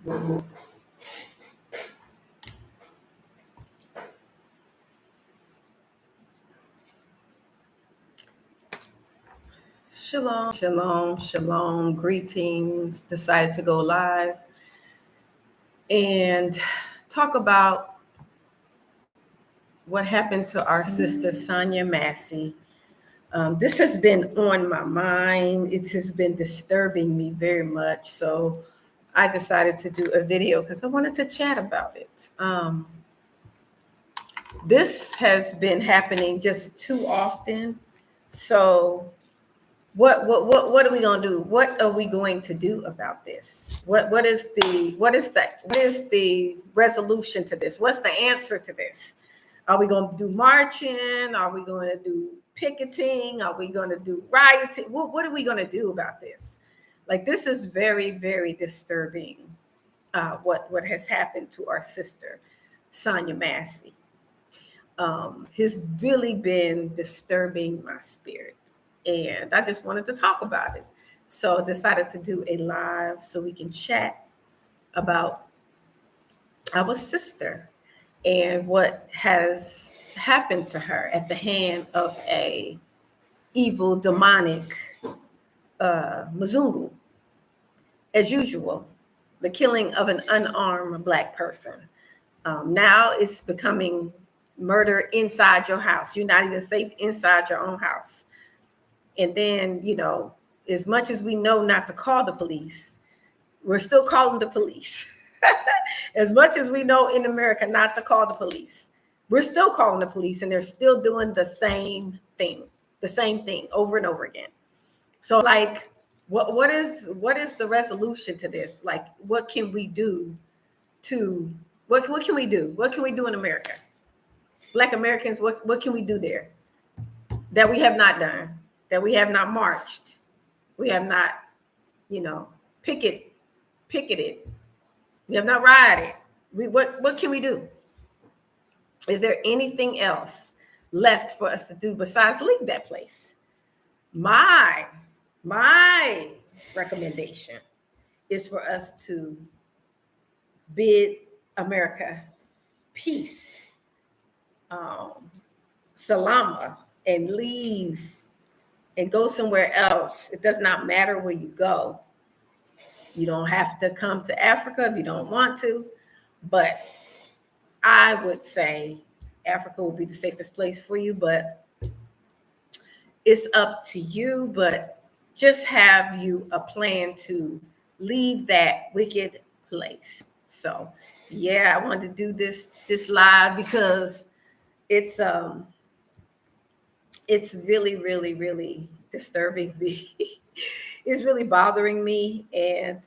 Shalom, shalom, shalom. Greetings. Decided to go live and talk about what happened to our sister Sonya Massey. This has been on my mind. It has been disturbing me very much. So I decided to do a video because I wanted to chat about it. This has been happening just too often. So what are we going to do? What are we going to do about this? What is the resolution to this? What's the answer to this? Are we going to do marching? Are we going to do picketing? Are we going to do rioting? What are we going to do about this? Like, this is very, very disturbing. What has happened to our sister Sonya Massey has really been disturbing my spirit. And I just wanted to talk about it. So I decided to do a live so we can chat about our sister and what has happened to her at the hand of a evil, demonic Mzungu. As usual, the killing of an unarmed Black person. Now it's becoming murder inside your house. You're not even safe inside your own house. And then, as much as we know not to call the police, we're still calling the police. As much as we know in America not to call the police, we're still calling the police, and they're still doing the same thing over and over again. So, like, what is the resolution to this? Like, what can we do what can we do? What can we do in America? Black Americans, what can we do there that we have not done? That we have not marched, we have not, picketed, we have not rioted. What can we do? Is there anything else left for us to do besides leave that place? My recommendation is for us to bid America peace, salama, and leave and go somewhere else. It does not matter where you go. You don't have to come to Africa if you don't want to, but I would say Africa would be the safest place for you, but it's up to you. But just have you a plan to leave that wicked place. So yeah, I wanted to do this live because it's really, really, really disturbing me. It's really bothering me, and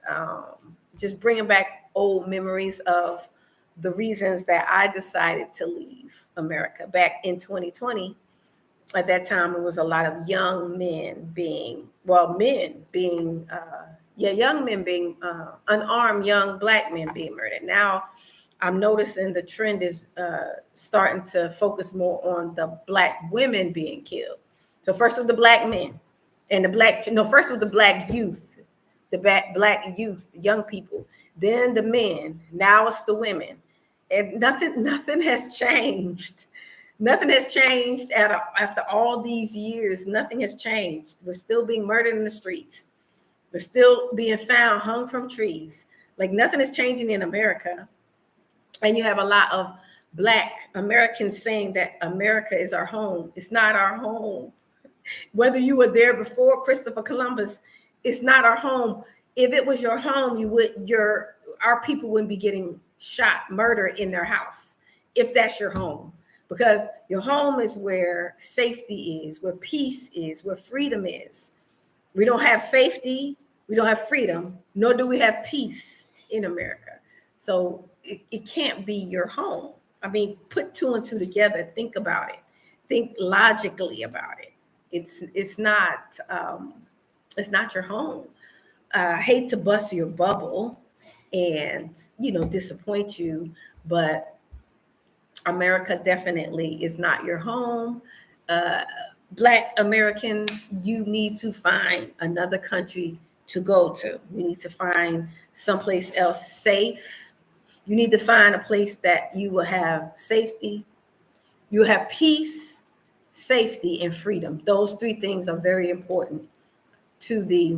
just bringing back old memories of the reasons that I decided to leave America back in 2020. At that time, it was a lot of young men being unarmed young Black men being murdered. Now, I'm noticing the trend is starting to focus more on the Black women being killed. So first was the Black men, and first was the Black youth, Black youth, young people, then the men. Now it's the women, and nothing has changed. Nothing has changed after all these years. Nothing has changed. We're still being murdered in the streets. We're still being found hung from trees. Like, nothing is changing in America. And you have a lot of Black Americans saying that America is our home. It's not our home. Whether you were there before Christopher Columbus, it's not our home. If it was your home, our people wouldn't be getting shot, murdered in their house, if that's your home. Because your home is where safety is, where peace is, where freedom is. We don't have safety, we don't have freedom, nor do we have peace in America. So it can't be your home. I mean, put two and two together, think about it. Think logically about it. It's not your home. I hate to bust your bubble and disappoint you, but America definitely is not your home. Black Americans, you need to find another country to go to. We need to find someplace else safe. You need to find a place that you will have safety, you have peace, safety, and freedom. Those three things are very important to the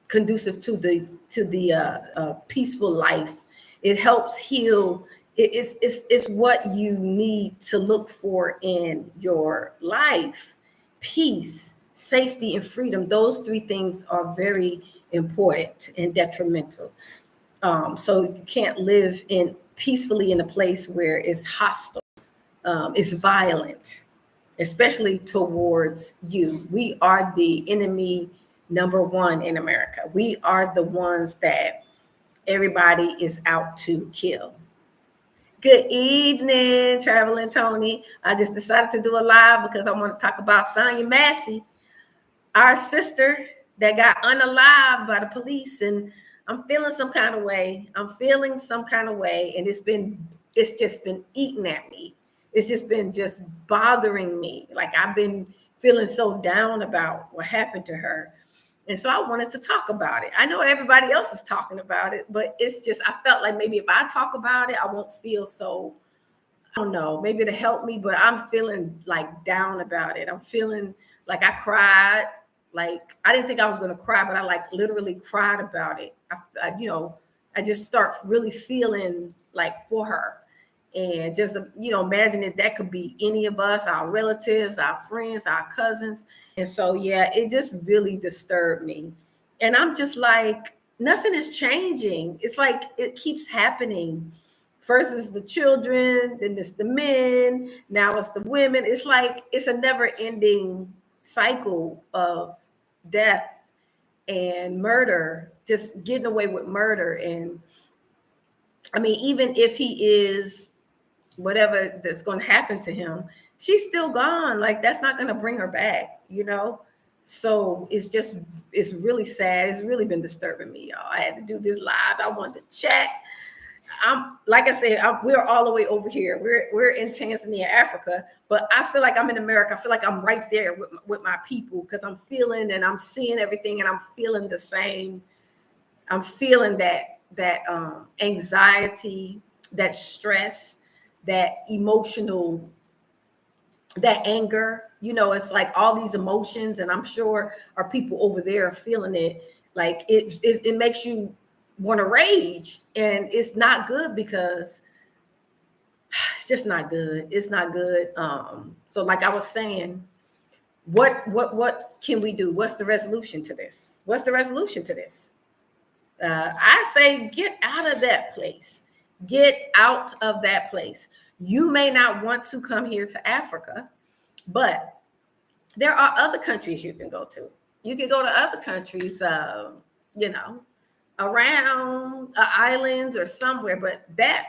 conducive to the peaceful life. It helps heal. It's what you need to look for in your life. Peace, safety, and freedom. Those three things are very important and detrimental. So you can't live in peacefully in a place where it's hostile, it's violent, especially towards you. We are the enemy number one in America. We are the ones that everybody is out to kill. Good evening, Traveling Tony. I just decided to do a live because I want to talk about Sonya Massey, our sister that got unalived by the police. And I'm feeling some kind of way. And it's just been eating at me. It's just been bothering me. Like I've been feeling so down about what happened to her. And so I wanted to talk about it. I know everybody else is talking about it, but it's just, I felt like maybe if I talk about it, I won't feel so, I don't know, maybe it'll help me, but I'm feeling like down about it. I'm feeling like I cried. Like, I didn't think I was going to cry, but I like literally cried about it. I just start really feeling like for her. And just, imagine that could be any of us, our relatives, our friends, our cousins. And so, yeah, it just really disturbed me. And I'm just like, nothing is changing. It's like it keeps happening. First it's the children, then it's the men, now it's the women. It's like it's a never-ending cycle of death and murder, just getting away with murder. And I mean, even if he is whatever that's going to happen to him, she's still gone. Like that's not going to bring her back, So it's really sad. It's really been disturbing me, y'all. I had to do this live. I wanted to chat. Like I said, we're all the way over here. We're in Tanzania, Africa, but I feel like I'm in America. I feel like I'm right there with my people because I'm feeling and I'm seeing everything and I'm feeling the same. I'm feeling that anxiety, that stress, that emotional, that anger. It's like all these emotions, and I'm sure our people over there are feeling it. Like it makes you want to rage, and it's not good because it's just not good. It's not good. So like I was saying, what can we do? What's the resolution to this? I say get out of that place. Get out of that place. You may not want to come here to Africa, but there are other countries you can go to. You can go to other countries, around islands or somewhere. But that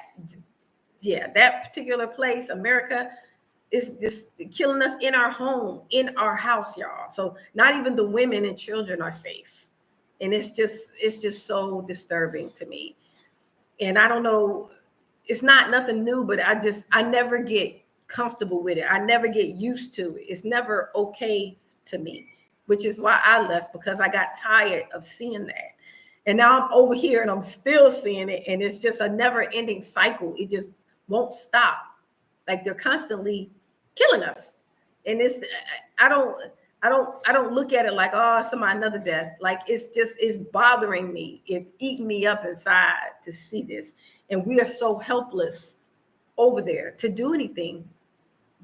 particular place, America, is just killing us in our home, in our house, y'all. So not even the women and children are safe. And it's just so disturbing to me. And I don't know, it's not nothing new, but I never get comfortable with it. I never get used to it. It's never okay to me, which is why I left, because I got tired of seeing that. And now I'm over here and I'm still seeing it. And it's just a never ending cycle. It just won't stop. Like they're constantly killing us. And I don't look at it like, oh, another death. Like it's bothering me. It's eating me up inside to see this. And we are so helpless over there to do anything.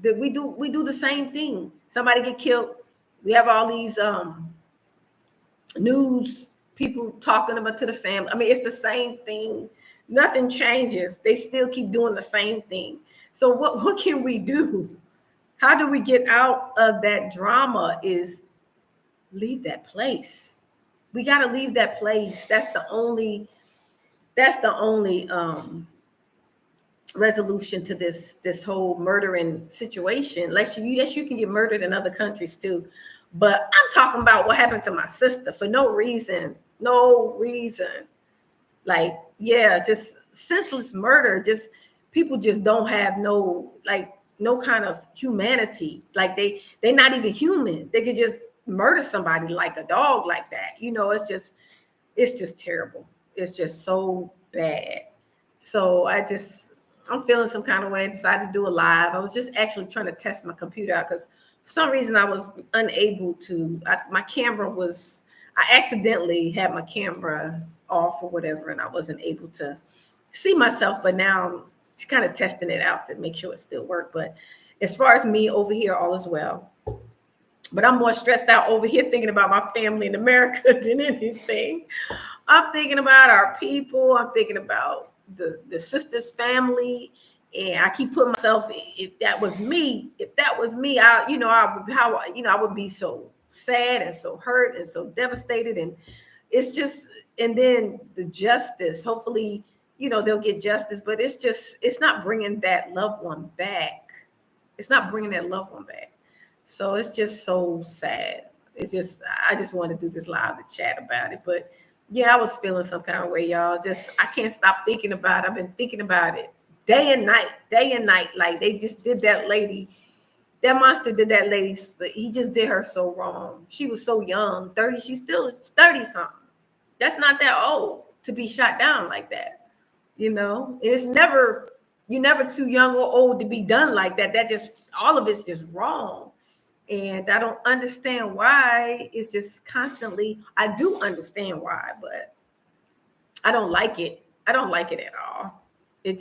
That we do the same thing. Somebody get killed. We have all these news people talking about to the family. I mean, it's the same thing. Nothing changes. They still keep doing the same thing. So what can we do? How do we get out of that drama? Is leave that place. We got to leave that place. That's the only resolution to this whole murdering situation. Yes, you can get murdered in other countries too. But I'm talking about what happened to my sister for no reason. Like, yeah, just senseless murder. Just people just don't have no kind of humanity. Like they're not even human. They could just murder somebody like a dog like that. It's just terrible. It's just so bad. So I'm feeling some kind of way. I decided to do a live. I was just actually trying to test my computer out because for some reason I was unable to. I accidentally had my camera off or whatever, and I wasn't able to see myself. But now I'm kind of testing it out to make sure it still works. But as far as me over here, all is well. But I'm more stressed out over here thinking about my family in America than anything. I'm thinking about our people. I'm thinking about the sister's family. And I keep putting myself, if that was me, I would be so sad and so hurt and so devastated. And and then the justice, hopefully, they'll get justice, but it's not bringing that loved one back. It's not bringing that loved one back. So it's just so sad. I just want to do this live to chat about it. But yeah, I was feeling some kind of way, y'all. I can't stop thinking about it. I've been thinking about it day and night. Like they just did that lady. That monster did that lady. He just did her so wrong. She was so young, 30. She's still 30 something. That's not that old to be shot down like that. You're never too young or old to be done like that. All of it's just wrong. And I don't understand why. It's just constantly, I do understand why, but I don't like it. I don't like it at all. It's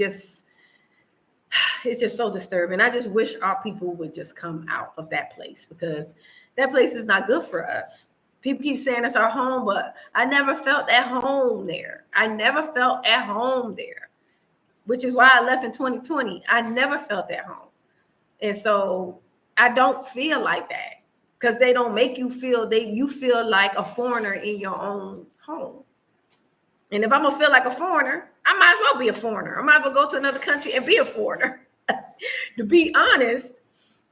just so disturbing. I just wish our people would just come out of that place because that place is not good for us. People keep saying it's our home, but I never felt at home there. Which is why I left in 2020. I never felt at home. And so I don't feel like that because they don't make you feel you feel like a foreigner in your own home. And if I'm gonna feel like a foreigner, I might as well be a foreigner. I might as well go to another country and be a foreigner. To be honest,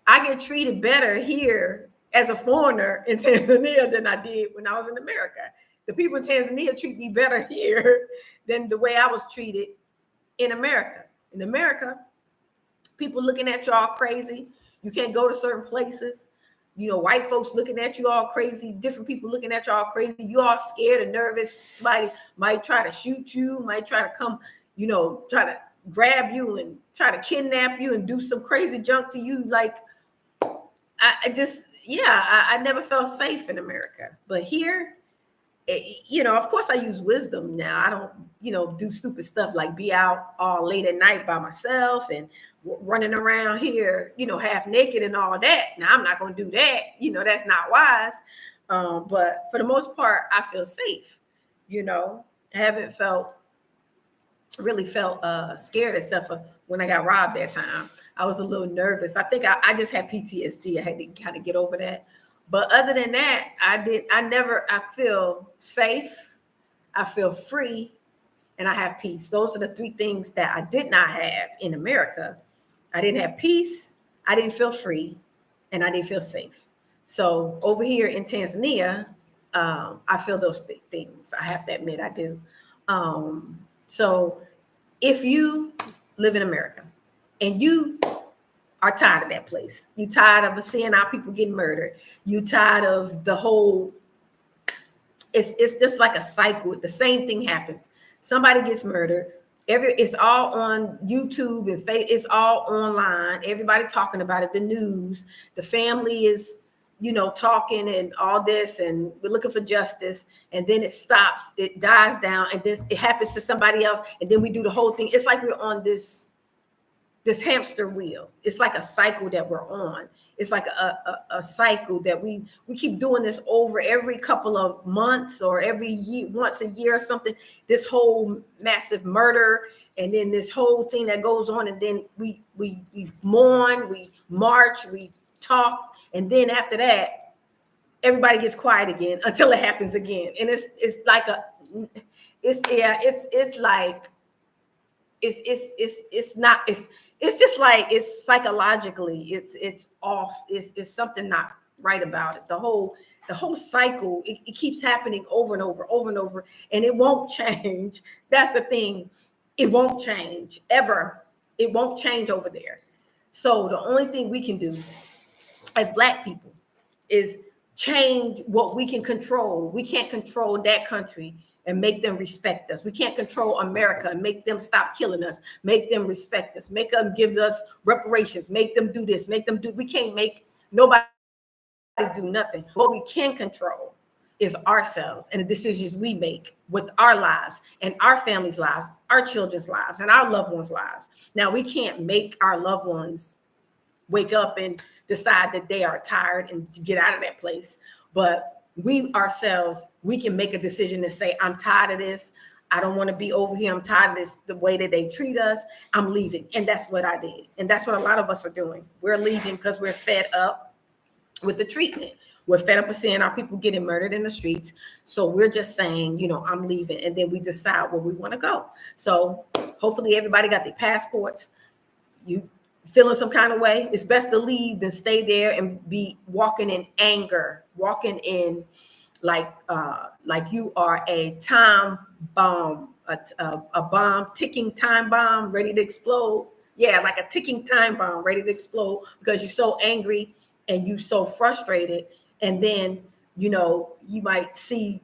I get treated better here as a foreigner in Tanzania than I did when I was in America. The people in Tanzania treat me better here than the way I was treated in America. In America, people looking at you all crazy. You can't go to certain places. White folks looking at you all crazy. Different people looking at you all crazy. You all scared and nervous. Somebody might try to shoot you, might try to come, try to grab you and try to kidnap you and do some crazy junk to you. Like, I never felt safe in America. But here, of course I use wisdom now. I don't, do stupid stuff like be out all late at night by myself and running around here, half naked and all that. Now I'm not going to do that. That's not wise. But for the most part, I feel safe. I haven't really felt scared except for when I got robbed that time. I was a little nervous. I think I just had PTSD. I had to kind of get over that. But other than that, I feel safe, I feel free, and I have peace. Those are the three things that I did not have in America. I didn't have peace, I didn't feel free, and I didn't feel safe. So over here in Tanzania, I feel those things. I have to admit I do. So if you live in America and you are tired of that place, you tired of seeing our people getting murdered, you tired of the whole, it's just like a cycle. The same thing happens. Somebody gets murdered. It's all on YouTube and it's all online. Everybody talking about it. The news, the family is, talking and all this, and we're looking for justice. And then it stops, it dies down, and then it happens to somebody else. And then we do the whole thing. It's like we're on this hamster wheel. It's like a cycle that we're on. It's like a cycle that we keep doing this over every couple of months or every year, once a year or something. This whole massive murder, and then this whole thing that goes on, and then we mourn, we march, we talk, and then after that, everybody gets quiet again until it happens again. And it's just like it's psychologically it's off. It's something not right about it. The whole cycle, it keeps happening over and over, and it won't change. That's the thing. It won't change ever. It won't change over there. So the only thing we can do as Black people is change what we can control. We can't control that country and make them respect us. We can't control America and make them stop killing us, make them respect us, make them give us reparations, make them do this, make them do. We can't make nobody do nothing. What we can control is ourselves and the decisions we make with our lives and our families' lives, our children's lives, and our loved ones' lives. Now, we can't make our loved ones wake up and decide that they are tired and get out of that place. But we ourselves, we can make a decision and say, I'm tired of this. I don't want to be over here. I'm tired of this, the way that they treat us. I'm leaving. And that's what I did. And that's what a lot of us are doing. We're leaving because we're fed up with the treatment. We're fed up with seeing our people getting murdered in the streets. So we're just saying, I'm leaving. And then we decide where we want to go. So hopefully everybody got their passports. You feeling some kind of way, it's best to leave than stay there and be walking in anger, walking in like you are a time bomb, a bomb, ticking time bomb ready to explode. Yeah, like a ticking time bomb ready to explode because you're so angry and you're so frustrated. And then, you might see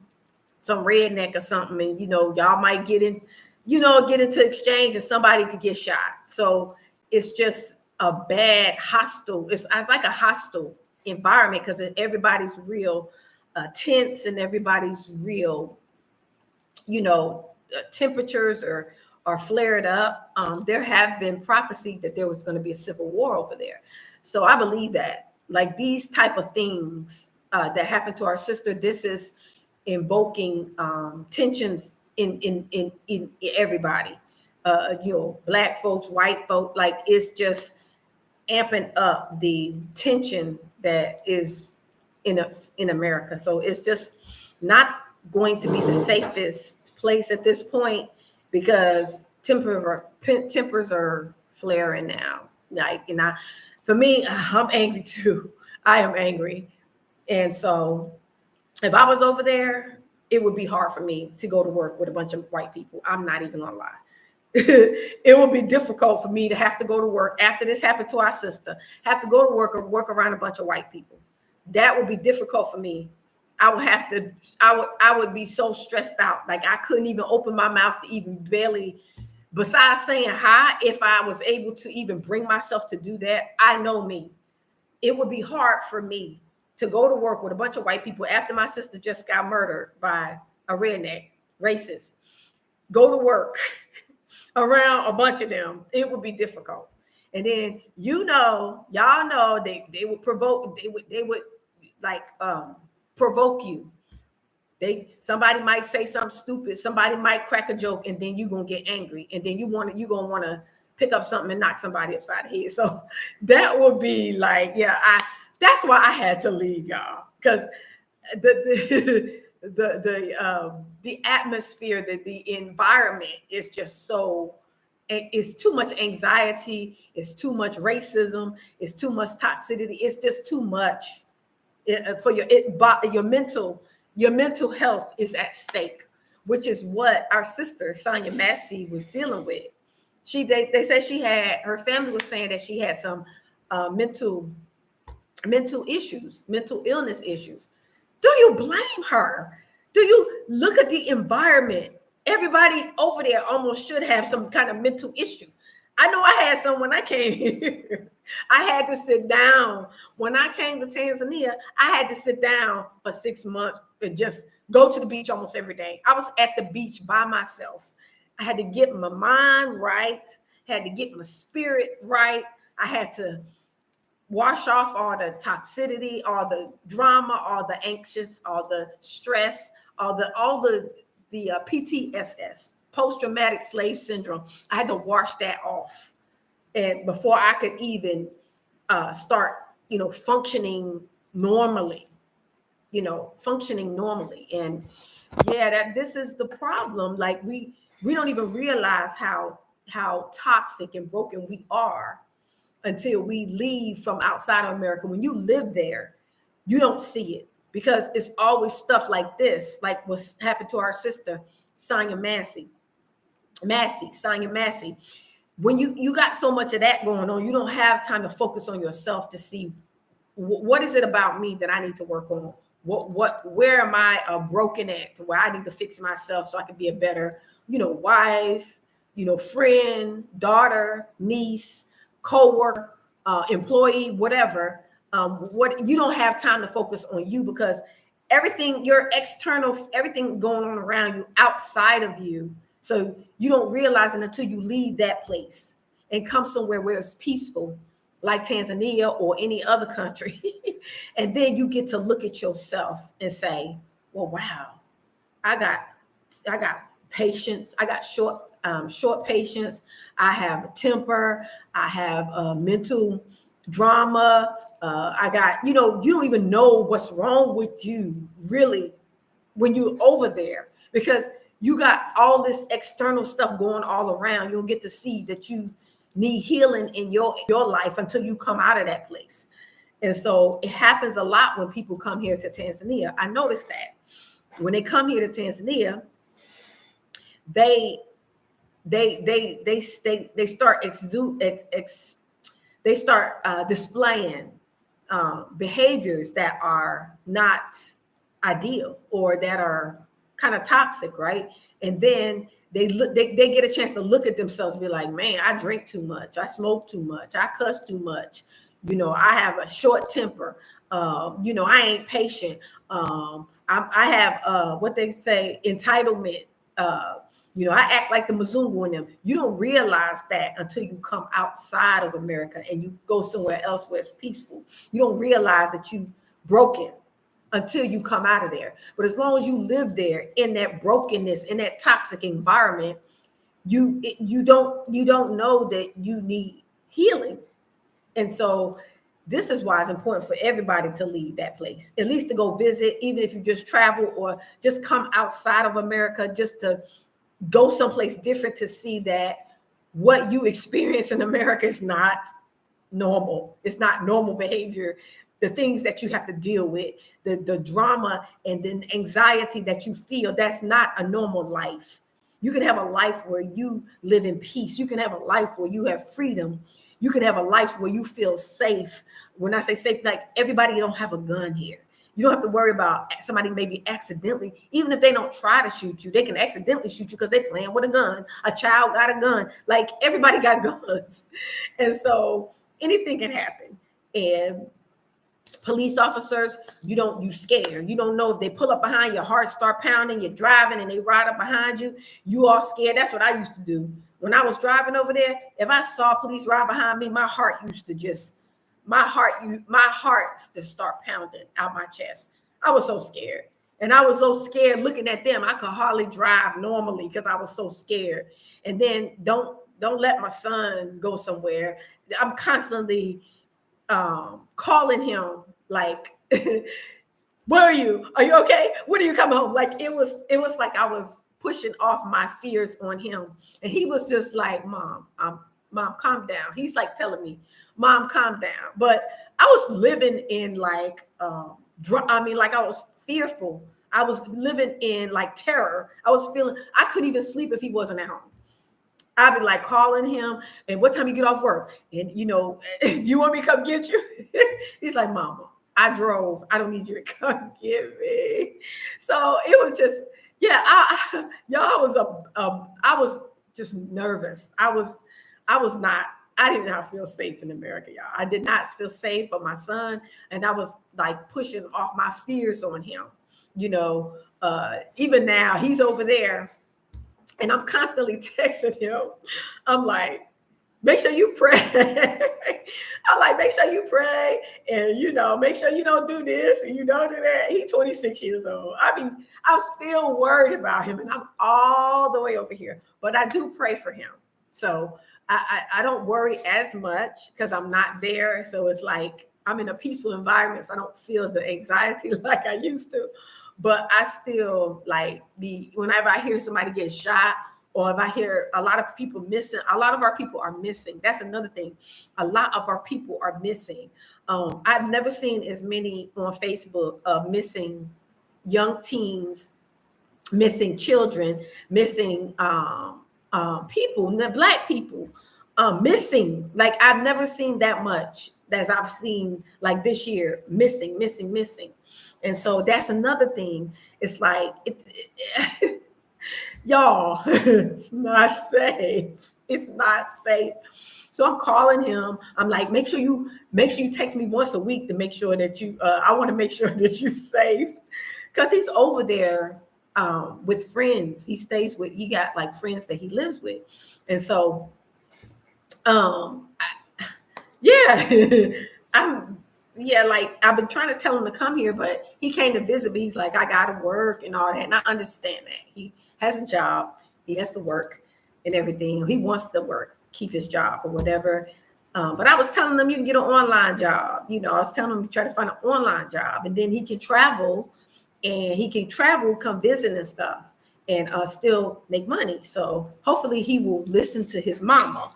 some redneck or something and, y'all might get into exchange and somebody could get shot. So it's just a bad hostile. It's like a hostile environment because everybody's real tense and everybody's real, temperatures are flared up. There have been prophecy that there was going to be a civil war over there. So I believe that like these type of things that happened to our sister, this is invoking tensions in everybody. Black folks, white folks, like it's just amping up the tension that is in America. So it's just not going to be the safest place at this point because tempers are flaring now. For me, I'm angry too. I am angry. And so if I was over there, it would be hard for me to go to work with a bunch of white people. I'm not even gonna lie. It would be difficult for me to have to go to work after this happened to our sister, have to go to work or work around a bunch of white people. That would be difficult for me. I would be so stressed out. Like I couldn't even open my mouth to even barely, besides saying hi, if I was able to even bring myself to do that, I know me. It would be hard for me to go to work with a bunch of white people after my sister just got murdered by a redneck, racist. Go to work around a bunch of them. It would be difficult. And then y'all know they would provoke. They would like provoke you. Somebody might say something stupid. Somebody might crack a joke, and then you're gonna get angry, and then you're gonna want to pick up something and knock somebody upside the head. So that would be like, that's why I had to leave, y'all, because the atmosphere, the environment is just so. It's too much anxiety. It's too much racism. It's too much toxicity. It's just too much for your mental health is at stake, which is what our sister Sonya Massey was dealing with. They said her family was saying that she had some mental issues, mental illness issues. Do you blame her? Do you look at the environment? Everybody over there almost should have some kind of mental issue. I know I had some when I came here. I had to sit down. When I came to Tanzania, I had to sit down for 6 months and just go to the beach almost every day. I was at the beach by myself. I had to get my mind right, had to get my spirit right. I had to wash off all the toxicity, all the drama, all the anxious, all the stress, all the PTSS, post-traumatic slave syndrome. I had to wash that off, and before I could even start, functioning normally, And this is the problem. Like we don't even realize how toxic and broken we are until we leave from outside of America. When you live there, you don't see it because it's always stuff like this, like what's happened to our sister, Sonya Massey. When you got so much of that going on, you don't have time to focus on yourself to see what is it about me that I need to work on? where am I broken at, where I need to fix myself so I can be a better, wife, friend, daughter, niece, co-worker, employee, whatever. What you don't have time to focus on you, because everything, your external, everything going on around you, outside of you. So you don't realize it until you leave that place and come somewhere where it's peaceful, like Tanzania or any other country. And then you get to look at yourself and say, well, wow, I got patience. I got short patience. I have temper. I have mental drama. I got, you don't even know what's wrong with you really when you're over there, because you got all this external stuff going all around. You'll get to see that you need healing in your life until you come out of that place. And so it happens a lot when people come here to Tanzania. I noticed that when they come here to Tanzania, they start displaying behaviors that are not ideal or that are kind of toxic, right? And then they get a chance to look at themselves and be like, man, I drink too much, I smoke too much, I cuss too much, I have a short temper, I ain't patient, I have what they say, entitlement, I act like the Mzungu in them. You don't realize that until you come outside of America and you go somewhere else where it's peaceful. You don't realize that you broken until you come out of there. But as long as you live there in that brokenness, in that toxic environment, you don't know that you need healing. And so this is why it's important for everybody to leave that place, at least to go visit, even if you just travel or just come outside of America, just to go someplace different, to see that what you experience in America is not normal. It's not normal behavior. The things that you have to deal with, the drama and the anxiety that you feel, that's not a normal life. You can have a life where you live in peace. You can have a life where you have freedom. You can have a life where you feel safe. When I say safe, like everybody don't have a gun here. You don't have to worry about somebody maybe accidentally, even if they don't try to shoot you, they can accidentally shoot you because they're playing with a gun. A child got a gun. Like everybody got guns. And so anything can happen. And police officers, you scared. You don't know if they pull up behind your heart, start pounding, you're driving and they ride up behind you. You all scared. That's what I used to do. When I was driving over there, if I saw police ride behind me, my heart used to start pounding out my chest. I was so scared. And I was so scared looking at them. I could hardly drive normally because I was so scared. And then don't let my son go somewhere. I'm constantly calling him like, where are you? Are you okay? When are you coming home? Like it was like I was pushing off my fears on him. And he was just like, Mom, calm down. He's like telling me, Mom, calm down. But I was living in like, I was fearful. I was living in like terror. I couldn't even sleep if he wasn't at home. I'd be like calling him, and what time you get off work? And you want me to come get you? He's like, Mama, I drove. I don't need you to come get me. So it was just, yeah, I was just nervous. I did not feel safe in America, y'all. I did not feel safe for my son. And I was like pushing off my fears on him. Even now he's over there and I'm constantly texting him. I'm like, make sure you pray. I'm like, make sure you pray and, make sure you don't do this and you don't do that. He's 26 years old. I mean, I'm still worried about him and I'm all the way over here, but I do pray for him. So I don't worry as much because I'm not there. So it's like I'm in a peaceful environment. So I don't feel the anxiety like I used to. But I still whenever I hear somebody get shot or if I hear a lot of people missing, a lot of our people are missing. That's another thing. A lot of our people are missing. I've never seen as many on Facebook of missing young teens, missing children, missing people, Black people missing. Like I've never seen that much that I've seen like this year, missing. And so that's another thing. It's like y'all, it's not safe. It's not safe. So I'm calling him. I'm like, make sure you text me once a week to make sure that you. I want to make sure that you're safe, because he's over there with friends. He stays with. He got like friends that he lives with, and so yeah, I'm yeah, like I've been trying to tell him to come here, but he came to visit me. He's like, I gotta work and all that. And I understand that. He has a job, he has to work and everything. He wants to work, keep his job or whatever. But I was telling him you can get an online job. You know, I was telling him to try to find an online job, and then he can travel come visit and stuff, and still make money. So hopefully he will listen to his mama.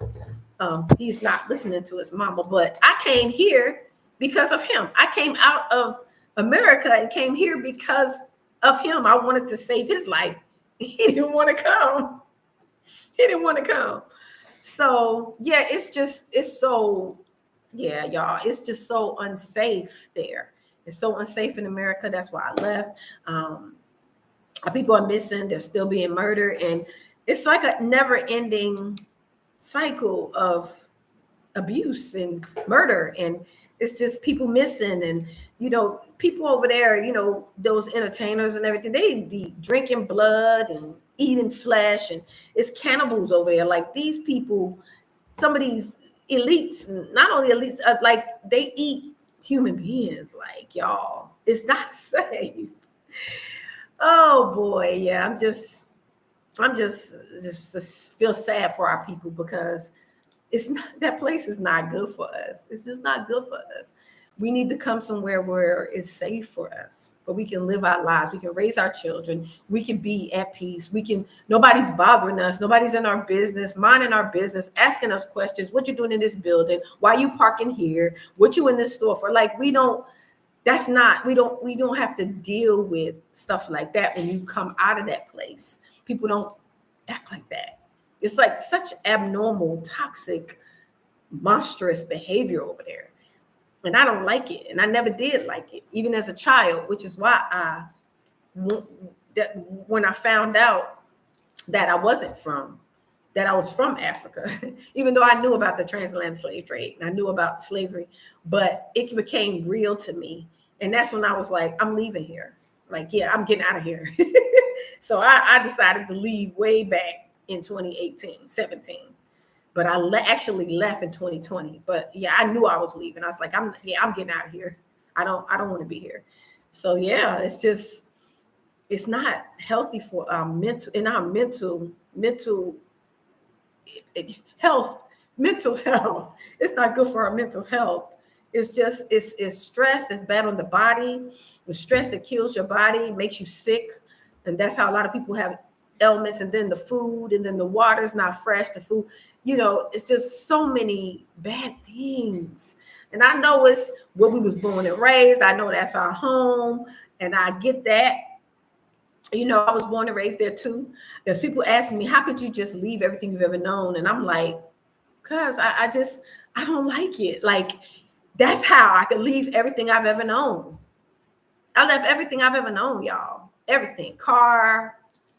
He's not listening to his mama, but I came here because of him. I came out of America and came here because of him. I wanted to save his life. He didn't want to come. So yeah, y'all, it's just so unsafe there. It's so unsafe in America. That's why I left. People are missing. They're still being murdered. And it's like a never ending cycle of abuse and murder, and it's just people missing. And people over there, those entertainers and everything, they be drinking blood and eating flesh, and it's cannibals over there. Like these people, some of these elites, not only elites, like they eat human beings. Like, y'all, it's not safe. Oh boy, yeah, I'm just feel sad for our people, because that place is not good for us. It's just not good for us. We need to come somewhere where it's safe for us, but we can live our lives. We can raise our children. We can be at peace. Nobody's bothering us. Nobody's in our business, minding our business, asking us questions. What you doing in this building? Why you parking here? What you in this store for? Like, we don't have to deal with stuff like that when you come out of that place. People don't act like that. It's like such abnormal, toxic, monstrous behavior over there. And I don't like it. And I never did like it, even as a child, which is why when I found out that I was from Africa, even though I knew about the transatlantic slave trade and I knew about slavery, but it became real to me. And that's when I was like, I'm leaving here. Like, yeah, I'm getting out of here. So I decided to leave way back in 2018, 17. But I actually left in 2020. But yeah, I knew I was leaving. I was like, I'm getting out of here. I don't want to be here. So yeah, it's not healthy for our mental health. Mental health. It's not good for our mental health. It's just it's stress. It's bad on the body. The stress, it kills your body, makes you sick, and that's how a lot of people have ailments. And then the food, and then the water's not fresh. The food, it's just so many bad things. And I know it's where we was born and raised. I know that's our home, and I get that. I was born and raised there too. There's people asking me, how could you just leave everything you've ever known? And I'm like, because I don't like it. Like, that's how I could leave everything I've ever known. I left everything I've ever known, y'all. Everything. Car,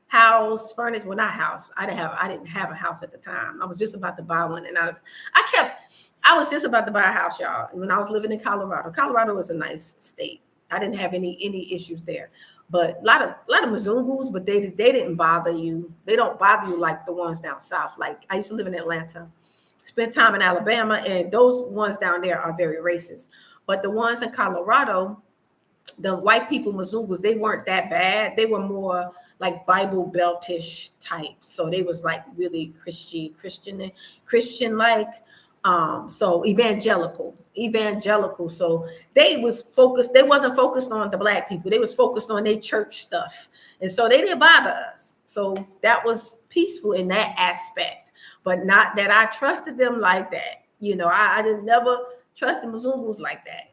house, furniture. Well, not house. I didn't have a house at the time. I was just about to buy one. And I was just about to buy a house, y'all. And when I was living in Colorado. Colorado was a nice state. I didn't have any issues there. But a lot of Mzungus, but they didn't bother you. They don't bother you like the ones down south. Like, I used to live in Atlanta, spent time in Alabama, and those ones down there are very racist. But the ones in Colorado, the white people, Mzungus, they weren't that bad. They were more like Bible Beltish type. So they was like really Christian like. So evangelical. So they wasn't focused on the black people. They was focused on their church stuff. And so they didn't bother us. So that was peaceful in that aspect, but not that I trusted them like that. I just never trusted Mzungus like that.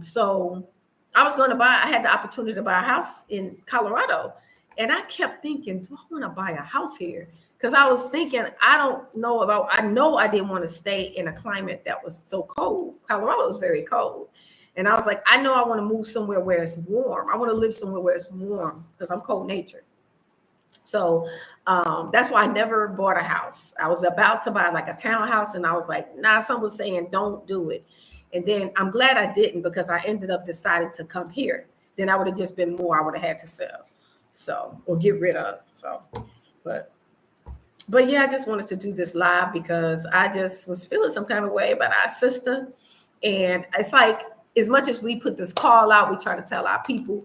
So I had the opportunity to buy a house in Colorado, and I kept thinking, do I want to buy a house here? Because I was thinking, I know I didn't want to stay in a climate that was so cold. Colorado was very cold. And I was like, I know I want to move somewhere where it's warm. I want to live somewhere where it's warm because I'm cold natured. So that's why I never bought a house. I was about to buy like a townhouse, and I was like, nah, someone was saying, don't do it. And then I'm glad I didn't, because I ended up deciding to come here. Then I would have just been more I would have had to sell. So, or get rid of. So, but yeah, I just wanted to do this live because I just was feeling some kind of way about our sister. And it's like, as much as we put this call out, we try to tell our people,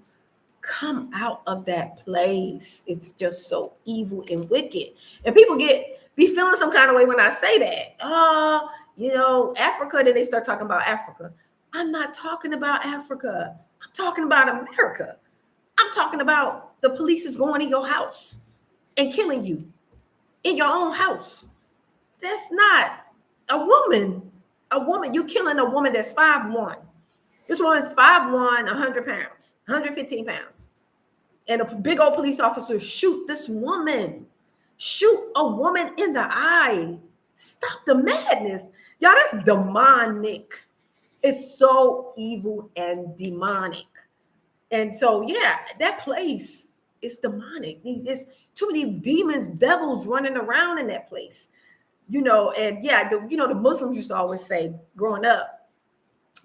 come out of that place. It's just so evil and wicked. And people be feeling some kind of way when I say that. Africa, then they start talking about Africa. I'm not talking about Africa. I'm talking about America. I'm talking about the police is going in your house and killing you in your own house. That's not a woman. You killing a woman that's 5'1". This woman's 5'1", 100 pounds, 115 pounds. And a big old police officer shoot this woman. Shoot a woman in the eye. Stop the madness. Y'all, that's demonic. It's so evil and demonic. And so, yeah, that place is demonic. There's too many demons, devils running around in that place. And yeah, the Muslims used to always say, growing up,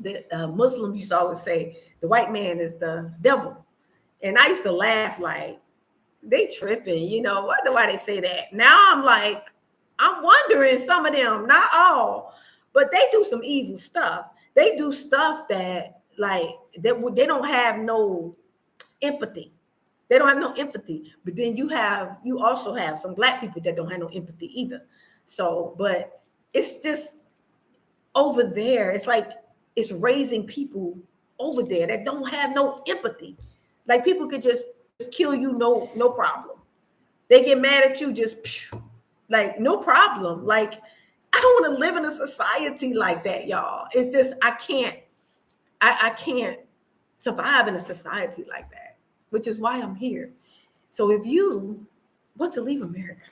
the Muslims used to always say, the white man is the devil. And I used to laugh like, they tripping, wonder why they say that. Now I'm like, I'm wondering, some of them, not all, but they do some evil stuff. They do stuff that, like, they don't have no empathy. They don't have no empathy. But then you also have some Black people that don't have no empathy either. So, but it's just over there. It's like it's raising people over there that don't have no empathy. Like, people could just kill you, no problem. They get mad at you, just like, no problem. Like, I don't want to live in a society like that, y'all. It's just, I can't survive in a society like that, which is why I'm here. So if you want to leave America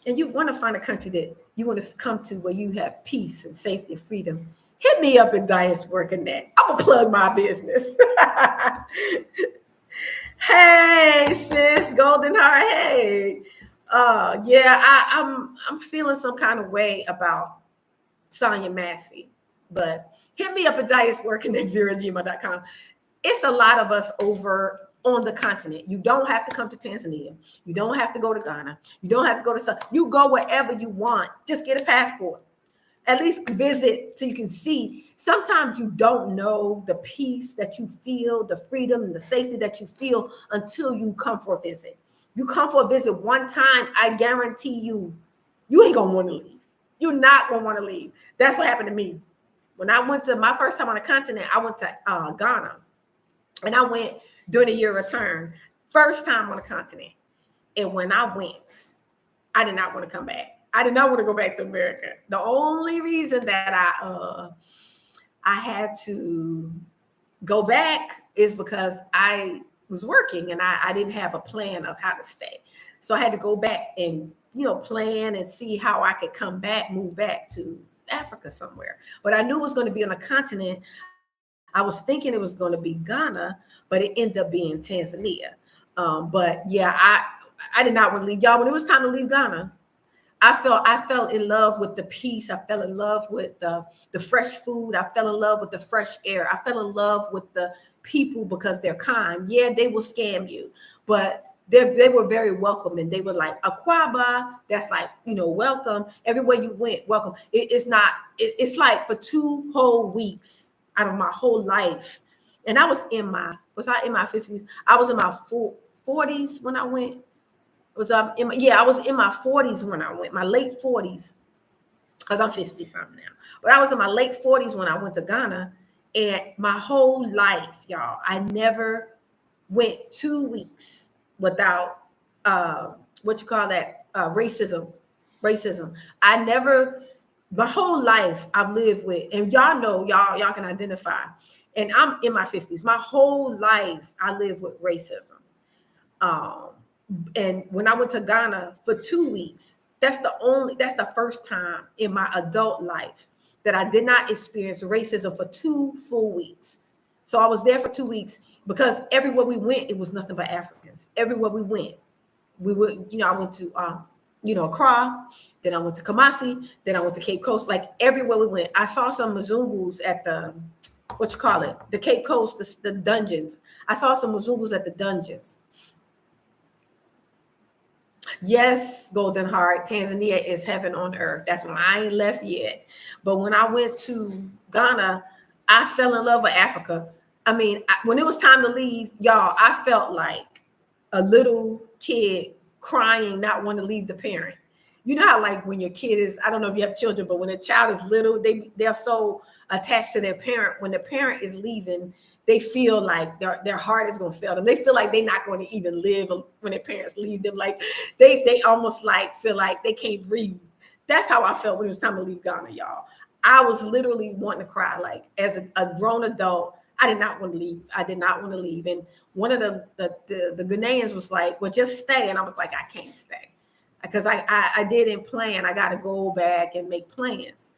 and you want to find a country that you want to come to where you have peace and safety and freedom, hit me up at Diasporanet. I'm gonna plug my business. Hey, sis, Golden Heart. Hey, I'm feeling some kind of way about Sonya Massey, but hit me up at diasworking@0gmail.com. It's a lot of us over on the continent. You don't have to come to Tanzania. You don't have to go to Ghana. You don't have to go to South. You go wherever you want. Just get a passport. At least visit so you can see. Sometimes you don't know the peace that you feel, the freedom and the safety that you feel until you come for a visit. You come for a visit one time, I guarantee you ain't gonna want to leave. You're not gonna want to leave. That's what happened to me. When I went to my first time on the continent, I went to Ghana. And I went during a year return. First time on the continent. And when I went, I did not want to come back. I did not want to go back to America. The only reason that I had to go back is because I was working and I didn't have a plan of how to stay. So I had to go back and, plan and see how I could come back, move back to Africa somewhere. But I knew it was going to be on a continent. I was thinking it was going to be Ghana, but it ended up being Tanzania. But yeah, I did not want to leave. Y'all, when it was time to leave Ghana, I fell in love with the peace. I fell in love with the fresh food. I fell in love with the fresh air. I fell in love with the people because they're kind. Yeah, they will scam you, but they were very welcoming. They were like Akwaba. That's like, welcome. Everywhere you went, welcome. It's like for 2 whole weeks out of my whole life. And I was in my 50s? I was in my 40s when I went. I was in my 40s when I went, my late 40s, because I'm 50 something now. But I was in my late 40s when I went to Ghana, and my whole life, y'all, I never went 2 weeks without racism. I never, my whole life I've lived with, and y'all can identify. And I'm in my 50s. My whole life I lived with racism. And when I went to Ghana for 2 weeks, that's the first time in my adult life that I did not experience racism for 2 full weeks. So I was there for 2 weeks because everywhere we went, it was nothing but Africans. Everywhere we went, we would, I went to, Accra, then I went to Kumasi, then I went to Cape Coast. Like everywhere we went, I saw some Mzungus at the, the Cape Coast, the dungeons. I saw some Mzungus at the dungeons. Yes, Golden Heart, Tanzania is heaven on earth. That's why I ain't left yet. But when I went to Ghana, I fell in love with Africa. I mean, when it was time to leave, y'all, I felt like a little kid crying, not wanting to leave the parent. You know how like when your kid is, I don't know if you have children, but when a child is little, they're so attached to their parent. When the parent is leaving, they feel like their heart is going to fail them. They feel like they're not going to even live when their parents leave them. Like they almost like feel like they can't breathe. That's how I felt when it was time to leave Ghana, y'all. I was literally wanting to cry. Like as a grown adult, I did not want to leave. I did not want to leave. And one of the Ghanaians was like, well, just stay. And I was like, I can't stay because I didn't plan. I got to go back and make plans.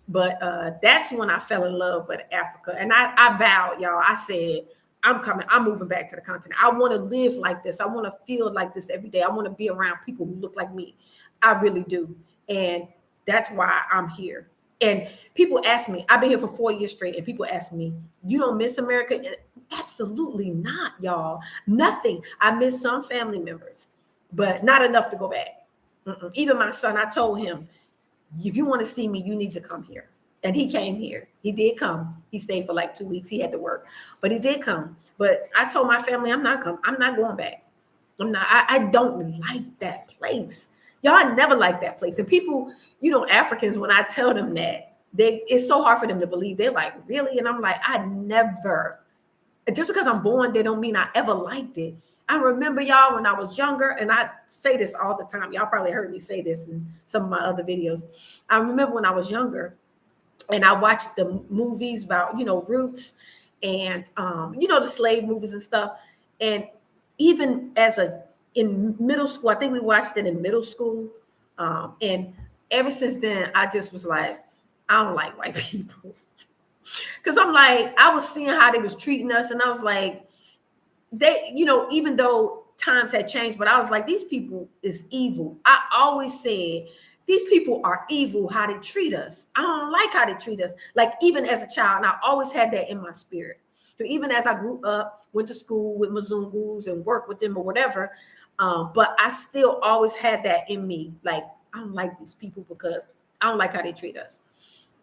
But that's when I fell in love with Africa. And I vowed, y'all, I said, I'm coming. I'm moving back to the continent. I want to live like this. I want to feel like this every day. I want to be around people who look like me. I really do. And that's why I'm here. And people ask me, I've been here for 4 years straight, and people ask me, you don't miss America? Absolutely not, y'all. Nothing. I miss some family members, but not enough to go back. Even my son, I told him, if you want to see me, you need to come here. And he came here. He did come. He stayed for like 2 weeks. He had to work, but he did come. But I told my family, I'm not coming. I'm not going back. I don't like that place. Y'all never like that place. And people, Africans, when I tell them that, it's so hard for them to believe. They're like, really? And I'm like, I never. Just because I'm born, they don't mean I ever liked it. I remember, y'all, when I was younger, and I say this all the time. Y'all probably heard me say this in some of my other videos. I remember when I was younger, and I watched the movies about, roots and, the slave movies and stuff. And even in middle school, I think we watched it in middle school. And ever since then, I just was like, I don't like white people. Because I'm like, I was seeing how they was treating us. And I was like, they, even though times had changed, but I was like, these people is evil. I always said, these people are evil, how they treat us. I don't like how they treat us. Like even as a child, and I always had that in my spirit. So even as I grew up, went to school with Mzungus and worked with them or whatever, but I still always had that in me. Like, I don't like these people because I don't like how they treat us.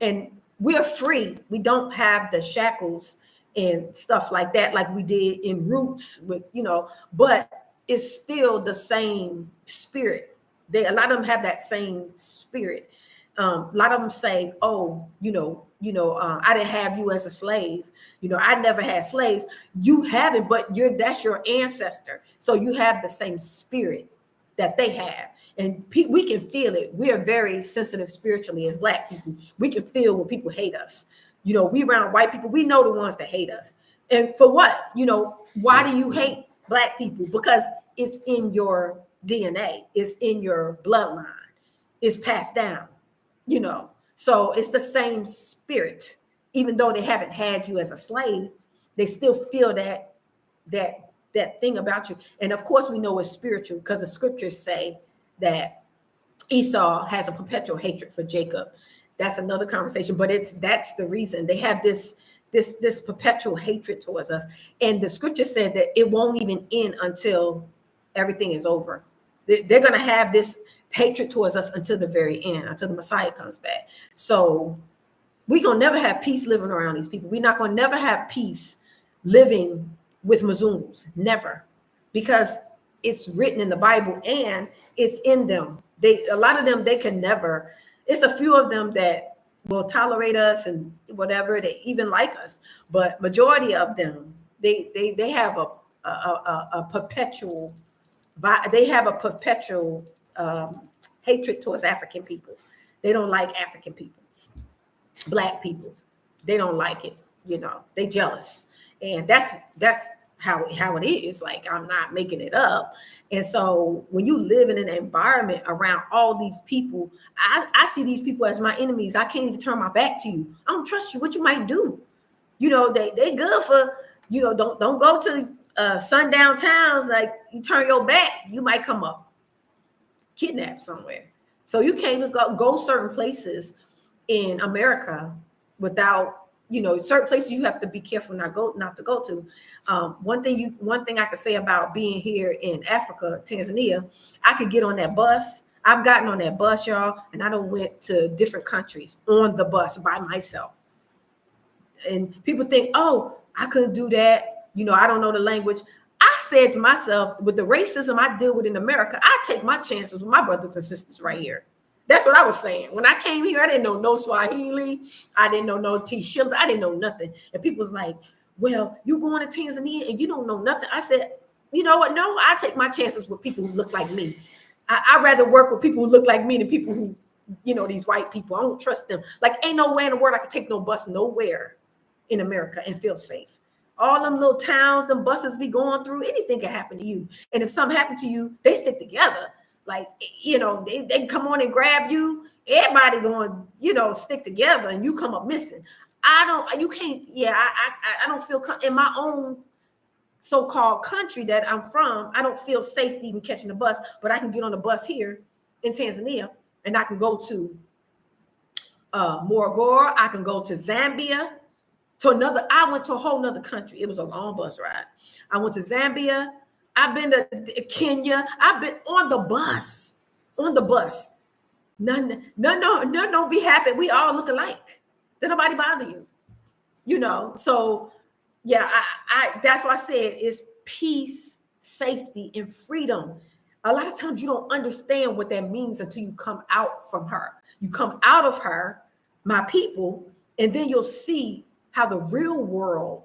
And we're free. We don't have the shackles and stuff like that, like we did in Roots with, but it's still the same spirit. A lot of them have that same spirit. A lot of them say, oh, I didn't have you as a slave. I never had slaves. You have it, but that's your ancestor. So you have the same spirit that they have. And we can feel it. We are very sensitive spiritually as Black people. We can feel when people hate us. We around white people, we know the ones that hate us. And for what? Why do you hate Black people? Because it's in your DNA. It's in your bloodline. It's passed down, So it's the same spirit. Even though they haven't had you as a slave, they still feel that thing about you. And of course, we know it's spiritual because the scriptures say that Esau has a perpetual hatred for Jacob. That's another conversation, but that's the reason they have this perpetual hatred towards us. And the scripture said that it won't even end until everything is over. They're going to have this hatred towards us until the very end, until the Messiah comes back. So we're going to never have peace living around these people. We're not going to never have peace living with Mzungus, never, because it's written in the Bible and it's in them. A lot of them, they can never. It's a few of them that will tolerate us and whatever, they even like us, but majority of them, they have a perpetual, hatred towards African people. They don't like African people, Black people. They don't like it. They jealous, and that's how it is. Like, I'm not making it up. And so when you live in an environment around all these people, I see these people as my enemies. I can't even turn my back to you. I don't trust you. What you might do? They good for, don't go to sundown towns. Like, you turn your back, you might come up kidnapped somewhere. So you can't even go certain places in America without, certain places you have to be careful not to go to. One thing I could say about being here in Africa, Tanzania, I could get on that bus. I've gotten on that bus, y'all, and I done went to different countries on the bus by myself. And people think, oh, I couldn't do that. I don't know the language. I said to myself, with the racism I deal with in America, I take my chances with my brothers and sisters right here. That's what I was saying. When I came here, I didn't know no Swahili. I didn't know no T-shills. I didn't know nothing. And people was like, well, you going to Tanzania and you don't know nothing. I said, you know what? No, I take my chances with people who look like me. I'd rather work with people who look like me than people who, these white people. I don't trust them. Like, ain't no way in the world I could take no bus nowhere in America and feel safe. All them little towns, them buses be going through, anything can happen to you. And if something happened to you, they stick together. Like, they can come on and grab you. Everybody going, stick together, and you come up missing. I don't feel in my own so-called country that I'm from. I don't feel safe even catching the bus, but I can get on the bus here in Tanzania, and I can go to Morogoro. I can go to Zambia. I went to a whole nother country. It was a long bus ride. I went to Zambia. I've been to Kenya. I've been on the bus. None don't be happy. We all look alike. Then nobody bother you. So yeah, I that's why I said it's peace, safety, and freedom. A lot of times you don't understand what that means until you come out from her. You come out of her, my people, and then you'll see how the real world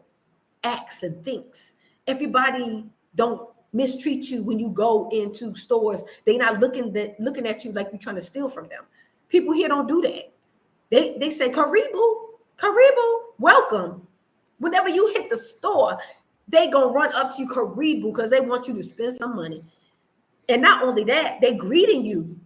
acts and thinks. Everybody don't mistreat you when you go into stores. They're not looking at you like you're trying to steal from them. People here don't do that. They say, Karibu, welcome. Whenever you hit the store, they gonna run up to you, Karibu, because they want you to spend some money. And not only that, they greeting you.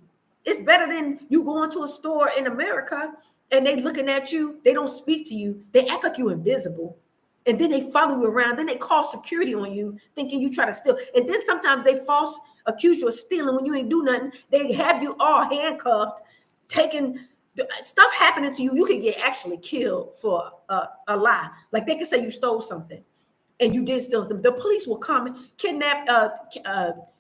It's better than you going to a store in America and they looking at you. They don't speak to you. They act like you're invisible. And then they follow you around. Then they call security on you, thinking you try to steal. And then sometimes they false accuse you of stealing when you ain't do nothing. They have you all handcuffed, taking stuff happening to you. You could get actually killed for a lie. Like, they could say you stole something and you did steal something. The police will come and kidnap,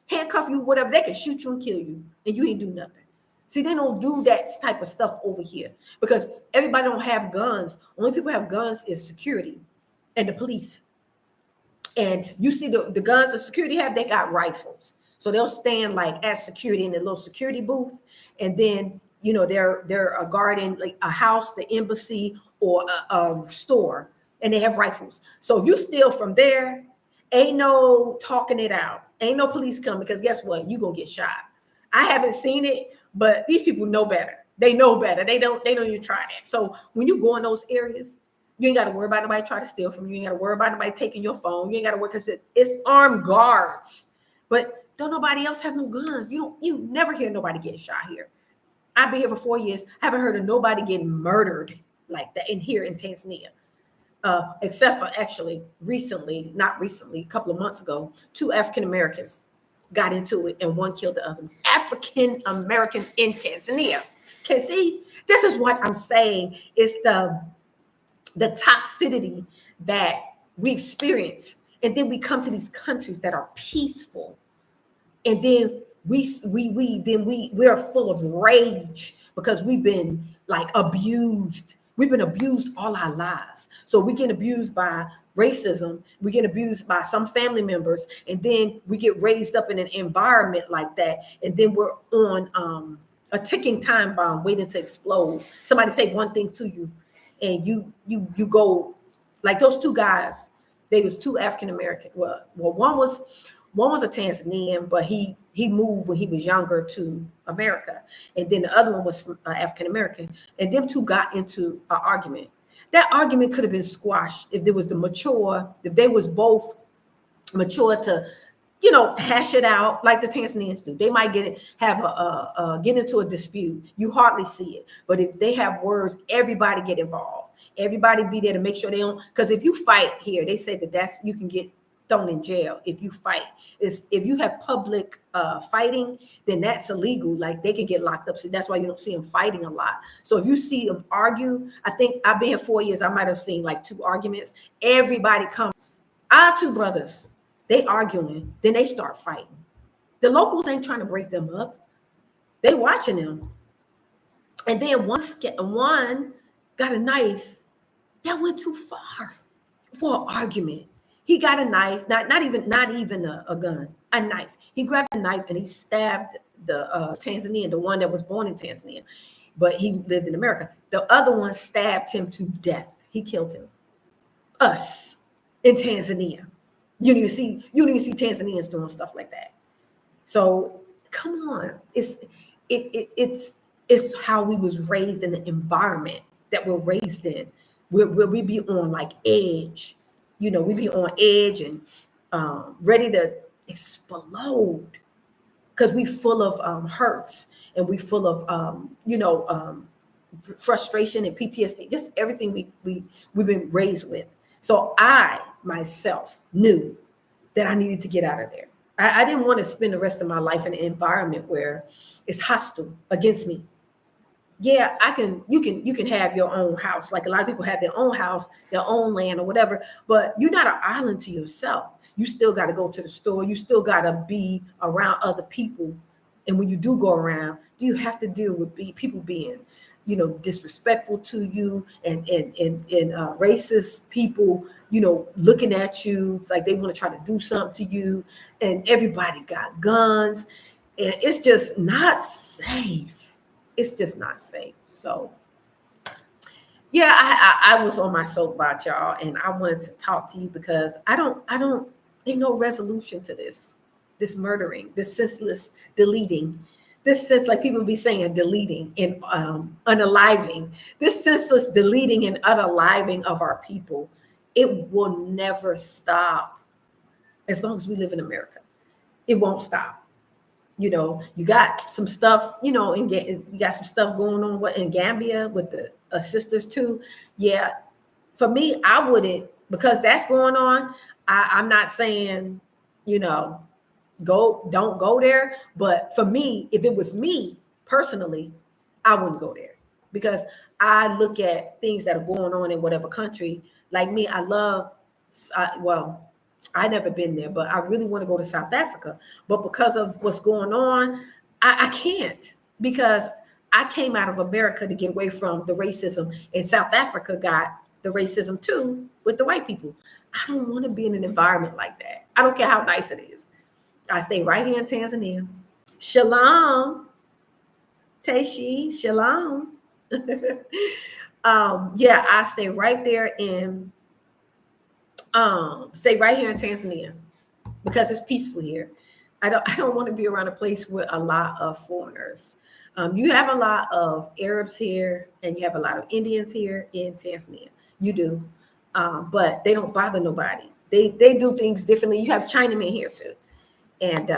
handcuff you, whatever. They can shoot you and kill you, and you ain't do nothing. See, they don't do that type of stuff over here because everybody don't have guns. Only people who have guns is security and the police. And you see the guns the security have, they got rifles. So they'll stand like as security in the little security booth. And then, they're guarding like a house, the embassy, or a store, and they have rifles. So if you steal from there, ain't no talking it out. Ain't no police coming, because guess what? You gonna get shot. I haven't seen it, but these people know better. They know better. They don't even try that. So when you go in those areas, you ain't got to worry about nobody trying to steal from you. You ain't got to worry about nobody taking your phone. You ain't got to worry, because it's armed guards. But don't nobody else have no guns. You never hear nobody getting shot here. I've been here for 4 years. Haven't heard of nobody getting murdered like that in Tanzania. Except for actually not recently, a couple of months ago, 2 African Americans got into it and one killed the other. African American in Tanzania. Okay, see, this is what I'm saying. It's the toxicity that we experience, and then we come to these countries that are peaceful, and then we're full of rage because we've been like abused. We've been abused all our lives. So we get abused by racism. We get abused by some family members. And then we get raised up in an environment like that. And then we're on a ticking time bomb waiting to explode. Somebody say one thing to you and you go like those 2 guys. They was 2 African American. Well, one was a Tanzanian, but he moved when he was younger to America. And then the other one was from African American. And them 2 got into an argument. That argument could have been squashed if there was if they was both mature to, hash it out like the Tanzanians do. They might get into a dispute. You hardly see it, but if they have words, everybody get involved. Everybody be there to make sure they don't. Because if you fight here, they say that's you can get thrown in jail if you fight. If you have public fighting, then that's illegal. Like they can get locked up. So that's why you don't see them fighting a lot. So if you see them argue, I think I've been here 4 years. I might have seen like 2 arguments. Everybody come. Our 2 brothers, they arguing, then they start fighting. The locals ain't trying to break them up. They watching them. And then one got a knife that went too far for an argument. He got a knife, not even a gun, a knife. He grabbed a knife and he stabbed the Tanzanian, the one that was born in Tanzania, but he lived in America. The other one stabbed him to death. He killed him. Us in Tanzania. You don't even see Tanzanians doing stuff like that. So come on, it's how we was raised in the environment that we're raised in. Where we be on like edge, we be on edge and ready to explode because we full of hurts and we full of frustration and PTSD, just everything we've been raised with. So I myself knew that I needed to get out of there. I didn't want to spend the rest of my life in an environment where it's hostile against me. Yeah, you can have your own house. Like a lot of people have their own house, their own land or whatever, but you're not an island to yourself. You still got to go to the store. You still got to be around other people. And when you do go around, do you have to deal with people being, disrespectful to you and racist people, looking at you like they want to try to do something to you, and everybody got guns, and it's just not safe. It's just not safe. So yeah, I was on my soapbox, y'all, and I wanted to talk to you because ain't no resolution to this murdering, this senseless deleting. This sense, like people be saying, deleting and unaliving, this senseless deleting and unaliving of our people, it will never stop as long as we live in America. It won't stop. You got some stuff, you got some stuff going on in Gambia with the sisters too. Yeah, for me, I wouldn't, because that's going on. I'm not saying, don't go there. But for me, if it was me personally, I wouldn't go there because I look at things that are going on in whatever country. Like me, I never been there, but I really want to go to South Africa. But because of what's going on, I can't, because I came out of America to get away from the racism, and South Africa got the racism too with the white people. I don't want to be in an environment like that. I don't care how nice it is. I stay right here in Tanzania. Shalom. Teishi, shalom. Yeah, I stay right there in Tanzania because it's peaceful here. I don't want to be around a place with a lot of foreigners. You have a lot of Arabs here and you have a lot of Indians here in Tanzania. You do. But they don't bother nobody. They do things differently. You have Chinamen here too. And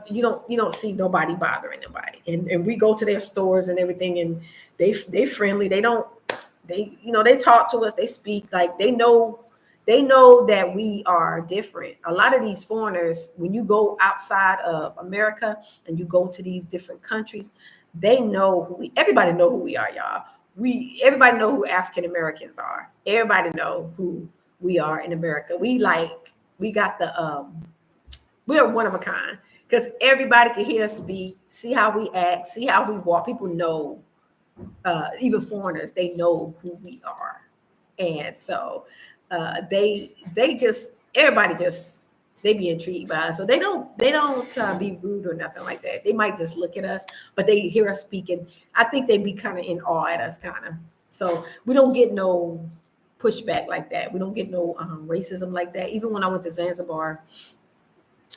you don't see nobody bothering nobody. And we go to their stores and everything, and they friendly. They talk to us, they speak, like they know that we are different. A lot of these foreigners, when you go outside of America and you go to these different countries, they know everybody know who we are, y'all. Everybody know who African Americans are. Everybody know who we are in America. We're one of a kind because everybody can hear us speak, see how we act, see how we walk. People know, even foreigners, they know who we are. And so they be intrigued by us. So they don't be rude or nothing like that. They might just look at us, but they hear us speaking. I think they be kind of in awe at us, kind of. So we don't get no pushback like that. We don't get no racism like that. Even when I went to Zanzibar,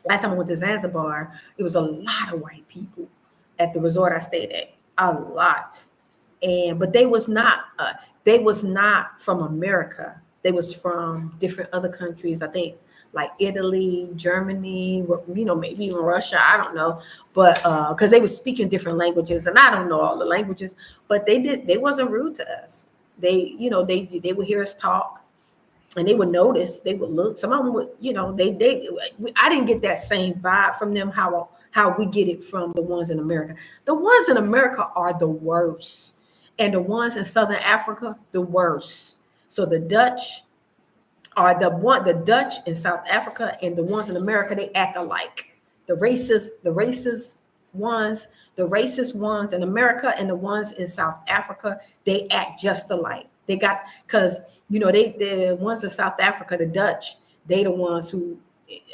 last time I went to Zanzibar, it was a lot of white people at the resort I stayed at, a lot. But they was not from America. They was from different other countries. I think like Italy, Germany, maybe even Russia. I don't know, but because they were speaking different languages, and I don't know all the languages, but they wasn't rude to us. They would hear us talk, and they would notice. They would look. Some of them would, I didn't get that same vibe from them. How we get it from the ones in America. The ones in America are the worst, and the ones in Southern Africa the worst. So the Dutch are the Dutch in South Africa, and the ones in America, they act alike. Ones, the racist ones in America and the ones in South Africa, they act just alike. They got, because the ones in South Africa, the Dutch, they the ones who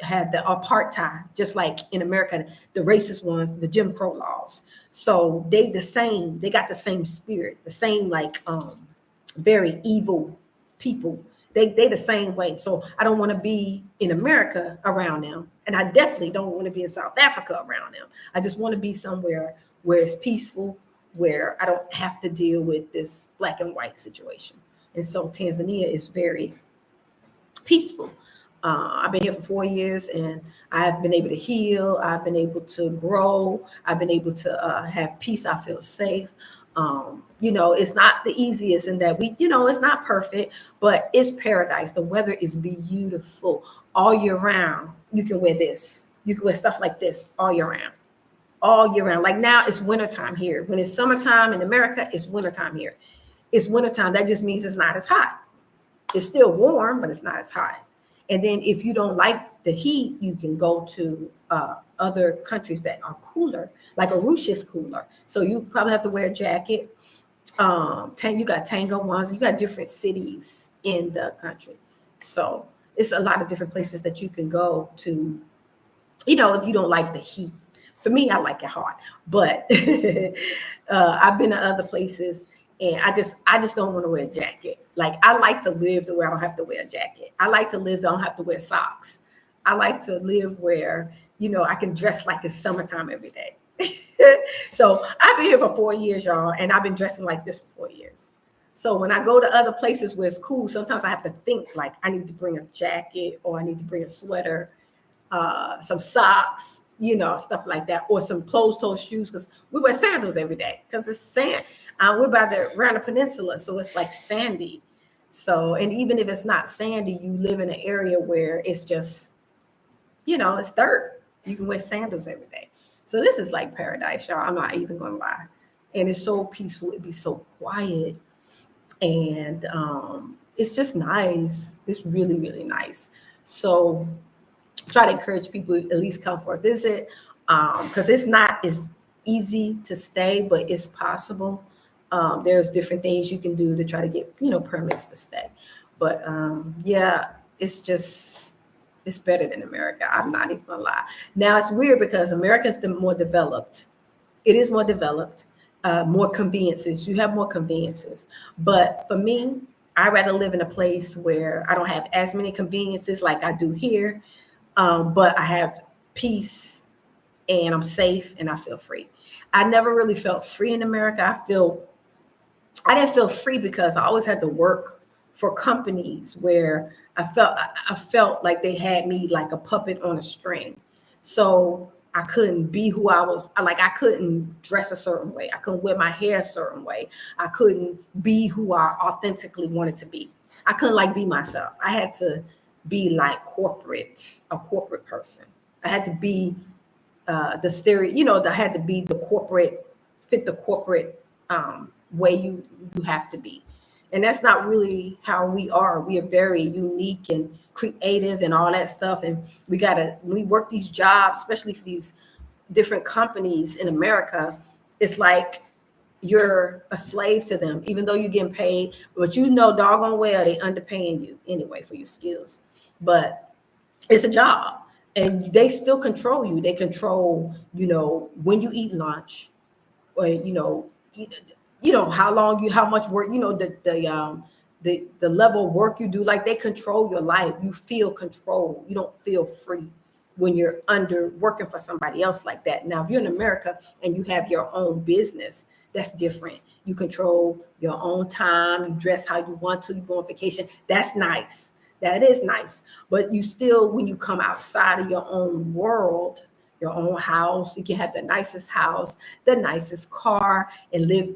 had the apartheid, just like in America, the racist ones, the Jim Crow laws. So they got the same spirit, the same very evil people. They the same way. So I don't want to be in America around them. And I definitely don't want to be in South Africa around them. I just want to be somewhere where it's peaceful, where I don't have to deal with this black and white situation. And so Tanzania is very peaceful. I've been here for 4 years, and I've been able to heal. I've been able to grow. I've been able to have peace. I feel safe. It's not the easiest in that it's not perfect, but it's paradise. The weather is beautiful all year round. You can wear this. You can wear stuff like this all year round. All year round. Like now it's wintertime here. When it's summertime in America, it's wintertime here. It's wintertime. That just means it's not as hot. It's still warm, but it's not as hot. And then if you don't like the heat, you can go to other countries that are cooler, like Arusha is cooler. So you probably have to wear a jacket. You got Tango, you got different cities in the country. So it's a lot of different places that you can go to, if you don't like the heat. For me, I like it hot, but I've been to other places, and I just don't want to wear a jacket. Like, I like to live to where I don't have to wear a jacket. I like to live, I don't have to wear socks. I like to live where, I can dress like it's summertime every day. So I've been here for 4 years, y'all, and I've been dressing like this for 4 years. So when I go to other places where it's cool, sometimes I have to think like I need to bring a jacket, or I need to bring a sweater, some socks, stuff like that, or some closed-toe shoes, because we wear sandals every day because it's sand. We're around the peninsula, so it's like sandy. So, and even if it's not sandy, you live in an area where it's just, it's dirt. You can wear sandals every day. So this is like paradise, y'all. I'm not even gonna lie. And it's so peaceful. It'd be so quiet. And it's just nice. It's really, really nice. So try to encourage people to at least come for a visit, because it's not as easy to stay, but it's possible. There's different things you can do to try to get, permits to stay. But yeah, it's better than America. I'm not even gonna lie. Now it's weird because America is more developed. It is more developed, more conveniences. You have more conveniences. But for me, I'd rather live in a place where I don't have as many conveniences like I do here, but I have peace, and I'm safe, and I feel free. I never really felt free in America. I didn't feel free because I always had to work for companies where I felt like they had me like a puppet on a string. So I couldn't be who I was. I couldn't dress a certain way. I couldn't wear my hair a certain way. I couldn't be who I authentically wanted to be. I couldn't be myself. I had to be like a corporate person. I had to be the stereo, I had to be fit the corporate way you have to be. And that's not really how we are. We are very unique and creative and all that stuff. And we work these jobs, especially for these different companies in America. It's like you're a slave to them, even though you're getting paid, but doggone well, they underpaying you anyway for your skills. But it's a job, and they still control you. They control, when you eat lunch, or, how much work, the level of work you do. Like, they control your life. You feel control. You don't feel free when you're working for somebody else like that. Now, if you're in America and you have your own business, That's different. You control your own time. You dress how you want to. You go on vacation. That's nice. That is nice. But you still, when you come outside of your own world, your own house, you can have the nicest house, the nicest car, and live.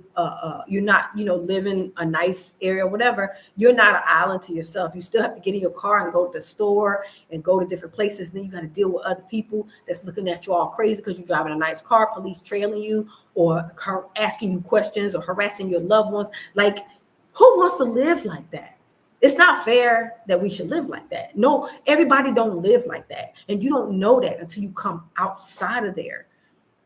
You're not, live in a nice area, whatever. You're not an island to yourself. You still have to get in your car and go to the store and go to different places. Then you got to deal with other people that's looking at you all crazy because you're driving a nice car, police trailing you, or asking you questions, or harassing your loved ones. Like, who wants to live like that? It's not fair that we should live like that. No, everybody don't live like that. And you don't know that until you come outside of there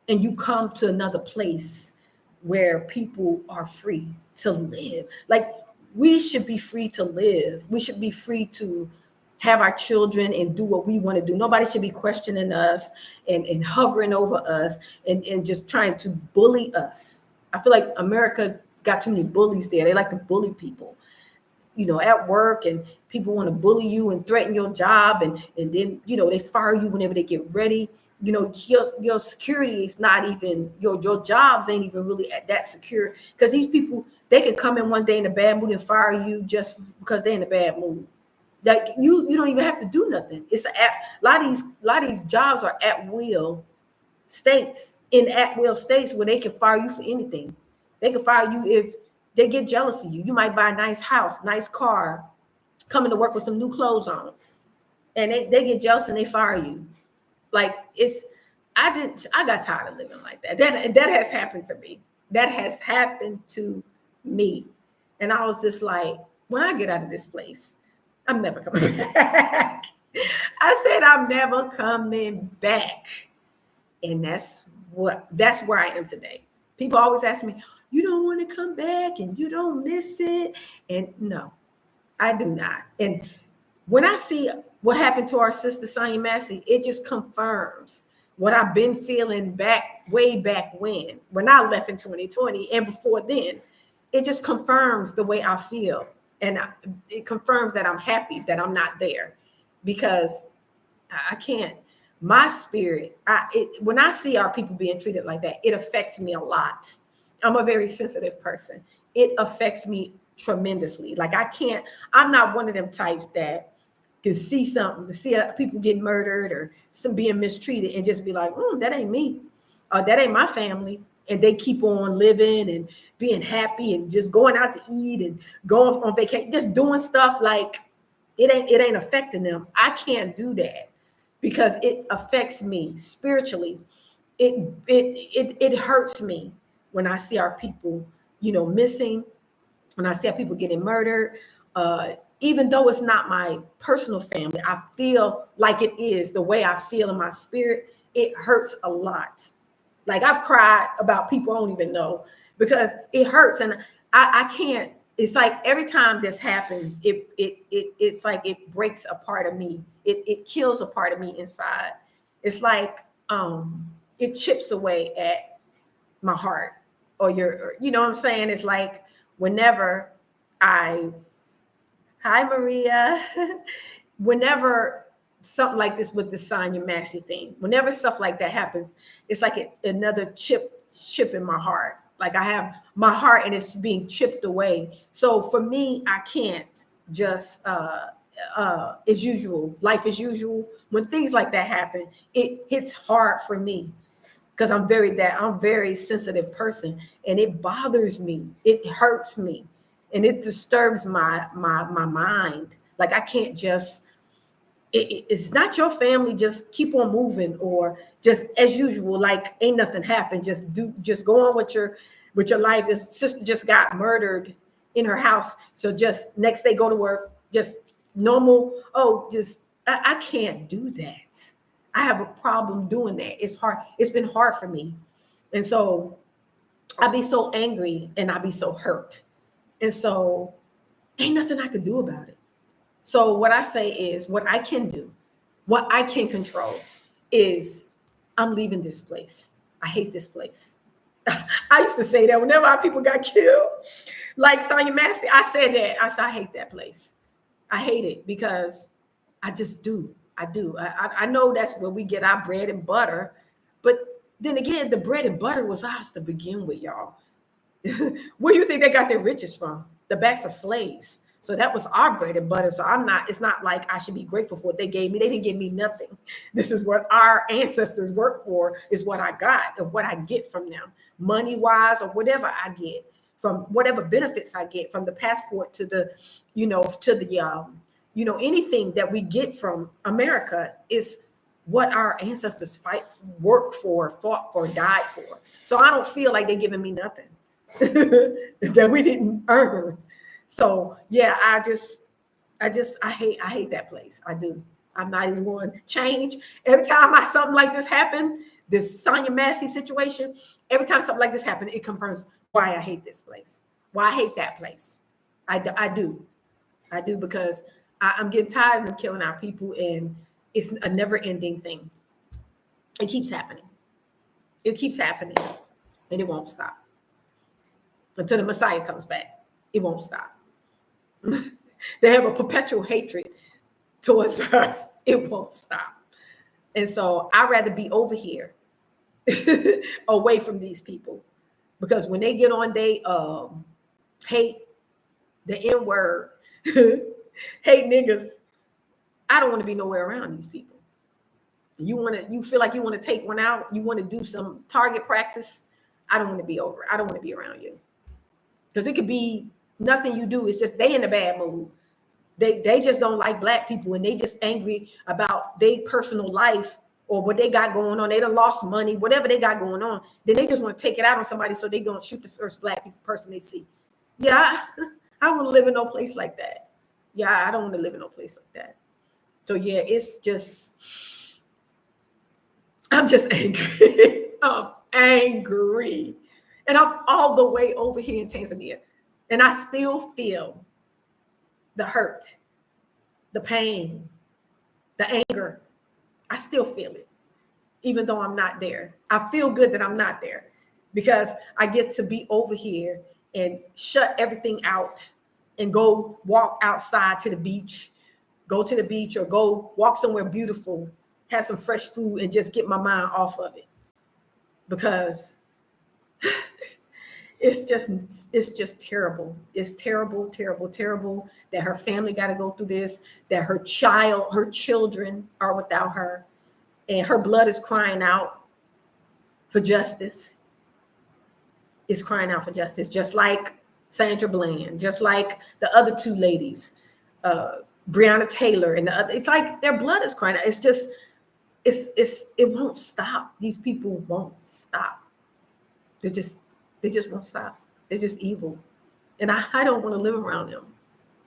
and you come to another place where people are free to live. Like, we should be free to live. We should be free to have our children and do what we want to do. Nobody should be questioning us and hovering over us and just trying to bully us. I feel like America got too many bullies there. They like to bully people, at work, and people want to bully you and threaten your job. And then, they fire you whenever they get ready. Your security is not even, your jobs ain't even really that secure, because these people, they can come in one day in a bad mood and fire you just because they're in a bad mood. Like, you don't even have to do nothing. It's a lot of these jobs are at will states, where they can fire you for anything. They can fire you if they get jealous of you. You might buy a nice house, nice car, coming to work with some new clothes on, and they get jealous and they fire you. Like, I got tired of living like that. That has happened to me. That has happened to me. And I was just like, when I get out of this place, I'm never coming back. I said, I'm never coming back. And that's where I am today. People always ask me, you don't want to come back and you don't miss it. And no, I do not. And when I see what happened to our sister Sonya Massey, it just confirms what I've been feeling way back when I left in 2020 and before then. It just confirms the way I feel. And it confirms that I'm happy that I'm not there, because I can't. My spirit, when I see our people being treated like that, it affects me a lot. I'm a very sensitive person. It affects me tremendously. Like, I'm not one of them types that can see something, see people getting murdered or some being mistreated and just be like, that ain't me. That ain't my family. And they keep on living and being happy and just going out to eat and going on vacation, just doing stuff like it ain't affecting them. I can't do that, because it affects me spiritually. It hurts me when I see our people, missing, when I see our people getting murdered. Even though it's not my personal family, I feel like it is. The way I feel in my spirit, it hurts a lot. Like, I've cried about people I don't even know, because it hurts. And I can't. It's like every time this happens, it's like it breaks a part of me. It kills a part of me inside. It's like it chips away at my heart, or you know what I'm saying? It's like whenever hi Maria, whenever something like this with the Sonya Massey thing, whenever stuff like that happens, it's like another chip in my heart. Like, I have my heart and it's being chipped away. So for me, I can't just as usual, life as usual. When things like that happen, it hits hard for me, because I'm very sensitive person, and it bothers me. It hurts me, and it disturbs my mind. Like, I can't just. It's not your family. Just keep on moving, or just as usual, like ain't nothing happened. Just go on with your life. This sister just got murdered in her house, so just next day go to work, just normal. I can't do that. I have a problem doing that. It's hard. It's been hard for me, and so I be so angry and I be so hurt, and so ain't nothing I could do about it. So what I say is, what I can do, what I can control is, I'm leaving this place. I hate this place. I used to say that whenever our people got killed, like Sonya Massey, I said that. I said, I hate that place. I hate it, because I just do. I do. I know that's where we get our bread and butter. But then again, the bread and butter was ours to begin with, y'all. Where do you think they got their riches from? The backs of slaves. So that was our bread and butter. So it's not like I should be grateful for what they gave me. They didn't give me nothing. This is what our ancestors worked for, is what I got and what I get from them, money wise, or whatever I get from whatever benefits I get from the passport to the, anything that we get from America is what our ancestors worked for, fought for, died for. So I don't feel like they're giving me nothing that we didn't earn. So yeah, I hate that place. I do. I'm not even going to change. Every time something like this happened, this Sonya Massey situation, every time something like this happened, it confirms why I hate this place, why I hate that place. I do because I'm getting tired of them killing our people, and it's a never-ending thing. It keeps happening. It keeps happening, and it won't stop until the Messiah comes back. It won't stop. They have a perpetual hatred towards us. It won't stop. And so I'd rather be over here away from these people, because when they get on, they hate the N-word, hate niggas. I don't want to be nowhere around these people. You feel like you want to take one out, you want to do some target practice. I don't want to be over. I don't want to be around you, because it could be nothing you do. It's just they in a bad mood. They just don't like black people, and they just angry about their personal life or what they got going on. They done lost money, whatever they got going on. Then they just want to take it out on somebody, so they gonna shoot the first black person they see. Yeah, I don't want to live in no place like that. Yeah, I don't want to live in no place like that. So yeah, I'm just angry. I'm angry. And I'm all the way over here in Tanzania. And I still feel the hurt, the pain, the anger. I still feel it, even though I'm not there. I feel good that I'm not there, because I get to be over here and shut everything out and go walk outside to the beach, go to the beach, or go walk somewhere beautiful, have some fresh food, and just get my mind off of it. Because it's just terrible. It's terrible, terrible, terrible that her family got to go through this, that her children are without her, and her blood is crying out for justice. It's crying out for justice, just like Sandra Bland, just like the other two ladies, Breonna Taylor, and the other. It's like their blood is crying out. It's just, it won't stop. These people won't stop. They just won't stop. They're just evil. And I don't want to live around them.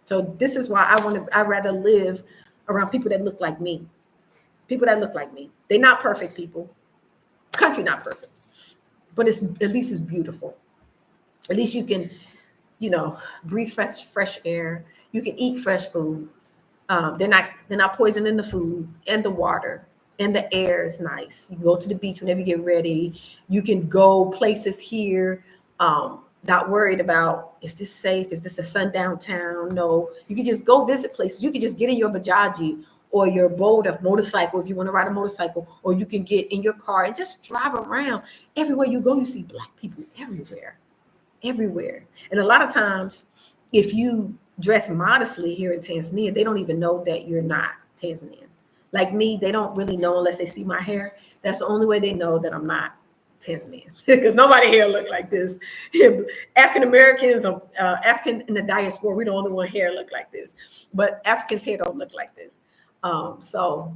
So this is why I'd rather live around people that look like me. People that look like me. They're not perfect people. Country not perfect. But at least it's beautiful. At least you can, breathe fresh air. You can eat fresh food. They're not poisoning the food and the water. And the air is nice. You go to the beach whenever you get ready. You can go places here, not worried about, is this safe? Is this a sundown town? No, you can just go visit places. You can just get in your bajaji or your boat, a motorcycle, if you want to ride a motorcycle, or you can get in your car and just drive around. Everywhere you go, you see black people everywhere. And a lot of times, if you dress modestly here in Tanzania, they don't even know that you're not Tanzanian. Like me, they don't really know unless they see my hair. That's the only way they know that I'm not Tanzanian, because nobody here look like this. African Americans, African in the diaspora, we the only one hair look like this. But Africans' hair don't look like this. So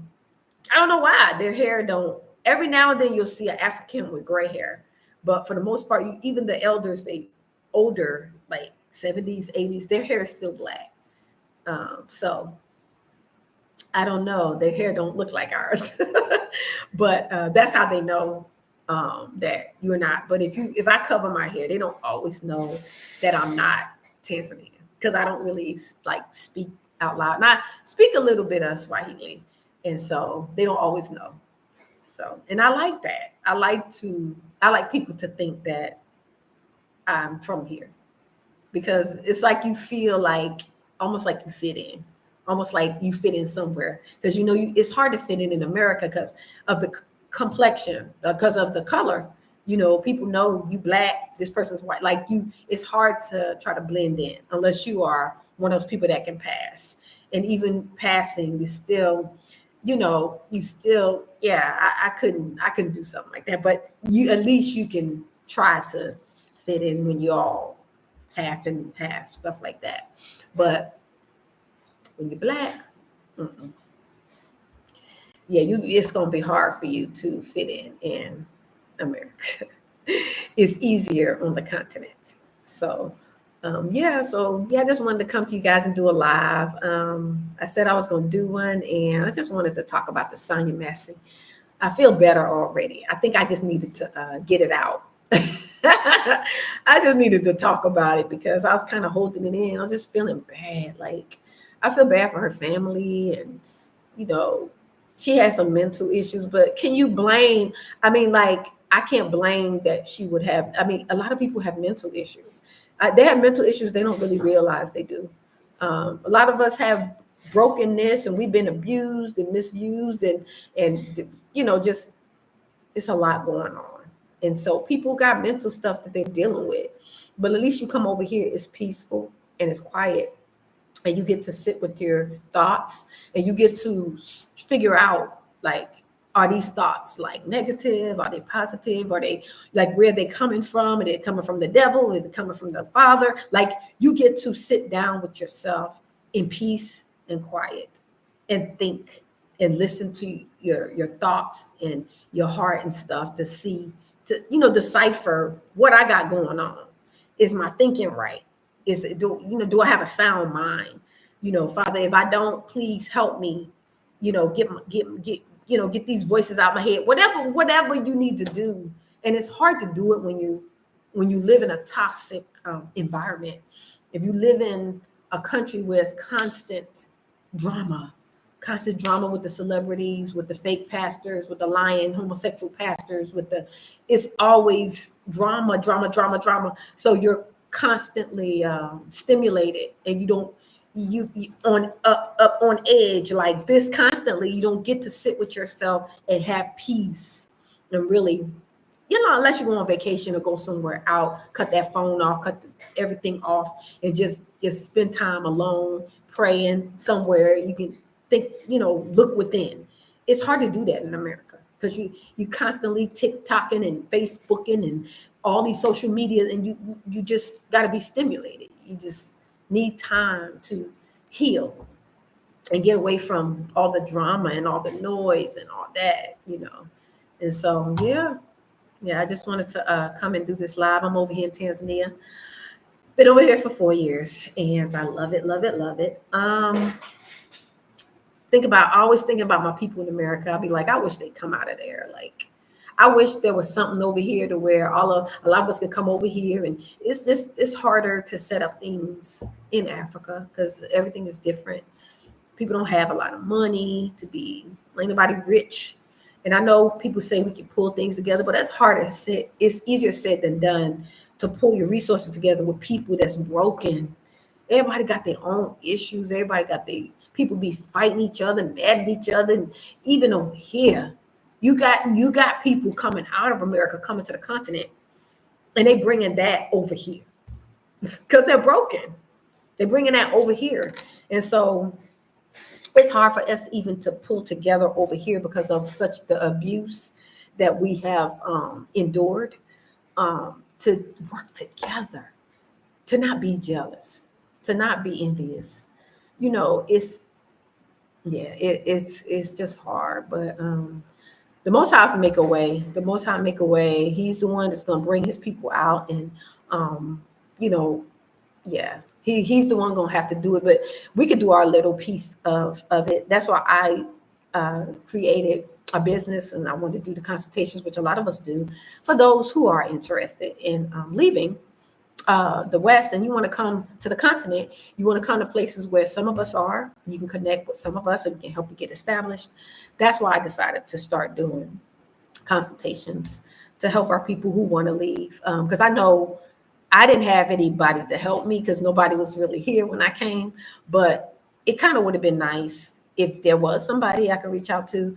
I don't know why their hair don't. Every now and then you'll see an African with gray hair, but for the most part, even the elders, they older, like 70s, 80s, their hair is still black. So I don't know. Their hair don't look like ours, but that's how they know that you're not. But if I cover my hair, they don't always know that I'm not Tanzanian, because I don't really speak out loud. And I speak a little bit of Swahili, and so they don't always know. So, and I like that. I like people to think that I'm from here, because it's like you feel like almost like you fit in. Almost like you fit in somewhere, because it's hard to fit in America because of the complexion, because of the color. You know, people know you Black, this person's white. Like you, it's hard to try to blend in unless you are one of those people that can pass. And even passing is still, you know, you still, yeah, I couldn't do something like that. But you, at least you can try to fit in when you're all half and half, stuff like that. But when you're Black, mm-mm. Yeah, it's gonna be hard for you to fit in America. It's easier on the continent. So I just wanted to come to you guys and do a live. I said I was gonna do one, and I just wanted to talk about the Sonya Massey. I feel better already. I think I just needed to get it out. I just needed to talk about it because I was kind of holding it in. I was just feeling bad. Like I feel bad for her family, and you know, she has some mental issues, but can you blame? I mean, like, I can't blame that she would have. I mean, a lot of people have mental issues. They have mental issues they don't really realize they do. A lot of us have brokenness, and we've been abused and misused, and you know, just it's a lot going on. And so people got mental stuff that they're dealing with. But at least you come over here, it's peaceful and it's quiet, and you get to sit with your thoughts, and you get to figure out, like, are these thoughts like negative, are they positive, are they like, where they coming from, are they coming from the devil, are they coming from the Father? Like, you get to sit down with yourself in peace and quiet and think and listen to your thoughts and your heart and stuff to see, to, you know, decipher what I got going on. Is my thinking right? Is it, do I have a sound mind? You know, Father, if I don't, please help me, you know, get these voices out of my head, whatever you need to do. And it's hard to do it when you live in a toxic environment. If you live in a country where it's drama constant drama with the celebrities, with the fake pastors, with the lying homosexual pastors, it's always drama. So you're constantly stimulated, and you on up on edge like this constantly. You don't get to sit with yourself and have peace and really, you know, unless you go on vacation or go somewhere out, cut that phone off, everything off, and just spend time alone, praying somewhere. You can think, you know, look within. It's hard to do that in America because you constantly TikToking and Facebooking and all these social media, and you just got to be stimulated. You just need time to heal and get away from all the drama and all the noise and all that, you know. And so, I just wanted to come and do this live. I'm over here in Tanzania. Been over here for 4 years, and I love it. Always thinking about my people in America. I'll be like, I wish they'd come out of there. Like, I wish there was something over here to where a lot of us could come over here. And it's harder to set up things in Africa because everything is different. People don't have a lot of money ain't nobody rich. And I know people say we can pull things together, but that's harder to say. It's easier said than done to pull your resources together with people that's broken. Everybody got their own issues. Everybody got people be fighting each other, mad at each other. And even over here, you got people coming out of America, coming to the continent, and they bringing that over here because they're broken. They're bringing that over here. And so it's hard for us even to pull together over here because of such the abuse that we have endured, to work together, to not be jealous, to not be envious. You know, it's just hard. But the Most High can make a way. The Most High make a way. He's the one that's going to bring his people out. And, he's the one going to have to do it. But we could do our little piece of it. That's why I created a business, and I want to do the consultations, which a lot of us do, for those who are interested in leaving the West, and you want to come to the continent. You want to come to places where some of us are. You can connect with some of us, and we can help you get established. That's why I decided to start doing consultations to help our people who want to leave. Because I know I didn't have anybody to help me because nobody was really here when I came. But it kind of would have been nice if there was somebody I could reach out to.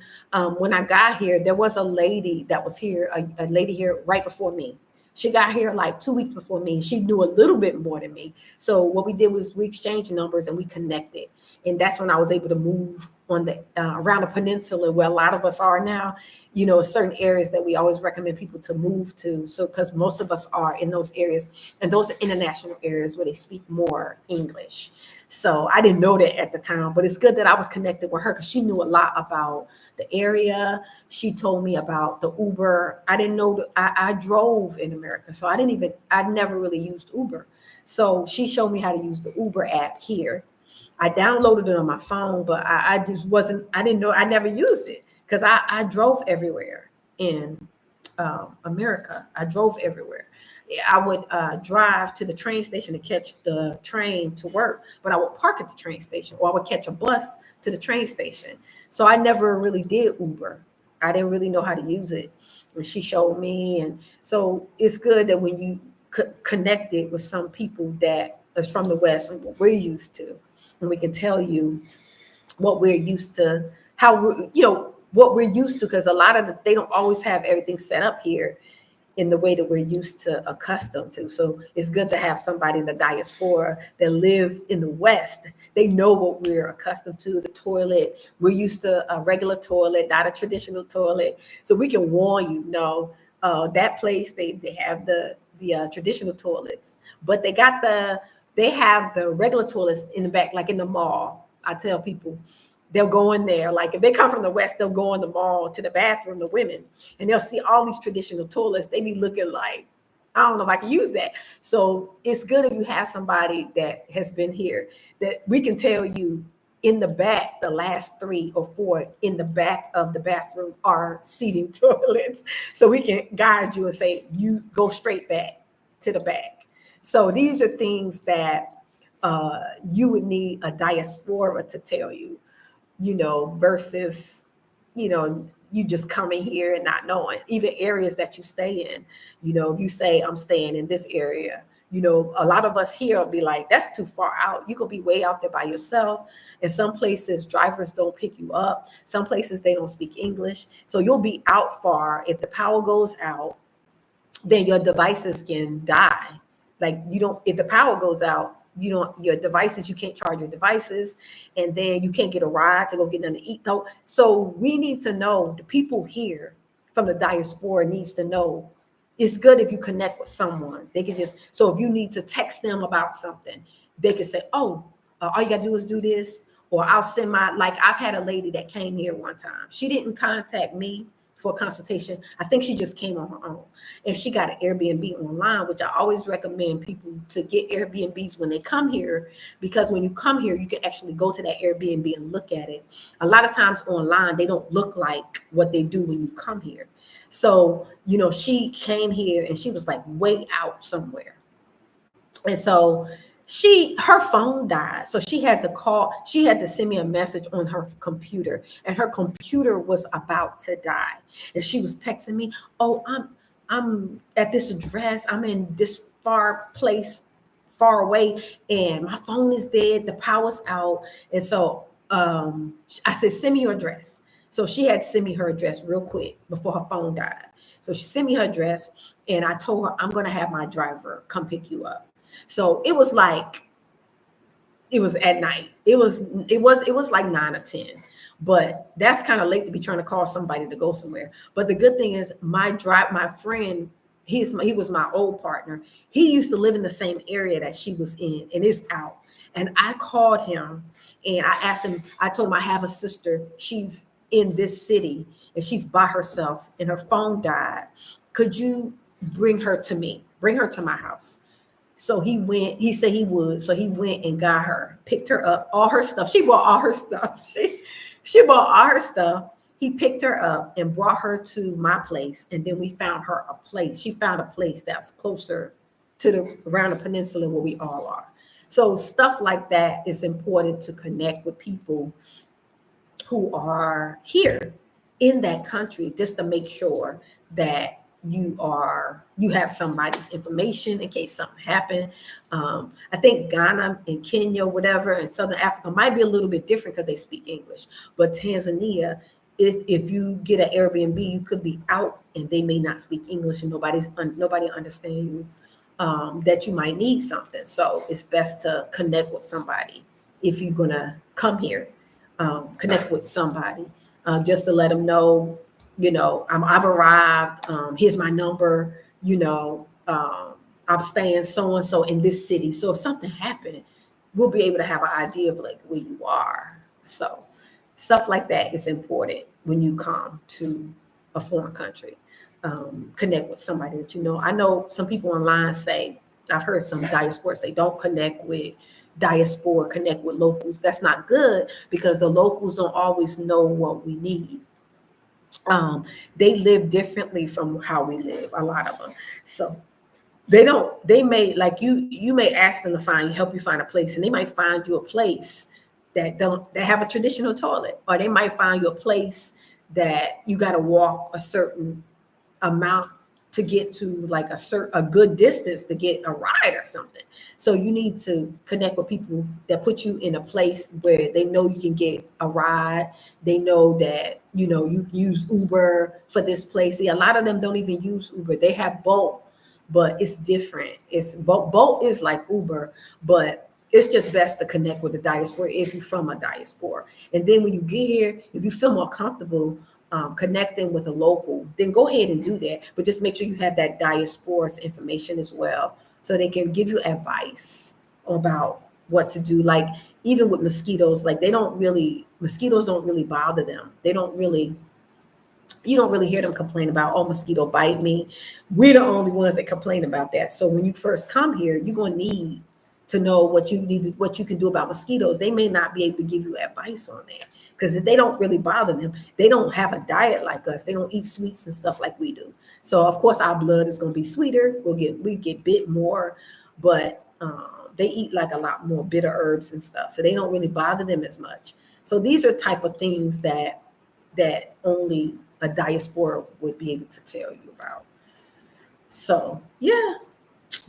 When I got here, there was a lady that was here, a lady here right before me. She got here like 2 weeks before me. She knew a little bit more than me. So what we did was we exchanged numbers and we connected. And that's when I was able to move on the around the peninsula where a lot of us are now. You know, certain areas that we always recommend people to move to. So because most of us are in those areas, and those are international areas where they speak more English. So I didn't know that at the time, but it's good that I was connected with her because she knew a lot about the area. She told me about the Uber. I didn't know I drove in America, so I never really used Uber. So she showed me how to use the Uber app here. I downloaded it on my phone, but I just wasn't, I didn't know, I never used it because I drove everywhere in America. I drove everywhere. I would drive to the train station to catch the train to work, but I would park at the train station, or I would catch a bus to the train station. So I never really did Uber. I didn't really know how to use it. And she showed me. And so it's good that when you connected with some people that is from the West and what we're used to, and we can tell you what we're used to, what we're used to, because a lot of they don't always have everything set up here in the way that we're used to, accustomed to. So it's good to have somebody in the diaspora that live in the West. They know what we're accustomed to, the toilet. We're used to a regular toilet, not a traditional toilet. So we can warn you, no, that place, they have the traditional toilets, but they have the regular toilets in the back, like in the mall. I tell people, they'll go in there. Like if they come from the West, they'll go in the mall to the bathroom, the women, and they'll see all these traditional toilets. They be looking like, I don't know if I can use that. So it's good if you have somebody that has been here that we can tell you in the back, the last 3 or 4 in the back of the bathroom are seating toilets. So we can guide you and say, you go straight back to the back. So these are things that you would need a diaspora to tell you, versus, you just coming here and not knowing, even areas that you stay in. If you say, I'm staying in this area, a lot of us here will be like, that's too far out. You could be way out there by yourself. In some places, drivers don't pick you up. Some places, they don't speak English. So you'll be out far. If the power goes out, then your devices can die. Like if the power goes out, your devices, you can't charge your devices, and then you can't get a ride to go get nothing to eat. So we need to know, the people here from the diaspora needs to know, it's good if you connect with someone. They can so if you need to text them about something, they can say, oh, all you got to do is do this, or I'll send like I've had a lady that came here one time. She didn't contact me for a consultation. I think she just came on her own, and she got an Airbnb online, which I always recommend people to get Airbnbs when they come here, because when you come here, you can actually go to that Airbnb and look at it. A lot of times online, they don't look like what they do when you come here. So, she came here and she was like way out somewhere. And so her phone died. So she had to send me a message on her computer, and her computer was about to die. And she was texting me, oh, I'm at this address. I'm in this far far away, and my phone is dead. The power's out. And so I said, send me your address. So she had to send me her address real quick before her phone died. So she sent me her address, and I told her, I'm going to have my driver come pick you up. So it was at night. It was like 9 or 10, but that's kind of late to be trying to call somebody to go somewhere. But the good thing is my friend, he was my old partner. He used to live in the same area that she was in, and it's out. And I called him and I asked him, I told him I have a sister. She's in this city and she's by herself and her phone died. Could you bring her to me? Bring her to my house. So he said he would. So he went and got her, picked her up, all her stuff. She bought all her stuff. She bought all her stuff. He picked her up and brought her to my place. And then we found her a place. She found a place that's closer to around the peninsula where we all are. So stuff like that is important to connect with people who are here in that country, just to make sure that you have somebody's information in case something happened. I think Ghana and Kenya, whatever, and Southern Africa might be a little bit different because they speak English. But Tanzania, if you get an Airbnb, you could be out and they may not speak English and nobody understand you, that you might need something. So it's best to connect with somebody if you're gonna come here. Connect with somebody, just to let them know, I've arrived. Here's my number. I'm staying so and so in this city. So if something happened, we'll be able to have an idea of like where you are. So stuff like that is important when you come to a foreign country. Connect with somebody that you know. I know some people online say, I've heard some diasporas say, don't connect with diaspora, connect with locals. That's not good because the locals don't always know what we need. They live differently from how we live, a lot of them. So they may, like you may ask them to help you find a place, and they might find you a place that have a traditional toilet, or they might find you a place that you got to walk a certain amount to get to, like a good distance to get a ride or something. So you need to connect with people that put you in a place where they know you can get a ride. They know that, you use Uber for this place. See, a lot of them don't even use Uber. They have Bolt, but it's different. It's Bolt is like Uber, but it's just best to connect with the diaspora if you're from a diaspora. And then when you get here, if you feel more comfortable connecting with a local, then go ahead and do that. But just make sure you have that diaspora's information as well, so they can give you advice about what to do. Like even with mosquitoes, like mosquitoes don't really bother them. You don't really hear them complain about, oh, mosquito bite me. We're the only ones that complain about that. So when you first come here, you're going to need to know what you can do about mosquitoes. They may not be able to give you advice on that because they don't really bother them. They don't have a diet like us. They don't eat sweets and stuff like we do. So of course our blood is going to be sweeter. We get bit more, but they eat like a lot more bitter herbs and stuff. So they don't really bother them as much. So these are type of things that only a diaspora would be able to tell you about. So yeah.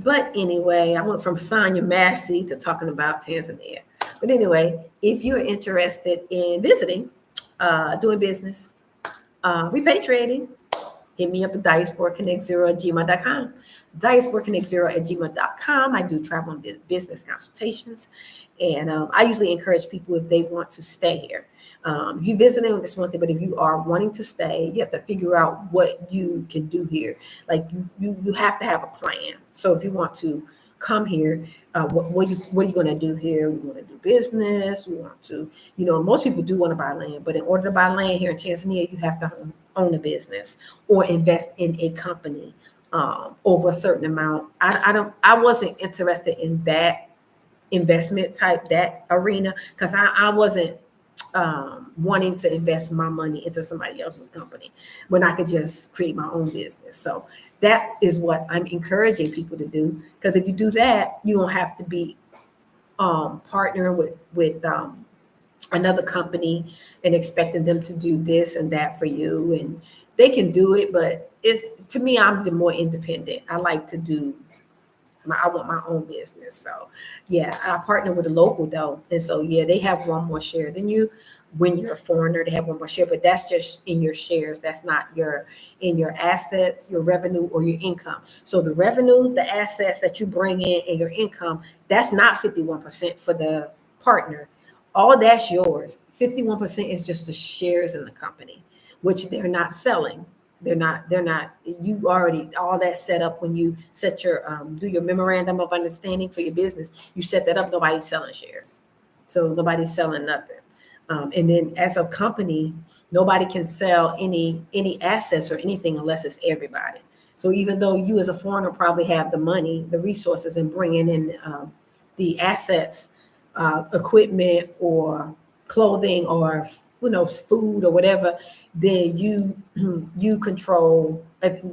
But anyway, I went from Sonya Massey to talking about Tanzania. But anyway, if you're interested in visiting, doing business, repatriating, hit me up at diasporaconnect0@gmail.com. Diasporaconnect0@gmail.com. I do travel and business consultations. And I usually encourage people if they want to stay here. If you're visiting, this one thing, but if you are wanting to stay, you have to figure out what you can do here. Like you have to have a plan. So if you want to come here, what are you going to do here? We want to do business. We want to, most people do want to buy land, but in order to buy land here in Tanzania, you have to own a business or invest in a company over a certain amount. I wasn't interested in that investment type, that arena, because I wasn't wanting to invest my money into somebody else's company when I could just create my own business. So that is what I'm encouraging people to do, because if you do that, you don't have to be partnering with another company and expecting them to do this and that for you. And they can do it, but to me, I'm the more independent. I like to do I want my own business. So yeah, I partner with a local though. And so yeah, they have one more share than you. When you're a foreigner, they have one more share, but that's just in your shares. That's not in your assets, your revenue, or your income. So the revenue, the assets that you bring in and your income, that's not 51% for the partner. All that's yours. 51% is just the shares in the company, which they're not selling. They're not, you already, all that set up when you set your, do your memorandum of understanding for your business, you set that up, nobody's selling shares. So nobody's selling nothing. And then as a company, nobody can sell any assets or anything unless it's everybody. So even though you as a foreigner probably have the money, the resources, and bringing in the assets, equipment or clothing or food or whatever, then you control.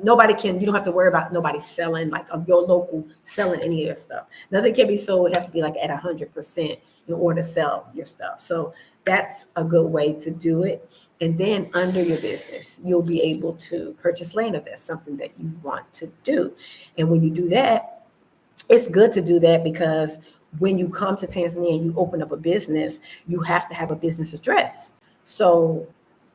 Nobody can. You don't have to worry about nobody selling, like your local selling any of your stuff. Nothing can be sold. It has to be like at 100% in order to sell your stuff. So That's a good way to do it. And then under your business, you'll be able to purchase land if that's something that you want to do. And when you do that, it's good to do that because when you come to Tanzania and you open up a business, you have to have a business address. So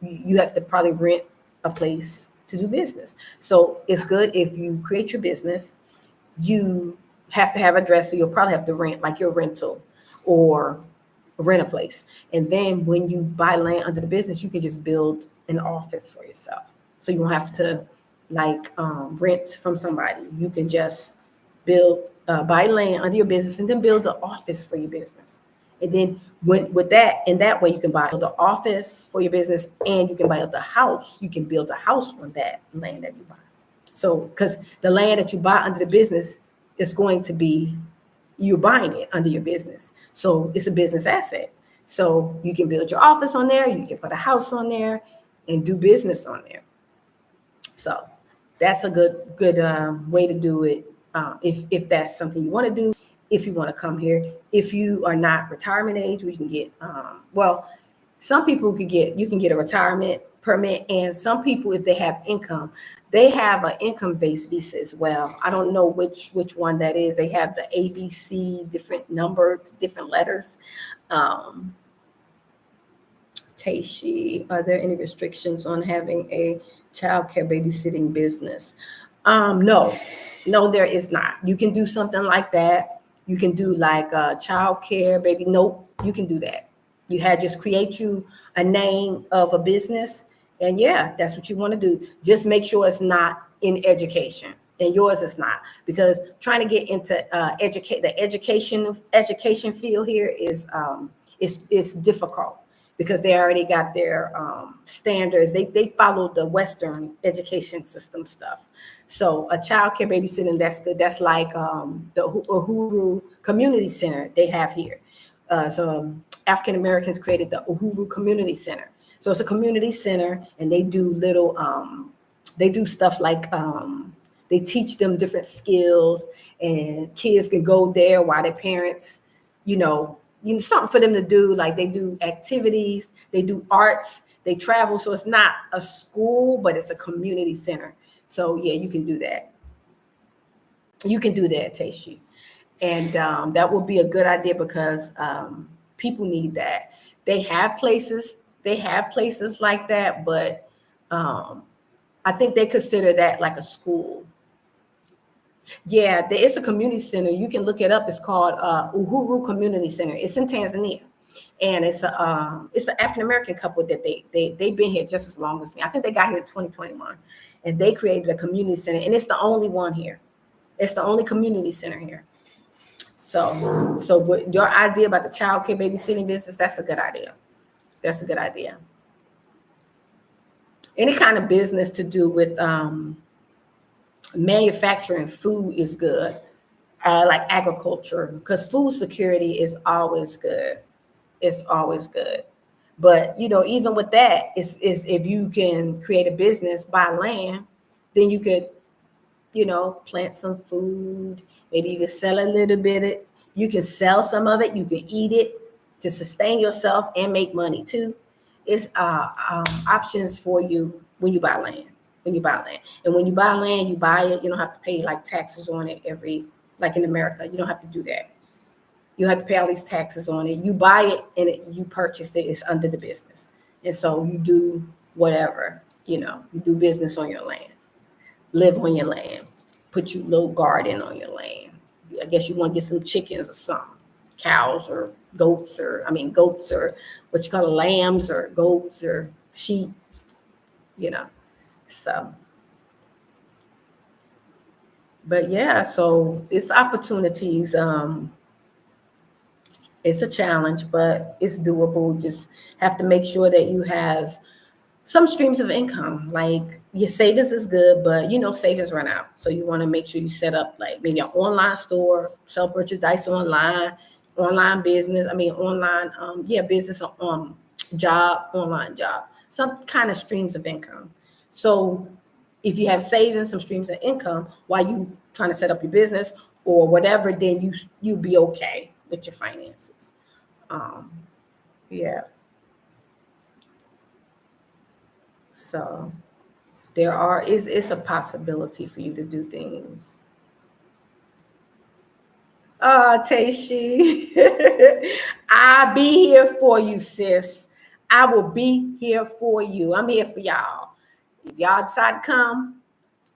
you have to probably rent a place to do business. So it's good if you create your business, you have to have an address. So you'll probably have to rent like your rental or rent a place. And then when you buy land under the business, you can just build an office for yourself. So you don't have to like rent from somebody. You can just build, buy land under your business and then build an office for your business. And then with that, in that way, you can buy the office for your business and you can buy the house. You can build a house on that land that you buy. So, because the land that you buy under the business is going to be, you're buying it under your business. So it's a business asset. So you can build your office on there, you can put a house on there and do business on there. So that's a good way to do it. If that's something you want to do, if you want to come here, if you are not retirement age, we can get, well, some people you can get a retirement permit, and some people, if they have income, they have an income-based visa as well. I don't know which one that is. They have the ABC, different numbers, different letters. Taishi, are there any restrictions on having a childcare babysitting business? No, there is not. You can do something like that. You can do like childcare baby. Nope, you can do that. You had just create you a name of a business, and yeah, that's what you want to do. Just make sure it's not in education, and yours is not, because trying to get into the education field here is difficult because they already got their standards. They follow the Western education system stuff. So a child care babysitting, that's good. That's like the Uhuru Community Center they have here. So African Americans created the Uhuru Community Center. So it's a community center, and they do they do stuff like they teach them different skills, and kids can go there while their parents, something for them to do. Like they do activities, they do arts, they travel. So it's not a school, but it's a community center. So yeah, you can do that. You can do that, Taishi. And that will be a good idea because people need that. They have places like that, but I think they consider that like a school. Yeah, it's a community center. You can look it up. It's called Uhuru Community Center. It's in Tanzania, and it's an African American couple that they've been here just as long as me. I think they got here in 2021, and they created a community center, and it's the only one here. It's the only community center here. So what your idea about the child care babysitting business, that's a good idea. That's a good idea. Any kind of business to do with manufacturing food is good, like agriculture, because food security is always good. It's always good. But even with that, is if you can create a business, buy land, then you could plant some food. Maybe you can sell a little bit of it. You can sell some of it. You can eat it to sustain yourself and make money too. It's options for you when you buy land. And when you buy land, you buy it. You don't have to pay like taxes on it like in America. You don't have to do that. You have to pay all these taxes on it. You buy it and you purchase it. It's under the business. And so you do whatever, you do business on your land. Live on your land, put your little garden on your land. I guess you want to get some chickens or something, cows or goats or what you call lambs or goats or sheep, so. But yeah, so it's opportunities. It's a challenge, but it's doable. Just have to make sure that you have some streams of income. Like your savings is good, but savings run out. So you want to make sure you set up like maybe an online store, sell merchandise online business. Business online job, some kind of streams of income. So if you have savings, some streams of income while you trying to set up your business or whatever, then you be okay with your finances. Yeah. So it's a possibility for you to do things. Taishi, I'll be here for you, sis. I will be here for you. I'm here for y'all. If y'all decide to come,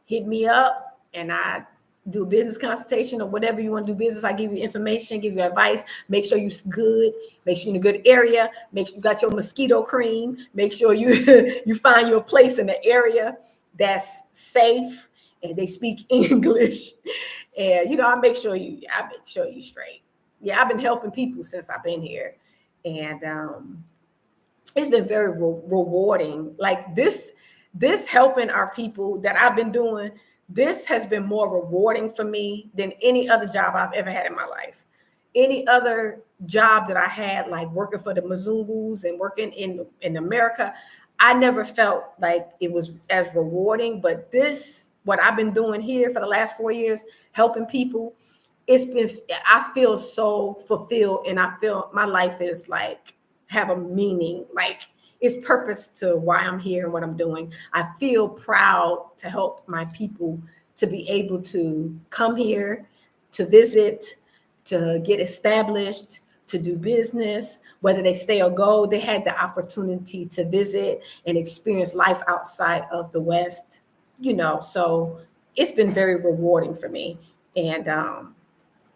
hit me up and I do a business consultation or whatever you want to do business. I give you information, give you advice. Make sure you're good. Make sure you're in a good area. Make sure you got your mosquito cream. Make sure you you find your place in the area that's safe and they speak English. And I make sure you straight. Yeah, I've been helping people since I've been here, and it's been very rewarding. Like this helping our people that I've been doing. This has been more rewarding for me than any other job I've ever had in my life. Any other job that I had, like working for the Mzungus and working in America, I never felt like it was as rewarding. But what I've been doing here for the last 4 years, helping people, I feel so fulfilled, and I feel my life is like have a meaning, like it's purpose to why I'm here and what I'm doing. I feel proud to help my people to be able to come here, to visit, to get established, to do business, whether they stay or go. They had the opportunity to visit and experience life outside of the West, so it's been very rewarding for me. And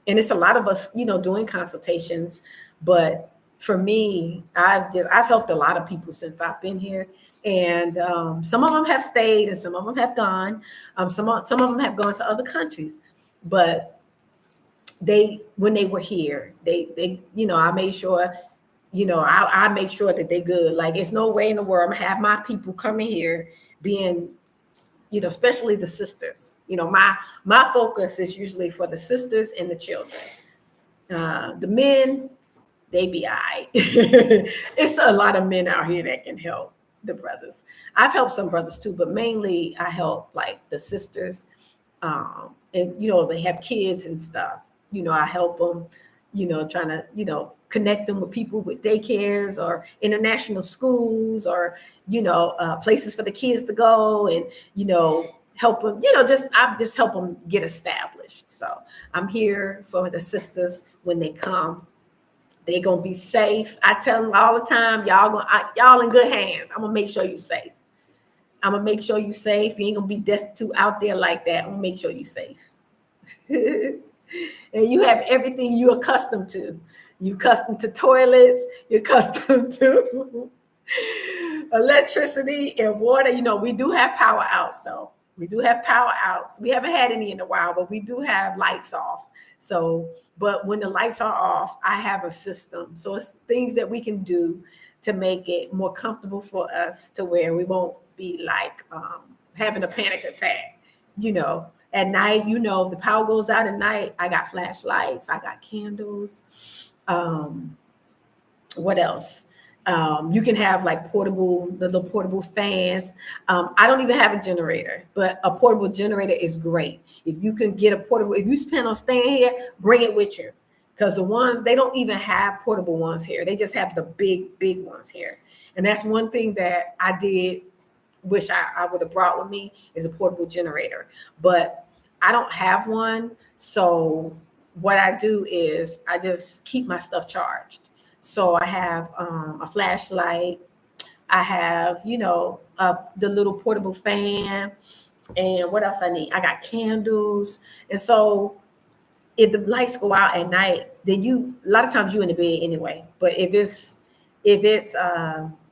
it's a lot of us, doing consultations, but for me, I've helped a lot of people since I've been here, and some of them have stayed, and some of them have gone. Some of them have gone to other countries, but when they were here, they I made sure, I make sure that they good. Like it's no way in the world I'm gonna have my people coming here being, especially the sisters. My focus is usually for the sisters and the children. The men, they be all right. It's a lot of men out here that can help the brothers. I've helped some brothers too, but mainly I help like the sisters. And they have kids and stuff. I help them, trying to, connect them with people with daycares or international schools or, places for the kids to go and, help them, I just help them get established. So I'm here for the sisters when they come. They're gonna be safe. I tell them all the time, y'all in good hands. I'm gonna make sure you're safe. I'm gonna make sure you're safe. You ain't gonna be destitute out there like that. I'm gonna make sure you're safe. And you have everything you're accustomed to. You're accustomed to toilets. You're accustomed to electricity and water. We do have power outs though. We do have power outs. We haven't had any in a while, but we do have lights off. So, but when the lights are off, I have a system. So it's things that we can do to make it more comfortable for us to where we won't be like having a panic attack. At night, if the power goes out at night, I got flashlights, I got candles. What else? You can have like the little portable fans. I don't even have a generator, but a portable generator is great. If you can get if you plan on staying here, bring it with you. Because the ones, they don't even have portable ones here. They just have the big ones here. And that's one thing that I did wish I would have brought with me is a portable generator. But I don't have one. So what I do is I just keep my stuff charged. So I have a flashlight. I have, the little portable fan. And what else I need? I got candles. And so if the lights go out at night, then a lot of times you're in the bed anyway. But if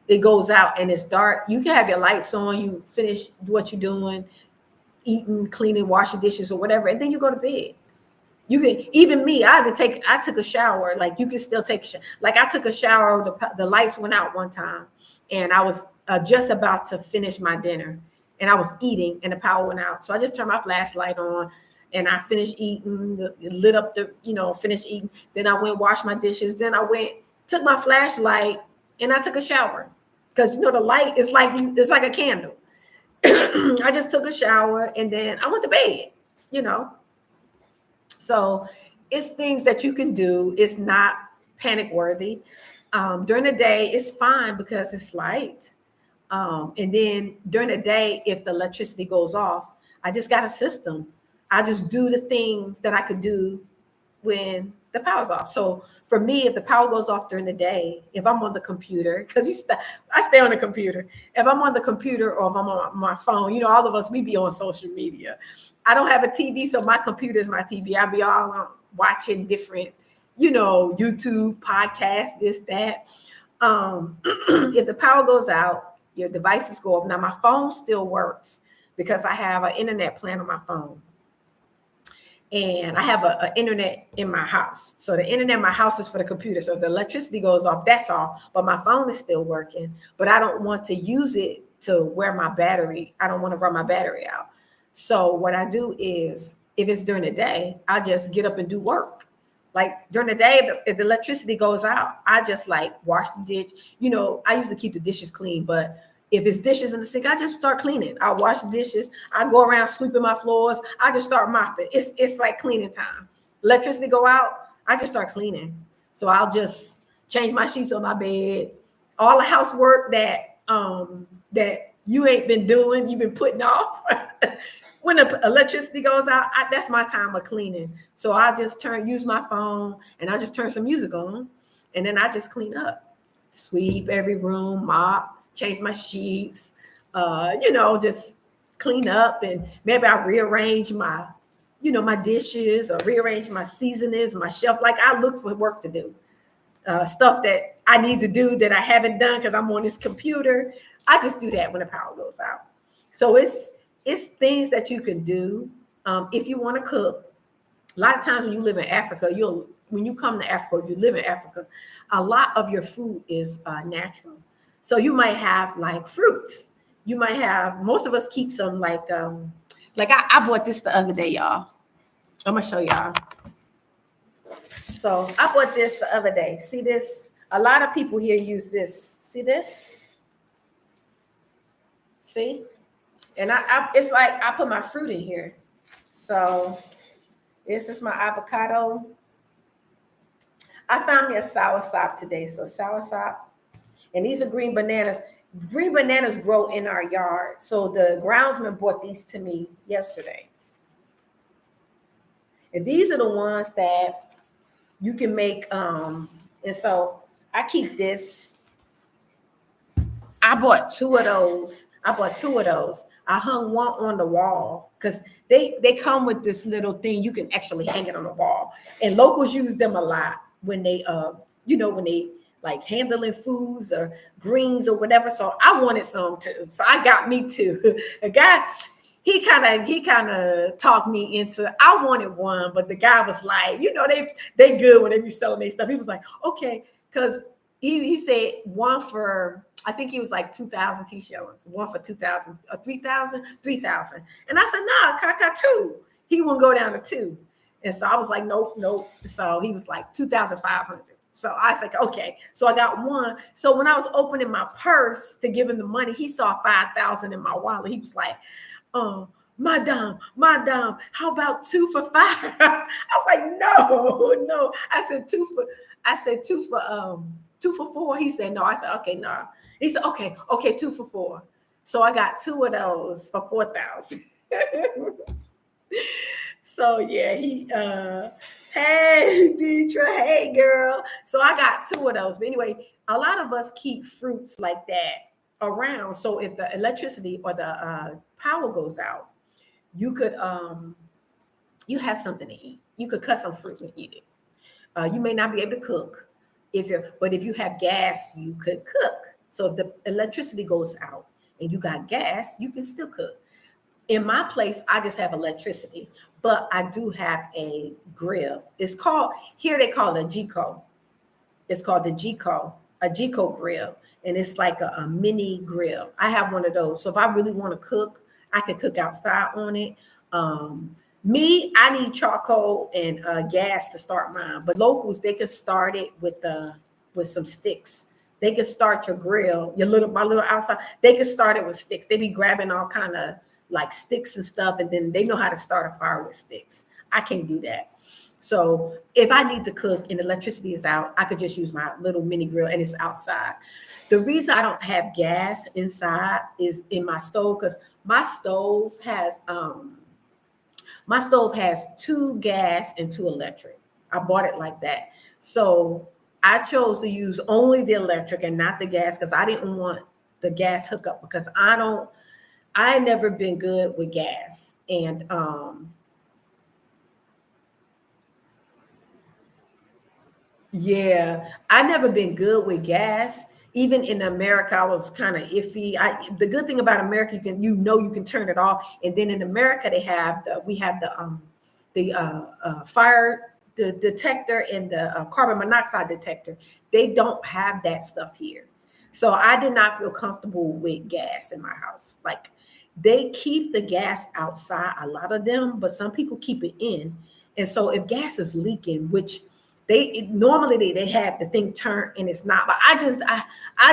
it goes out and it's dark, you can have your lights on, you finish what you're doing, eating, cleaning, washing dishes or whatever, and then you go to bed. You can, even me, I took a shower. Like you can still take a shower. Like I took a shower, the lights went out one time and I was just about to finish my dinner and I was eating and the power went out. So I just turned my flashlight on and I finished eating, lit up finished eating. Then I went wash my dishes. Then I took my flashlight and I took a shower. Because the light is it's like a candle. I just took a shower and then I went to bed, So it's things that you can do. It's not panic worthy. During the day, it's fine because it's light. And then during the day, if the electricity goes off, I just got a system. I just do the things that I could do when the power's off. So for me, if the power goes off during the day, if I'm on the computer, because I stay on the computer. If I'm on the computer or if I'm on my phone, all of us, we be on social media. I don't have a TV, so my computer is my TV. I'll be all watching different, YouTube, podcasts, this, that. If the power goes out, your devices go off. Now, my phone still works because I have an internet plan on my phone. And I have an internet in my house. So the internet in my house is for the computer. So if the electricity goes off, that's off. But my phone is still working. But I don't want to use it to wear my battery. I don't want to run my battery out. So what I do is, if it's during the day, I just get up and do work. Like during the day, if the electricity goes out, I just wash the dish. I usually keep the dishes clean, but if it's dishes in the sink, I just start cleaning. I wash the dishes. I go around sweeping my floors. I just start mopping. It's like cleaning time. Electricity go out, I just start cleaning. So I'll just change my sheets on my bed. All the housework that you ain't been doing, you've been putting off. When the electricity goes out, that's my time of cleaning. So I just use my phone and I just turn some music on, and then I just clean up, sweep every room, mop, change my sheets, just clean up, and maybe I rearrange my, my dishes or rearrange my seasonings, my shelf. Like I look for work to do, stuff that I need to do that I haven't done because I'm on this computer. I just do that when the power goes out. So it's things that you can do if you want to cook. A lot of times when you live in Africa, when you come to Africa, you live in Africa, a lot of your food is natural. So you might have fruits. You might have, most of us keep some I bought this the other day, y'all. I'm gonna show y'all. So I bought this the other day. See this? A lot of people here use this. See this? See? And it's like I put my fruit in here. So this is my avocado. I found me a soursop today. So soursop. And these are green bananas. Green bananas grow in our yard. So the groundsman brought these to me yesterday. And these are the ones that you can make. And so I keep this. I bought two of those. I hung one on the wall because they come with this little thing. You can actually hang it on the wall. And locals use them a lot when they, when they handling foods or greens or whatever. So I wanted some too. So I got me two. A guy, he kind of talked me into, I wanted one, but the guy was like, they good when they be selling their stuff. He was like, okay, because he said one for, I think he was 2,000 t-shirts, one for 2,000 or 3,000. And I said, nah, Kaka, two. He won't go down to two. And so I was like, nope. So he was like 2,500. So I said, okay. So I got one. So when I was opening my purse to give him the money, he saw 5,000 in my wallet. He was like, Madame, how about 2 for 5? I was like, no. I said two for 4. He said, no. I said, okay, no. He said, okay, 2 for 4. So I got 2 of those for 4,000. So yeah, hey, Deidre, hey girl. So I got 2 of those. But anyway, a lot of us keep fruits like that around. So if the electricity or the power goes out, you could you have something to eat. You could cut some fruit and eat it. You may not be able to cook but if you have gas, you could cook. So if the electricity goes out and you got gas, you can still cook. In my place, I just have electricity, but I do have a grill. It's called, here they call it a Gico. It's called the Gico, a Gico grill. And it's like a mini grill. I have one of those. So if I really want to cook, I can cook outside on it. I need charcoal and gas to start mine. But locals, they can start it with some sticks. They can start your grill, my little outside. They can start it with sticks. They be grabbing all kind of sticks and stuff, and then they know how to start a fire with sticks. I can't do that. So if I need to cook and the electricity is out, I could just use my little mini grill and it's outside. The reason I don't have gas inside is in my stove, because my stove has 2 gas and 2 electric. I bought it like that. So I chose to use only the electric and not the gas, because I didn't want the gas hookup, because I never been good with gas. And yeah, I never been good with gas. Even in America, I was kind of iffy. The good thing about America, you can turn it off. And then in America, we have the fire the detector and the carbon monoxide detector. They don't have that stuff here. So I did not feel comfortable with gas in my house. Like, they keep the gas outside, a lot of them, but some people keep it in. And so if gas is leaking, which normally they have the thing turned and it's not, but I'm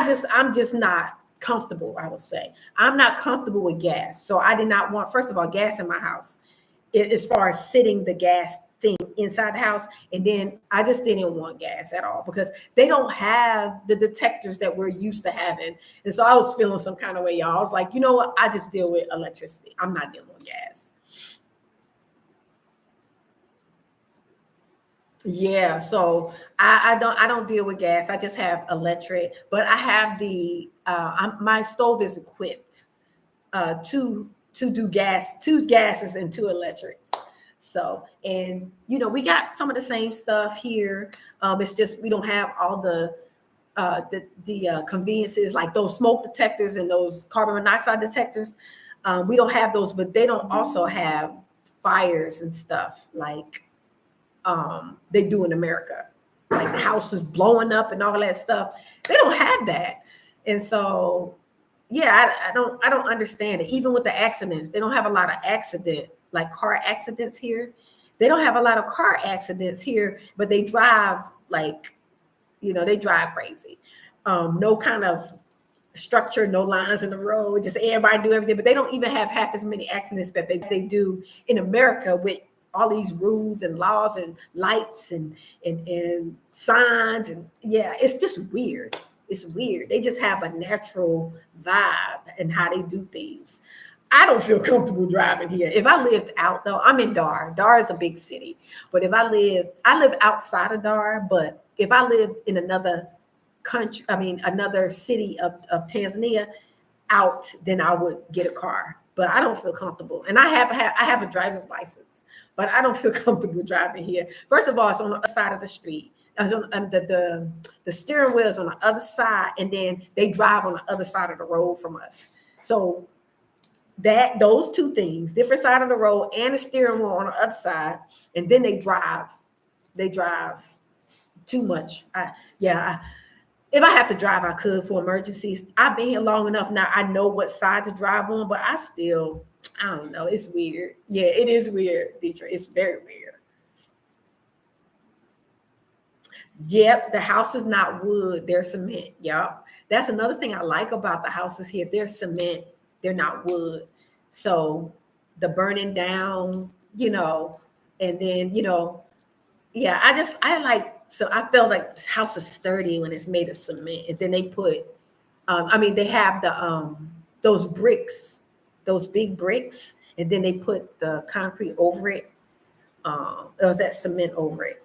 just not comfortable. I would say I'm not comfortable with gas. So I did not want, first of all, gas in my house as far as sitting the gas thing inside the house. And then I just didn't want gas at all, because they don't have the detectors that we're used to having. And so I was feeling some kind of way, y'all. I was like, you know what? I just deal with electricity. I'm not dealing with gas. Yeah, so I don't deal with gas. I just have electric, but I have my stove is equipped to do gas, 2 gases and 2 electrics. So, and we got some of the same stuff here. It's just we don't have all the conveniences like those smoke detectors and those carbon monoxide detectors. We don't have those, but they don't also have fires and stuff like they do in America, like the house is blowing up and all that stuff. They don't have that. And so, yeah, I don't understand it. Even with the accidents, they don't have a lot of like car accidents here. They don't have a lot of car accidents here, but they drive like, they drive crazy. No kind of structure, no lines in the road, just everybody do everything, but they don't even have half as many accidents that they do in America, with all these rules and laws and lights and signs. And yeah, it's just weird. It's weird. They just have a natural vibe and how they do things. I don't feel comfortable driving here. If I lived out, though, I'm in Dar. Dar is a big city. But if I live outside of Dar, but if I lived in another country, another city of Tanzania out, then I would get a car. But I don't feel comfortable. And I have a driver's license, but I don't feel comfortable driving here. First of all, it's on the other side of the street. The steering wheel is on the other side, and then they drive on the other side of the road from us. So those 2 things, different side of the road and the steering wheel on the other side, and then they drive too much. If I have to drive, I could for emergencies. I've been here long enough now. I know what side to drive on, but I don't know. It's weird. Yeah, it is weird, Deidre. It's very weird. Yep, the house is not wood. They're cement. Yep. That's another thing I like about the houses here. They're cement. They're not wood. So the burning down, and then, yeah, so I felt like this house is sturdy when it's made of cement. And then they put, they have those bricks, those big bricks, and then they put the concrete over it. Or was that cement over it?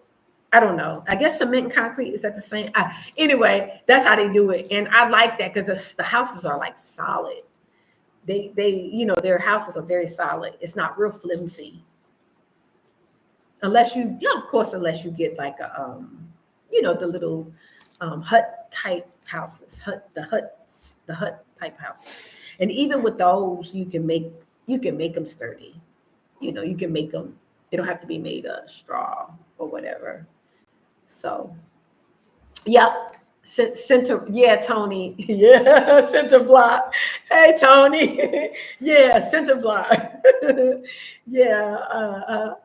I don't know. I guess cement and concrete, is that the same? Anyway, that's how they do it. And I like that because the houses are like solid. Their houses are very solid. It's not real flimsy. Unless unless you get like the little hut type houses, the hut type houses. And even with those, you can make them sturdy. You can make them. They don't have to be made of straw or whatever. So, yep. Center, yeah, Tony, yeah, center block. Hey, Tony, yeah, center block. Yeah,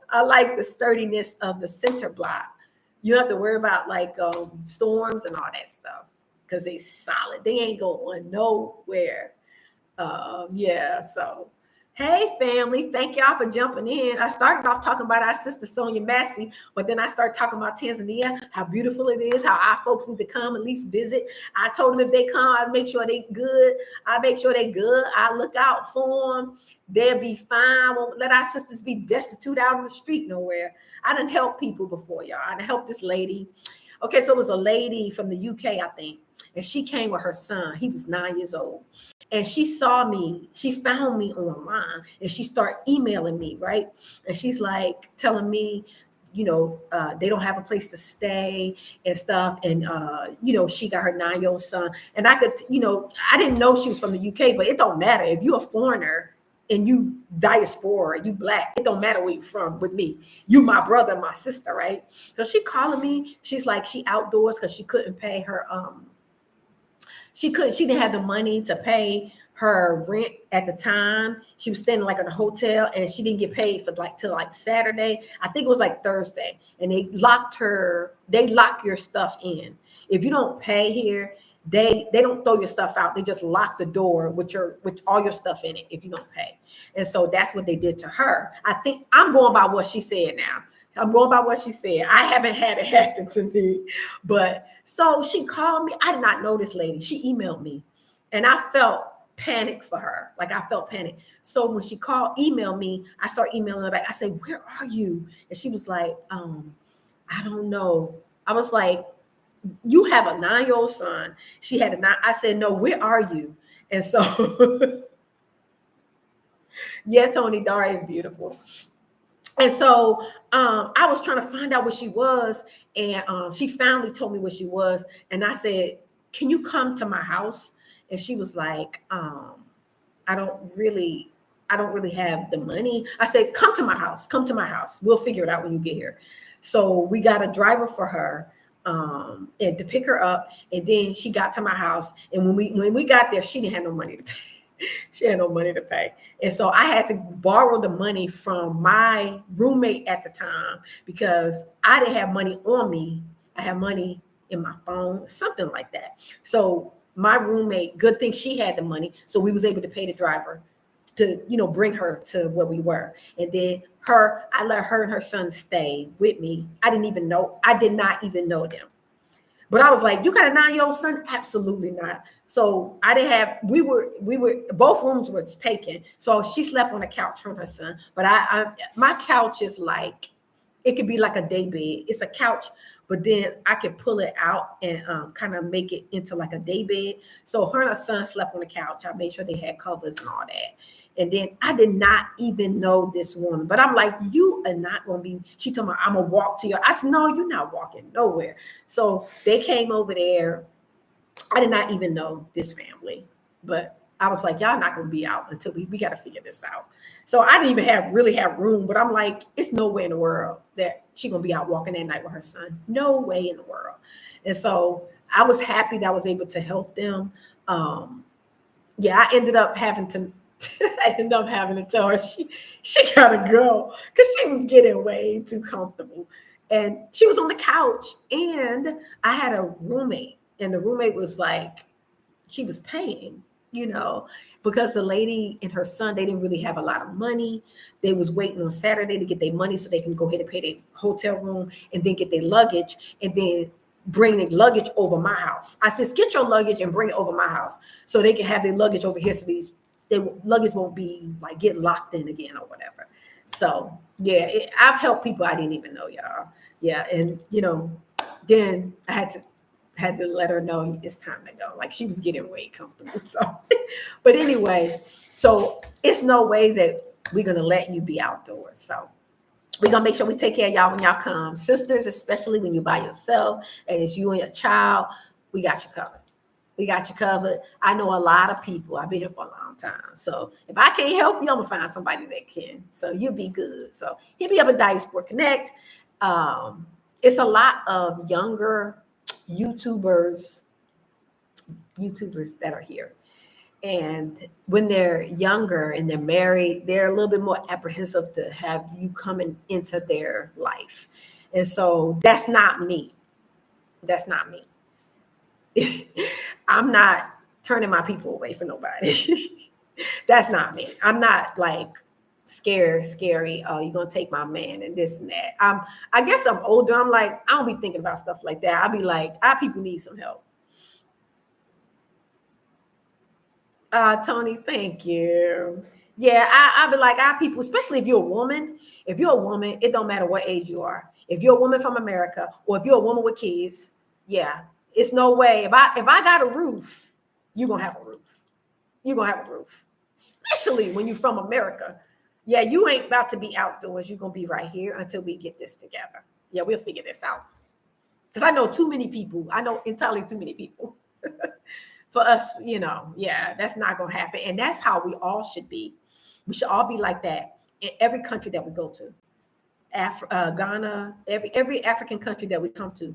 I like the sturdiness of the center block. You don't have to worry about like storms and all that stuff because they solid. They ain't going nowhere. Yeah, so Hey, family. Thank y'all for jumping in. I started off talking about our sister, Sonya Massey, but then I started talking about Tanzania, how beautiful it is, how our folks need to come at least visit. I told them if they come, I make sure they good. I make sure they good. I look out for them. They'll be fine. Won't let our sisters be destitute out on the street nowhere. I done helped people before, y'all. I done helped this lady. Okay, so it was a lady from the UK, I think, and she came with her son. He was 9 years old. And she saw me, she found me online, and she started emailing me, right? And she's like telling me, they don't have a place to stay and stuff. And, she got her 9-year-old son. And I could, I didn't know she was from the UK, but it don't matter. If you're a foreigner and you diaspora, you Black, it don't matter where you're from with me. You my brother, my sister, right? So she calling me. She's like, she outdoors because she couldn't pay her, she didn't have the money to pay her rent at the time. She was staying like in a hotel, and she didn't get paid for till Saturday. I think it was like Thursday. And they lock your stuff in. If you don't pay here, they don't throw your stuff out. They just lock the door with all your stuff in it if you don't pay. And so that's what they did to her. I think I'm going by what she said now. I'm going by what she said. I haven't had it happen to me. But so she called me. I did not know this lady. She emailed me, and I felt panic for her. Like, I felt panic. So when she emailed me, I started emailing her back. I said, "Where are you?" And she was like, "I don't know." I was like, "You have a 9-year-old son." She had a 9. I said, "No, where are you?" And so, yeah, Tony, Dara is beautiful. And so I was trying to find out where she was, and she finally told me where she was. And I said, "Can you come to my house?" And she was like, I don't really have the money." I said, "Come to my house. Come to my house. We'll figure it out when you get here." So we got a driver for her and to pick her up. And then she got to my house. And when we got there, she didn't have no money to pay. She had no money to pay. And so I had to borrow the money from my roommate at the time because I didn't have money on me. I had money in my phone, something like that. So my roommate, good thing she had the money. So we was able to pay the driver to, bring her to where we were. And then I let her and her son stay with me. I did not even know them. But I was like, "You got a 9-year-old son?" Absolutely not. So I didn't have, we were, both rooms was taken. So she slept on the couch, her and her son. But my couch is like, it could be like a day bed. It's a couch, but then I could pull it out and kind of make it into like a day bed. So her and her son slept on the couch. I made sure they had covers and all that. And then I did not even know this woman, but I'm like, "You are not going to be," she told me, "I'm going to walk to you." I said, "No, you're not walking nowhere." So they came over there. I did not even know this family, but I was like, "Y'all not going to be out until we got to figure this out." So I didn't even really have room, but I'm like, it's no way in the world that she's going to be out walking that night with her son. No way in the world. And so I was happy that I was able to help them. I ended up having to tell her she gotta go because she was getting way too comfortable. And she was on the couch, and I had a roommate, and the roommate was like, she was paying, because the lady and her son, they didn't really have a lot of money. They was waiting on Saturday to get their money so they can go ahead and pay their hotel room and then get their luggage and then bring the luggage over my house. I said, "Get your luggage and bring it over my house so they can have their luggage over here, so their luggage won't be like getting locked in again or whatever." So yeah, I've helped people I didn't even know, y'all. Yeah, and then I had to let her know it's time to go. Like, she was getting way comfortable. So, but anyway, so it's no way that we're gonna let you be outdoors. So we're gonna make sure we take care of y'all when y'all come. Sisters, especially when you're by yourself and it's you and your child, we got you covered. We got you covered. I know a lot of people. I've been here for a long time. So if I can't help you, I'm gonna find somebody that can. So you'll be good. So hit me up at Diaspora Connect. It's a lot of younger YouTubers that are here. And when they're younger and they're married, they're a little bit more apprehensive to have you coming into their life. And so that's not me. That's not me. I'm not turning my people away for nobody. That's not me. I'm not like scary. Oh, you're gonna take my man and this and that. I guess I'm older. I'm like, I don't be thinking about stuff like that. I'll be like, our people need some help. Tony, thank you. Yeah, I be like, our people, especially if you're a woman. If you're a woman, it don't matter what age you are. If you're a woman from America or if you're a woman with kids, yeah, it's no way. If I got a roof, you're gonna have a roof. You're gonna have a roof, especially when you're from America. Yeah, you ain't about to be outdoors. You're gonna be right here until we get this together. Yeah, we'll figure this out. Because I know too many people. I know entirely too many people. For us, yeah, that's not gonna happen. And that's how we all should be. We should all be like that in every country that we go to. Ghana, every African country that we come to,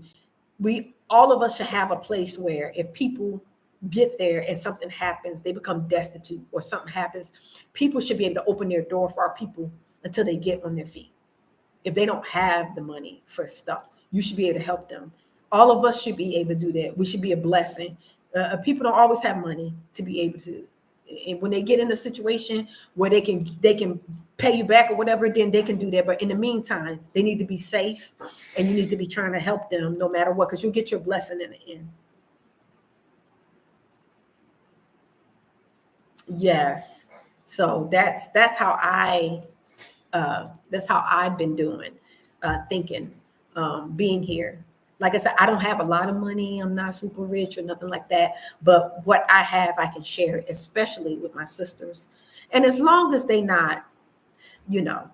we all of us should have a place where if people get there and something happens, they become destitute or something happens, people should be able to open their door for our people until they get on their feet. If they don't have the money for stuff, you should be able to help them. All of us should be able to do that. We should be a blessing. People don't always have money to be able to. And when they get in a situation where they can pay you back or whatever, then they can do that. But in the meantime, they need to be safe, and you need to be trying to help them no matter what, because you'll get your blessing in the end. Yes. So that's how I've been doing, thinking, being here. Like I said, I don't have a lot of money. I'm not super rich or nothing like that. But what I have, I can share, especially with my sisters. And as long as they not,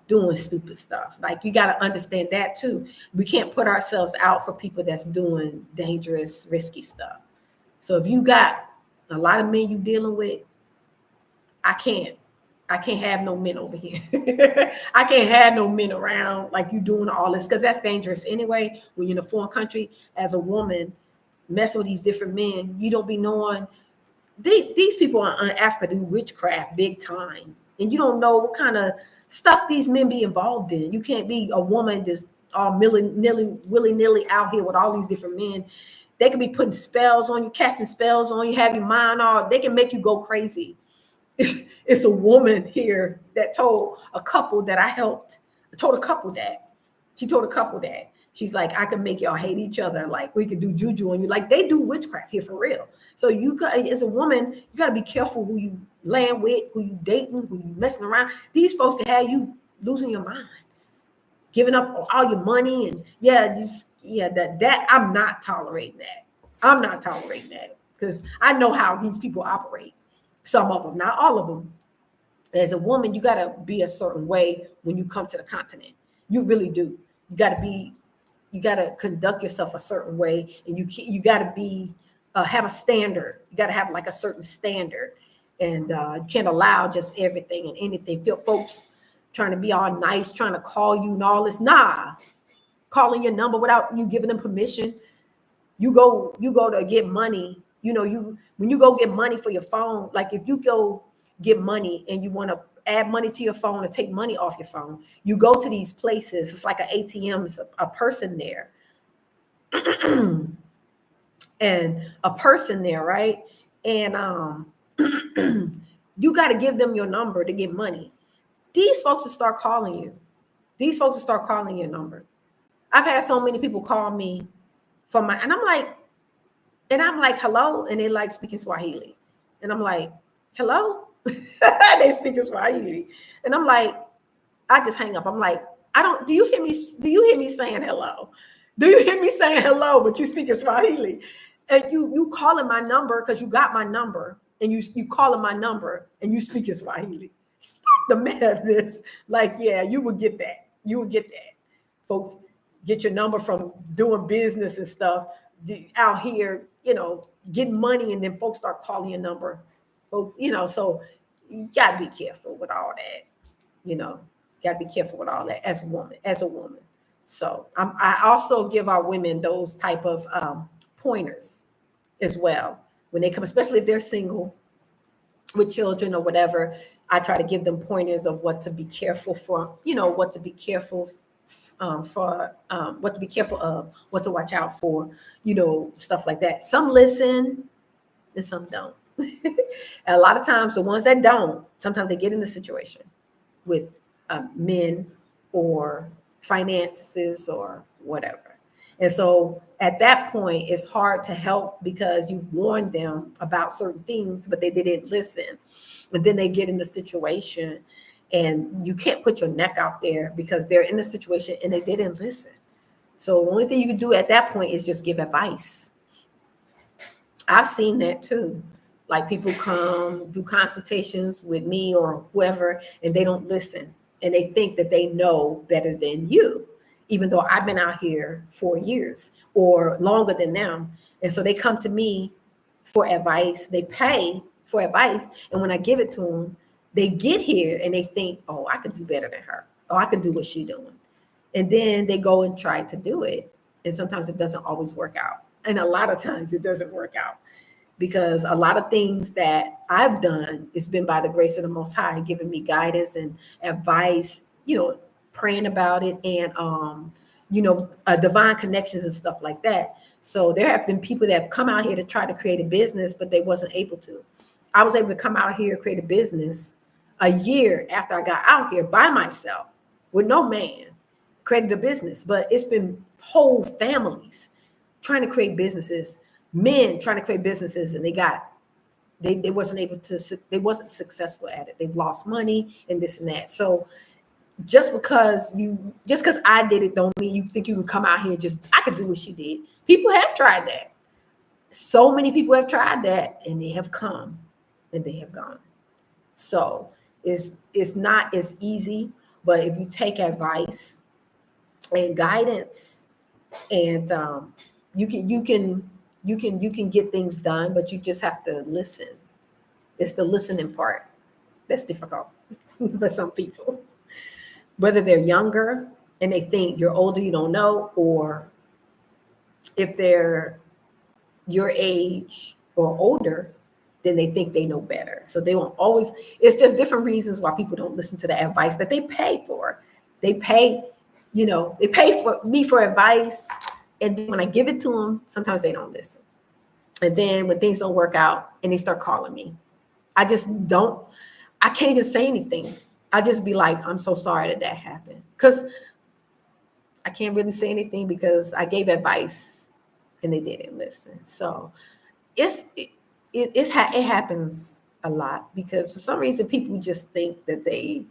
doing stupid stuff, like you got to understand that too. We can't put ourselves out for people that's doing dangerous, risky stuff. So if you got a lot of men you dealing with, I can't have no men over here. I can't have no men around like you doing all this, because that's dangerous anyway. When you're in a foreign country as a woman, messing with these different men, you don't be knowing these people in Africa do witchcraft big time, and you don't know what kind of stuff these men be involved in. You can't be a woman just all willy-nilly out here with all these different men. They can be putting spells on you, casting spells on you, have your mind all. They can make you go crazy. It's a woman here that told a couple that I helped. Told a couple that. She told a couple that. She's like, I can make y'all hate each other. Like, we could do juju on you. Like, they do witchcraft here for real. So you got, as a woman, you got to be careful who you land with, who you dating, who you messing around. These folks that have you losing your mind, giving up all your money, and that I'm not tolerating that. I'm not tolerating that, because I know how these people operate. Some of them, not all of them. As a woman, you got to be a certain way when you come to the continent. You really do. You got to conduct yourself a certain way, and you got to be have a standard. You got to have like a certain standard, and you can't allow just everything and anything. Feel folks trying to be all nice, trying to call you and all this. Nah, calling your number without you giving them permission. You go to get money. When you go get money for your phone, like if you go get money and you want to add money to your phone or take money off your phone, you go to these places. It's like an ATM. It's a person there. And a person there, right? And you got to give them your number to get money. These folks will start calling you. These folks will start calling your number. I've had so many people call me and I'm like, hello, and they like speaking Swahili, and I'm like, hello. They speak in Swahili, and I'm like, I just hang up. I'm like, do you hear me saying hello? Do you hear me saying hello, but you speak in Swahili? And you calling my number because you got my number, and you calling my number and you speak in Swahili. Stop the madness. Like, yeah, you would get that. Folks get your number from doing business and stuff out here, getting money, and then folks start calling your number. Folks, so you got to be careful with all that. Got to be careful with all that as a woman. So I also give our women those type of pointers as well when they come, especially if they're single with children or whatever. I try to give them pointers of what to be careful for, what to be careful what to be careful of, what to watch out for, stuff like that. Some listen and some don't. A lot of times, the ones that don't, sometimes they get in the situation with men or finances or whatever. And so at that point, it's hard to help because you've warned them about certain things, but they didn't listen. And then they get in the situation and you can't put your neck out there because they're in the situation and they didn't listen. So the only thing you can do at that point is just give advice. I've seen that too. Like people come do consultations with me or whoever, and they don't listen. And they think that they know better than you, even though I've been out here 4 years or longer than them. And so they come to me for advice. They pay for advice. And when I give it to them, they get here and they think, oh, I could do better than her. Oh, I could do what she's doing. And then they go and try to do it. And sometimes it doesn't always work out. And a lot of times it doesn't work out because a lot of things that I've done has been by the grace of the Most High, giving me guidance and advice, praying about it and, divine connections and stuff like that. So there have been people that have come out here to try to create a business, but they wasn't able to. I was able to come out here, create a business a year after I got out here by myself with no man, created a business, but it's been whole families trying to create businesses, men trying to create businesses, and they wasn't successful at it. They've lost money and this and that. So just because I did it don't mean you think you can come out here and I could do what she did. People have tried that. So many people have tried that and they have come and they have gone. So it's not as easy, but if you take advice and guidance and you can get things done, but you just have to listen. It's the listening part that's difficult for some people. Whether they're younger and they think you're older, you don't know, or if they're your age or older, then they think they know better. So they won't always, it's just different reasons why people don't listen to the advice that they pay for. They pay for me for advice. And then when I give it to them, sometimes they don't listen. And then when things don't work out and they start calling me, I can't even say anything. I just be like, I'm so sorry that happened. Because I can't really say anything because I gave advice and they didn't listen. So it happens a lot because for some reason people just think that they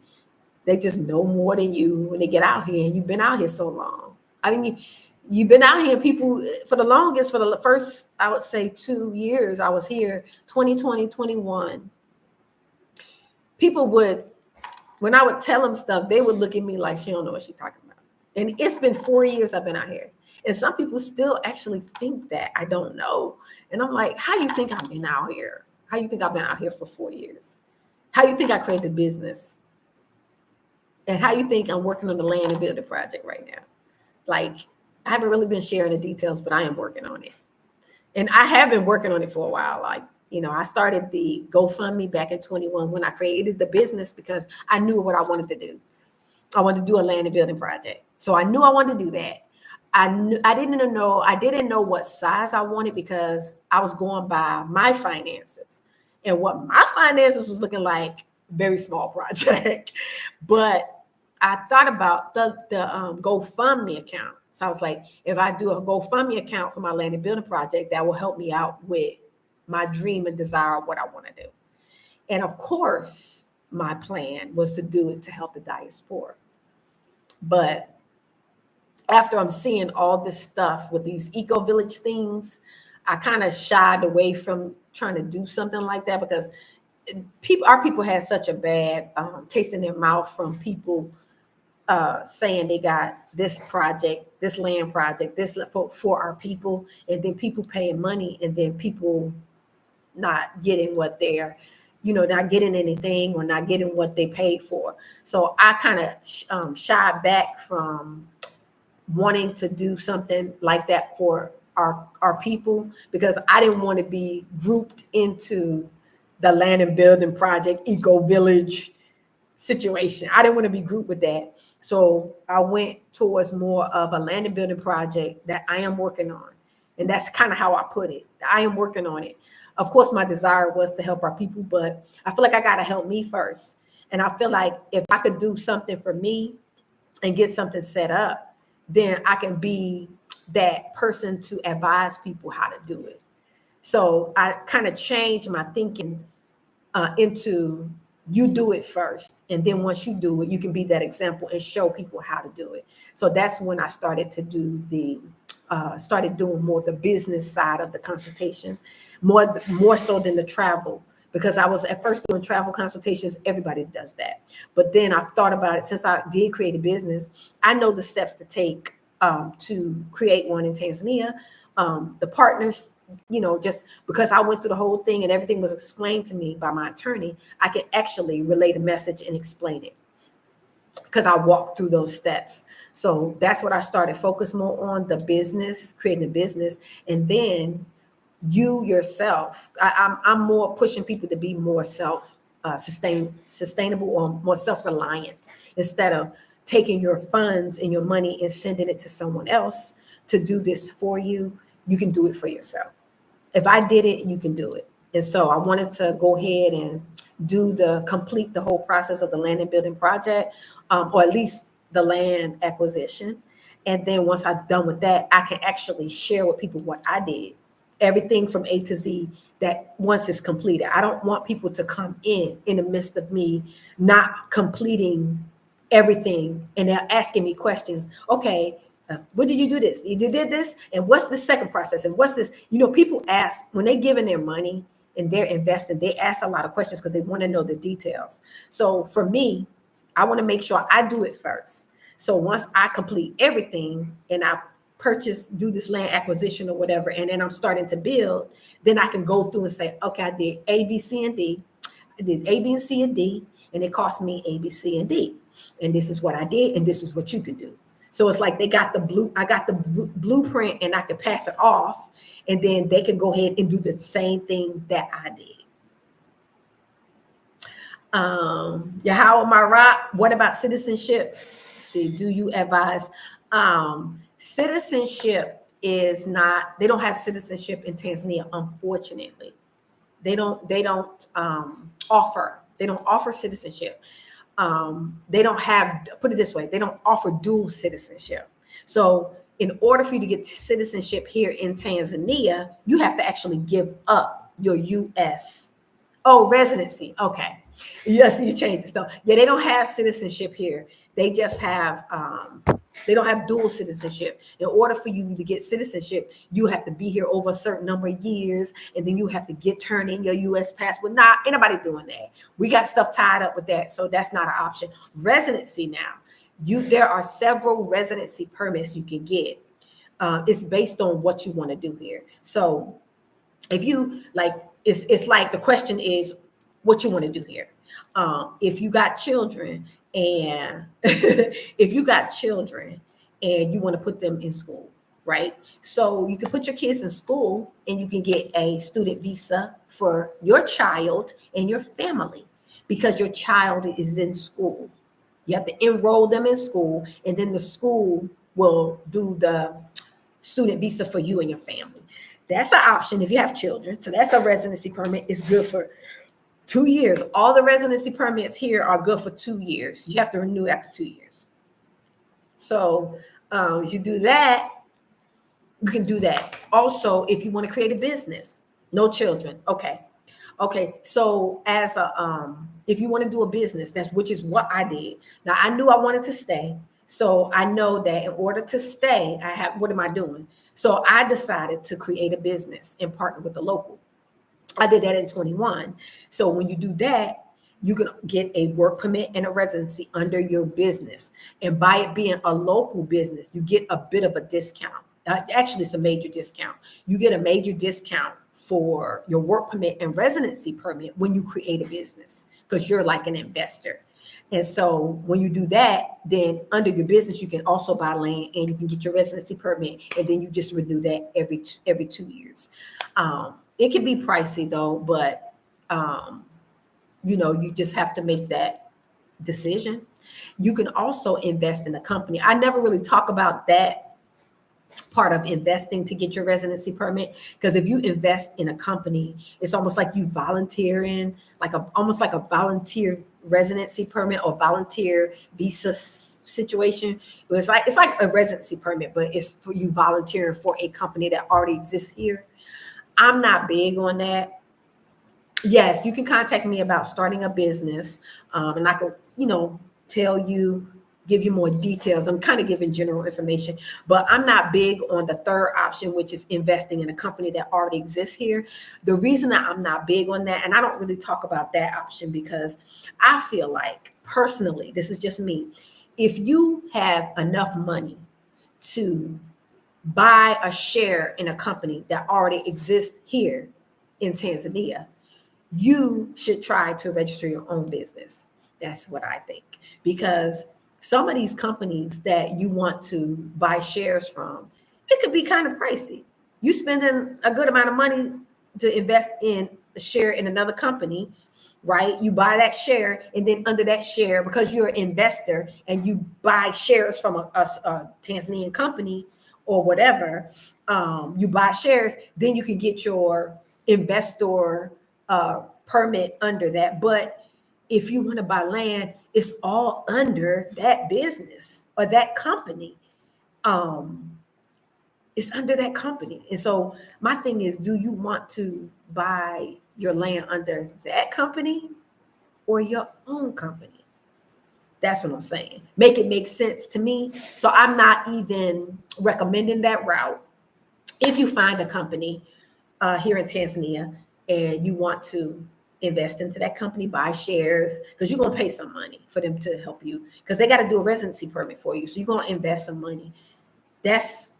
just know more than you when they get out here, and you've been out here so long. I mean, you've been out here, people for the first, I would say 2 years I was here, 2020, 21. People when I would tell them stuff, they would look at me like she don't know what she's talking about. And it's been 4 years I've been out here. And some people still actually think that I don't know. And I'm like, how you think I've been out here? How you think I've been out here for 4 years? How you think I created a business? And how you think I'm working on the land and building project right now? Like, I haven't really been sharing the details, but I am working on it. And I have been working on it for a while. Like, I started the GoFundMe back in 21 when I created the business because I knew what I wanted to do. I wanted to do a land and building project. So I knew I wanted to do that. I didn't know what size I wanted because I was going by my finances. And what my finances was looking like, very small project. But I thought about the GoFundMe account. So I was like, if I do a GoFundMe account for my land and building project, that will help me out with my dream and desire of what I want to do. And of course, my plan was to do it to help the diaspora. But after I'm seeing all this stuff with these eco-village things, I kind of shied away from trying to do something like that because our people had such a bad taste in their mouth from people saying they got this project, this land project, this for our people, and then people paying money and then people not getting what they're, not getting anything or not getting what they paid for. So I kind of shied back from wanting to do something like that for our people because I didn't want to be grouped into the land and building project, eco village situation. I didn't want to be grouped with that. So I went towards more of a land and building project that I am working on. And that's kind of how I put it. I am working on it. Of course, my desire was to help our people, but I feel like I got to help me first. And I feel like if I could do something for me and get something set up, then I can be that person to advise people how to do it. So I kind of changed my thinking into you do it first. And then once you do it, you can be that example and show people how to do it. So that's when I started to do started doing more the business side of the consultations, more so than the travel. Because I was at first doing travel consultations, everybody does that. But then I've thought about it since I did create a business. I know the steps to take to create one in Tanzania. The partners, just because I went through the whole thing and everything was explained to me by my attorney, I can actually relay the message and explain it because I walked through those steps. So that's what I started focus more on, the business, creating a business. And then you yourself, I'm more pushing people to be more sustainable or more self-reliant instead of taking your funds and your money and sending it to someone else to do this for you. You can do it for yourself. If I did it, you can do it. And so I wanted to go ahead and complete the whole process of the land and building project, or at least the land acquisition. And then once I'm done with that, I can actually share with people what I did, everything from A to Z, that once it's completed. I don't want people to come in the midst of me not completing everything and they're asking me questions. Okay, what did you do this? You did this? And what's the second process? And what's this? People ask when they're giving their money and they're investing, they ask a lot of questions because they want to know the details. So for me, I want to make sure I do it first. So once I complete everything and I do this land acquisition or whatever, and then I'm starting to build, then I can go through and say, okay, I did A, B, C, and D. I did A, B, and C, and D, and it cost me A, B, C, and D. And this is what I did, and this is what you can do. So it's like I got the blueprint and I can pass it off, and then they can go ahead and do the same thing that I did. How am I rock? What about citizenship? See, do you advise? Citizenship is not, they don't have citizenship in Tanzania, unfortunately. They don't offer citizenship. They don't have, put it this way, they don't offer dual citizenship. So in order for you to get citizenship here in Tanzania, you have to actually give up your U.S. residency. Okay. Yes, you changed it. So yeah, they don't have citizenship here. They just have, they don't have dual citizenship. In order for you to get citizenship, you have to be here over a certain number of years, and then you have to turn in your U.S. passport. Ain't nobody doing that. We got stuff tied up with that, so that's not an option. Residency now, there are several residency permits you can get. It's based on what you want to do here. So if you it's like the question is what you want to do here. If you got children and if you got children and you want to put them in school, right? So you can put your kids in school and you can get a student visa for your child and your family because your child is in school. You have to enroll them in school, and then the school will do the student visa for you and your family. That's an option if you have children. So that's a residency permit. It's good for 2 years. All the residency permits here are good for 2 years. You have to renew after 2 years. So you do that, you can do that. Also, if you want to create a business, no children. Okay. So as if you want to do a business, which is what I did. Now I knew I wanted to stay. So I know that in order to stay, what am I doing? So I decided to create a business and partner with the local. I did that in 21. So when you do that, you can get a work permit and a residency under your business. And by it being a local business, you get a bit of a discount. Actually, it's a major discount. You get a major discount for your work permit and residency permit when you create a business because you're like an investor. And so when you do that, then under your business, you can also buy land and you can get your residency permit. And then you just renew that every 2 years. It can be pricey though, but you just have to make that decision. You can also invest in a company. I never really talk about that part of investing to get your residency permit. Because if you invest in a company, it's almost like you volunteering, almost like a volunteer residency permit or volunteer visa situation. It's like a residency permit, but it's for you volunteering for a company that already exists here. I'm not big on that. Yes, you can contact me about starting a business, and I can, give you more details. I'm kind of giving general information, but I'm not big on the third option, which is investing in a company that already exists here. The reason that I'm not big on that, and I don't really talk about that option, because I feel like, personally, this is just me, if you have enough money to buy a share in a company that already exists here in Tanzania, you should try to register your own business. That's what I think. Because some of these companies that you want to buy shares from, it could be kind of pricey. You spending a good amount of money to invest in a share in another company, right? You buy that share, and then under that share, because you're an investor and you buy shares from a Tanzanian company or whatever, you buy shares, then you can get your investor permit under that. But if you want to buy land, it's all under that business or that company. It's under that company. And so my thing is, do you want to buy your land under that company or your own company? That's what I'm saying. Make it make sense to me. So I'm not even recommending that route. If you find a company here in Tanzania and you want to invest into that company, buy shares, because you're going to pay some money for them to help you, because they got to do a residency permit for you. So you're going to invest some money. That's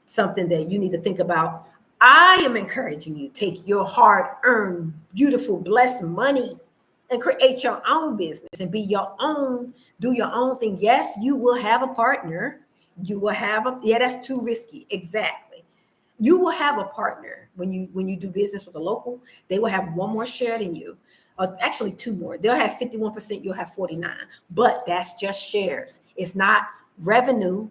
something that you need to think about. I am encouraging you, take your hard-earned, beautiful, blessed money and create your own business and be your own, do your own thing. Yes, you will have a partner. You will have that's too risky. Exactly. You will have a partner when you do business with a local. They will have one more share than you, or actually two more. They'll have 51%. You'll have 49. But that's just shares. It's not revenue,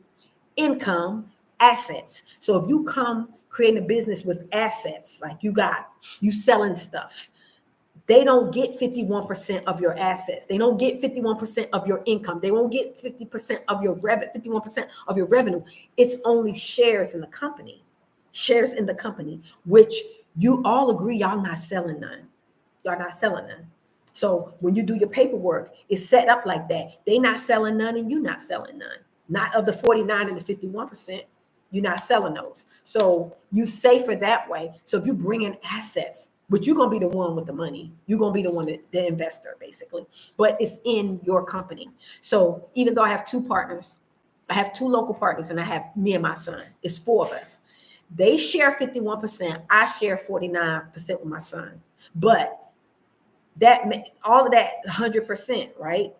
income, assets. So if you come creating a business with assets, like you selling stuff, they don't get 51% of your assets. They don't get 51% of your income. They won't get 50% of your 51% of your revenue. It's only shares in the company. Shares in the company, which you all agree y'all not selling none. Y'all not selling none. So when you do your paperwork, it's set up like that. They not selling none and you not selling none. Not of the 49 and the 51%, you're not selling those. So you safer that way. So if you bring in assets, but you're going to be the one with the money. You're going to be the one, the investor, basically. But it's in your company. So even though I have two partners, I have two local partners, and I have me and my son. It's four of us. They share 51%. I share 49% with my son. But that all of that 100%, right?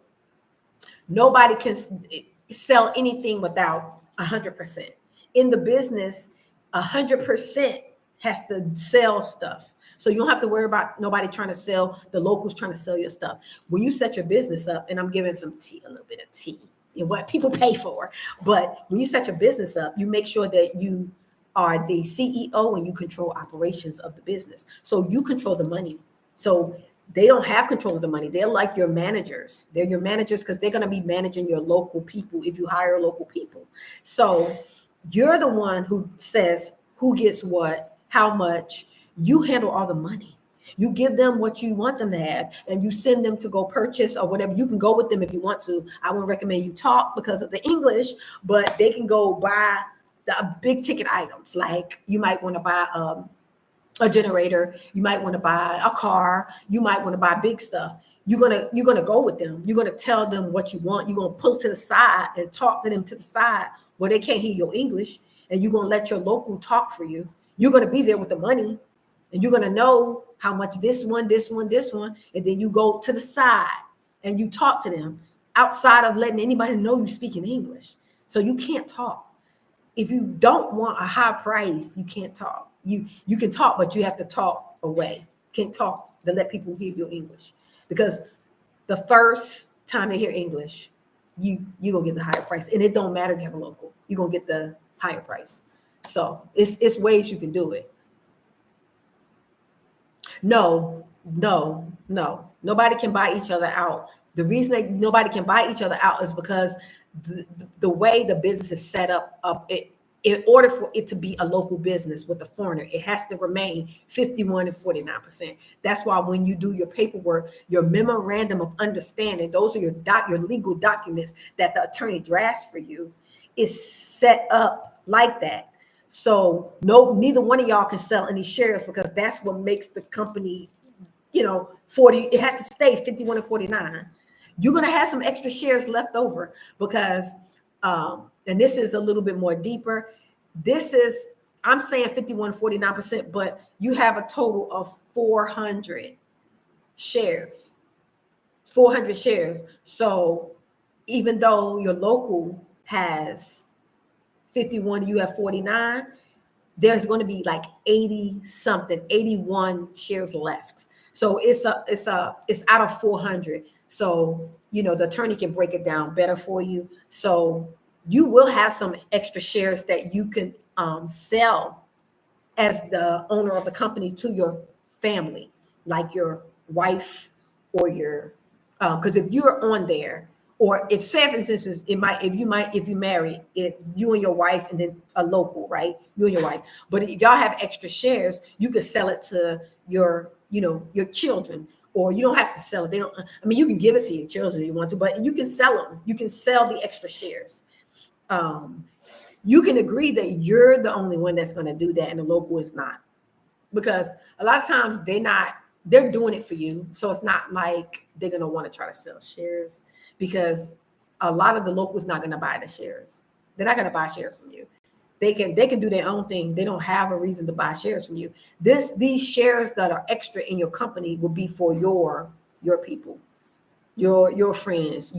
Nobody can sell anything without 100%. In the business, 100% has to sell stuff. So you don't have to worry about nobody trying to sell, the locals trying to sell your stuff. When you set your business up, and I'm giving some tea, a little bit of tea, what people pay for. But when you set your business up, you make sure that you are the CEO and you control operations of the business. So you control the money. So they don't have control of the money. They're like your managers. They're your managers because they're going to be managing your local people if you hire local people. So you're the one who says who gets what, how much. You handle all the money. You give them what you want them to have, and you send them to go purchase or whatever. You can go with them if you want to. I wouldn't recommend you talk because of the English, but they can go buy the big ticket items. Like you might want to buy a generator. You might want to buy a car. You might want to buy big stuff. You're gonna go with them. You're gonna tell them what you want. You're gonna pull to the side and talk to them to the side where they can't hear your English, and you're gonna let your local talk for you. You're gonna be there with the money, and you're gonna know how much this one, and then you go to the side and you talk to them outside of letting anybody know you speak in English. So you can't talk. If you don't want a high price, you can't talk. You can talk, but you have to talk away. You can't talk to let people hear your English, because the first time they hear English, you gonna get the higher price, and it don't matter if you have a local. You're gonna get the higher price. So it's ways you can do it. No. Nobody can buy each other out. The reason that nobody can buy each other out is because the way the business is set up, in order for it to be a local business with a foreigner, it has to remain 51 and 49%. That's why when you do your paperwork, your memorandum of understanding, those are your legal documents that the attorney drafts for you, is set up like that. So neither one of y'all can sell any shares, because that's what makes the company, 40. It has to stay 51 and 49. You're going to have some extra shares left over because, and this is a little bit more deeper. I'm saying 51, 49%, but you have a total of 400 shares. 400 shares. So even though your local has 51, you have 49, there's going to be like 81 shares left. So it's out of 400. So, the attorney can break it down better for you. So you will have some extra shares that you can sell as the owner of the company to your family, like your wife or your, because if you're on there, or if, say for instance, if you marry, if you and your wife and then a local, right? You and your wife. But if y'all have extra shares, you could sell it to your children, or you don't have to sell it. You can give it to your children if you want to, but you can sell them. You can sell the extra shares. You can agree that you're the only one that's going to do that and the local is not, because a lot of times they're doing it for you. So it's not like they're going to want to try to sell shares, because a lot of the locals not going to buy the shares. They're not going to buy shares from you. They can do their own thing. They don't have a reason to buy shares from you. These shares that are extra in your company will be for your people, your friends,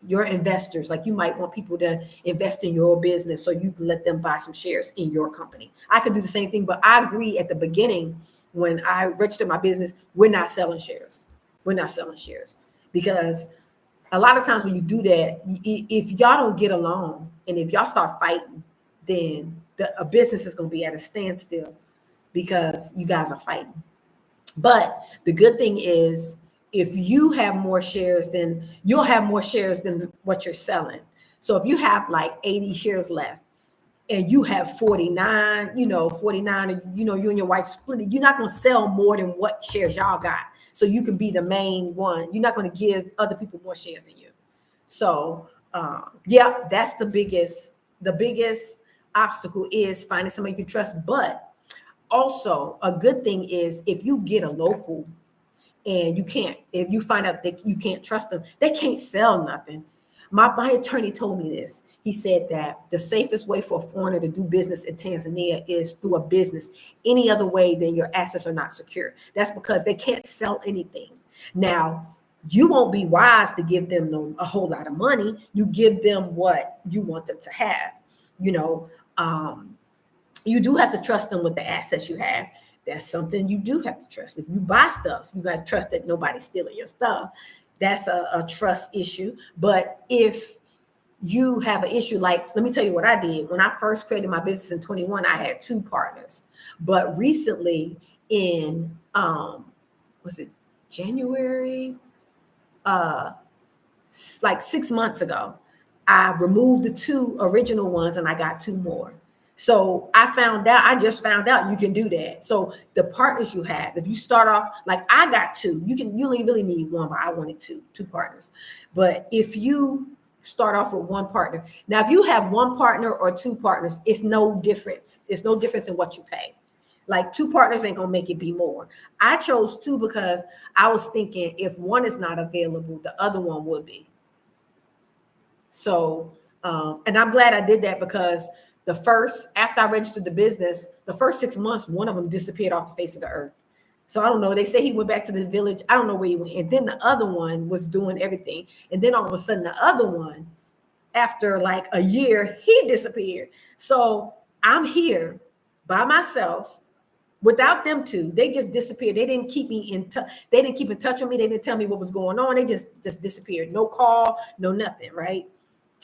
your investors. Like, you might want people to invest in your business, so you can let them buy some shares in your company. I could do the same thing, but I agree at the beginning when I registered my business, we're not selling shares. We're not selling shares, because a lot of times when you do that, if y'all don't get along and if y'all start fighting, then a business is going to be at a standstill because you guys are fighting. But the good thing is, if you have more shares, then you'll have more shares than what you're selling. So if you have like 80 shares left and you have 49, 49, and you and your wife split it, you're not going to sell more than what shares y'all got. So you can be the main one. You're not going to give other people more shares than you. So that's the biggest obstacle, is finding somebody you can trust. But also a good thing is, if you get a local and if you find out that you can't trust them, they can't sell nothing. My attorney told me this. He said that the safest way for a foreigner to do business in Tanzania is through a business. Any other way, then your assets are not secure. That's because they can't sell anything. Now, you won't be wise to give them a whole lot of money. You give them what you want them to have. You do have to trust them with the assets you have. That's something you do have to trust. If you buy stuff, you got to trust that nobody's stealing your stuff. That's a trust issue. But if you have an issue, like, let me tell you what I did. When I first created my business in 21, I had 2 partners. But recently in, was it January? Like 6 months ago, I removed the 2 original ones and I got 2 more. So I just found out you can do that. So the partners you have, if you start off, like I got 2, you only really need 1, but I wanted 2 partners. But if you start off with 1 partner, now if you have 1 partner or 2 partners, it's no difference. It's no difference in what you pay. Like 2 partners ain't gonna make it be more. I chose 2 because I was thinking if 1 is not available, the other one would be. So, and I'm glad I did that, because after I registered the business, the first 6 months, one of them disappeared off the face of the earth. So I don't know. They say he went back to the village. I don't know where he went. And then the other one was doing everything. And then all of a sudden, the other one, after like a year, he disappeared. So I'm here by myself without them 2. They just disappeared. They didn't keep me in touch. They didn't keep in touch with me. They didn't tell me what was going on. They just disappeared. No call, no nothing, right?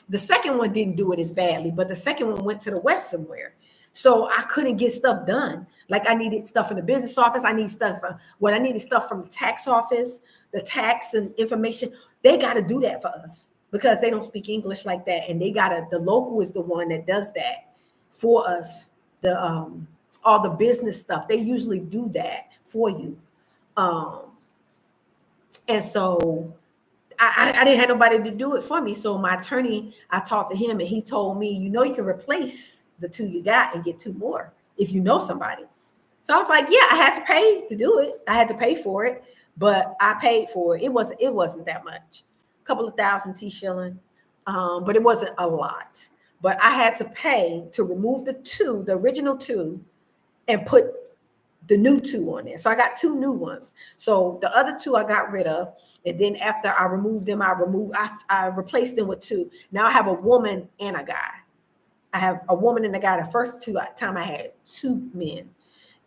The second one didn't do it as badly, but the second one went to the west somewhere. So I couldn't get stuff done. Like I needed stuff from the business office. I needed stuff from the tax office, the tax and information. They got to do that for us because they don't speak English like that. And the local is the one that does that for us. All the business stuff, they usually do that for you. And so I didn't have nobody to do it for me. So my attorney, I talked to him and he told me, you can replace the 2 you got and get 2 more if you know somebody. So I was like, yeah, I had to pay to do it. I had to pay for it, but I paid for it. It wasn't that much, a couple of thousand T-shilling, but it wasn't a lot. But I had to pay to remove the original 2, and put the new 2 on there. So I got 2 new ones. So the other 2 I got rid of. And then after I removed them, I replaced them with 2. Now I have a woman and a guy. I have a woman and a guy. The first time I had 2 men.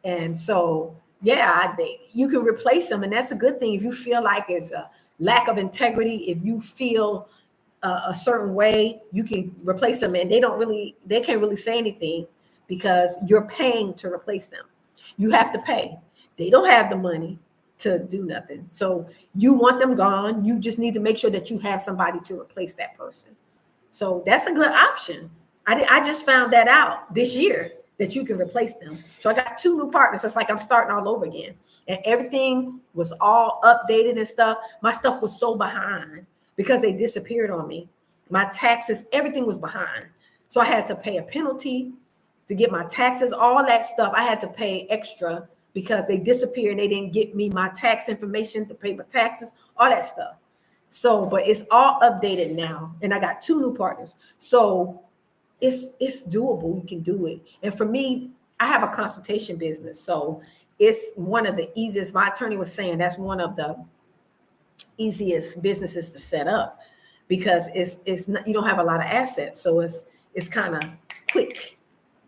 And so, yeah, you can replace them. And that's a good thing. If you feel like it's a lack of integrity, if you feel a certain way, you can replace them. And they can't really say anything because you're paying to replace them. You have to pay. They don't have the money to do nothing. So you want them gone. You just need to make sure that you have somebody to replace that person. So that's a good option. I just found that out this year that you can replace them. So I got 2 new partners. It's like I'm starting all over again. And everything was all updated and stuff. My stuff was so behind because they disappeared on me. My taxes, everything was behind. So I had to pay a penalty to get my taxes, all that stuff. I had to pay extra because they disappeared and they didn't get me my tax information to pay my taxes, all that stuff. So, but it's all updated now. And I got 2 new partners. So it's doable. You can do it. And for me, I have a consultation business. So it's one of the easiest. My attorney was saying that's one of the easiest businesses to set up because it's not, you don't have a lot of assets. So it's kind of quick.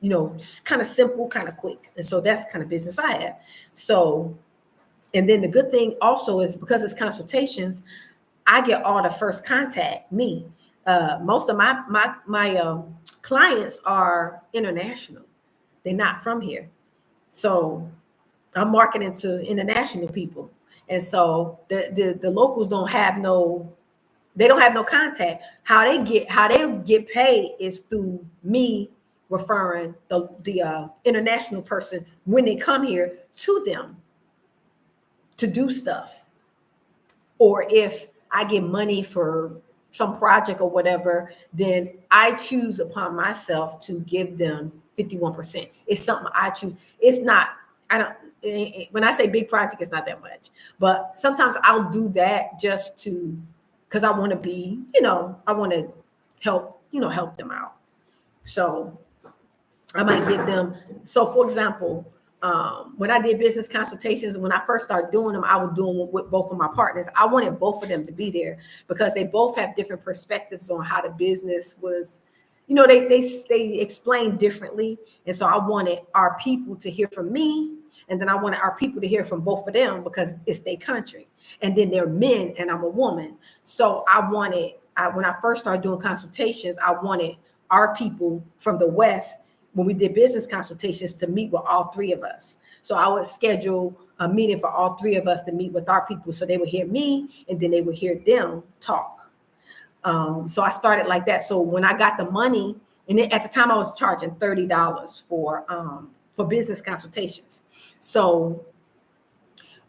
It's kind of simple, kind of quick. And so that's the kind of business I have. So, and then the good thing also is because it's consultations, I get all the first contact, me. Most of my clients are international. They're not from here. So I'm marketing to international people. And so the locals don't have no contact. How they get paid is through me referring the international person when they come here to them to do stuff. Or if I get money for some project or whatever, then I choose upon myself to give them 51%. It's something I choose. It's not, when I say big project, it's not that much, but sometimes I'll do that just because I want to be, I want to help them out. So I might give them. So for example, when I did business consultations, when I first started doing them, I was doing them with both of my partners. I wanted both of them to be there because they both have different perspectives on how the business was. They explain differently. And so I wanted our people to hear from me. And then I wanted our people to hear from both of them because it's their country. And then they're men and I'm a woman. So when I first started doing consultations, I wanted our people from the West, when we did business consultations, to meet with all 3 of us. So I would schedule a meeting for all 3 of us to meet with our people. So they would hear me and then they would hear them talk. So I started like that. So when I got the money, and at the time I was charging $30 for business consultations. So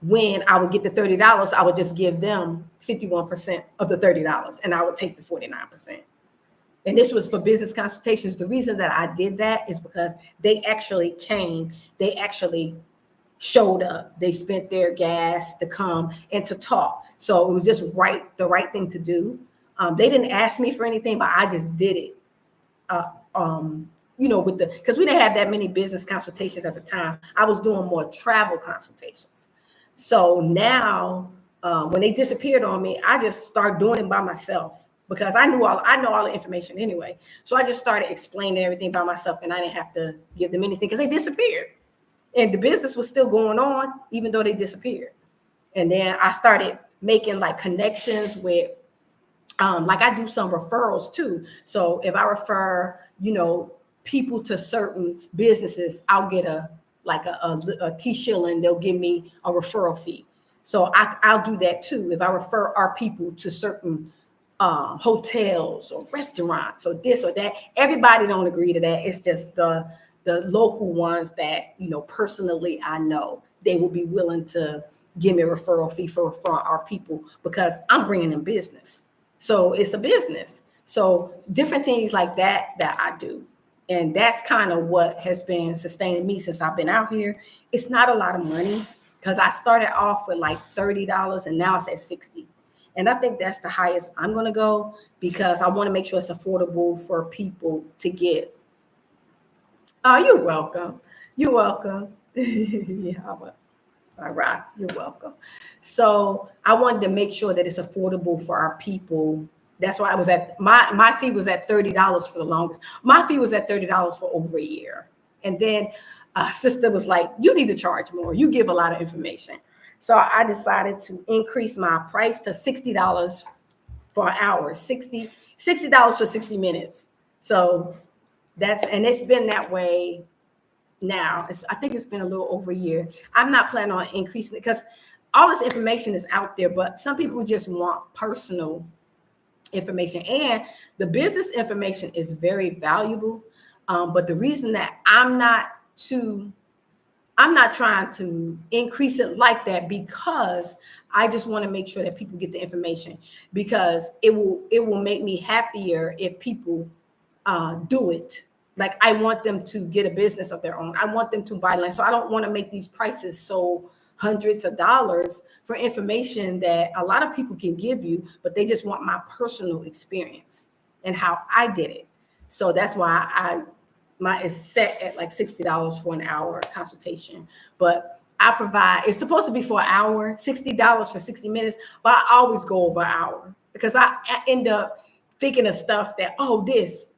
when I would get the $30, I would just give them 51% of the $30 and I would take the 49%. And this was for business consultations. The reason that I did that is because they actually came, they actually showed up, they spent their gas to come and to talk. So it was just the right thing to do. They didn't ask me for anything, but I just did it. Because we didn't have that many business consultations at the time. I was doing more travel consultations. So now when they disappeared on me, I just started doing it by myself. Because I know all the information anyway. So I just started explaining everything by myself and I didn't have to give them anything because they disappeared. And the business was still going on, even though they disappeared. And then I started making like connections with, like I do some referrals too. So if I refer, people to certain businesses, I'll get a T shilling, they'll give me a referral fee. So I'll do that too. If I refer our people to certain hotels or restaurants or this or that, everybody don't agree to that. It's just the local ones that, you know, personally I know, they will be willing to give me a referral fee for our people because I'm bringing in business. So it's a business. So different things like that I do. And that's kind of what has been sustaining me since I've been out here. It's not a lot of money because I started off with like $30 and now it's at $60. And I think that's the highest I'm going to go because I want to make sure it's affordable for people to get. Oh, you're welcome. You're welcome. Yeah, all right. You're welcome. So I wanted to make sure that it's affordable for our people. That's why I was at my fee was at $30 for the longest. My fee was at $30 for over a year. And then sister was like, you need to charge more. You give a lot of information. So I decided to increase my price to $60 for an hour, $60 for 60 minutes. So it's been that way now. I think it's been a little over a year. I'm not planning on increasing it because all this information is out there, but some people just want personal information, and the business information is very valuable. But the reason that I'm not trying to increase it like that because I just want to make sure that people get the information, because it will make me happier if people do it. Like I want them to get a business of their own. I want them to buy land. So I don't want to make these prices so hundreds of dollars for information that a lot of people can give you, but they just want my personal experience and how I did it. So that's why it's set at like $60 for an hour consultation. But I provide, it's supposed to be for an hour, $60 for 60 minutes, but I always go over an hour because I end up thinking of stuff that, this.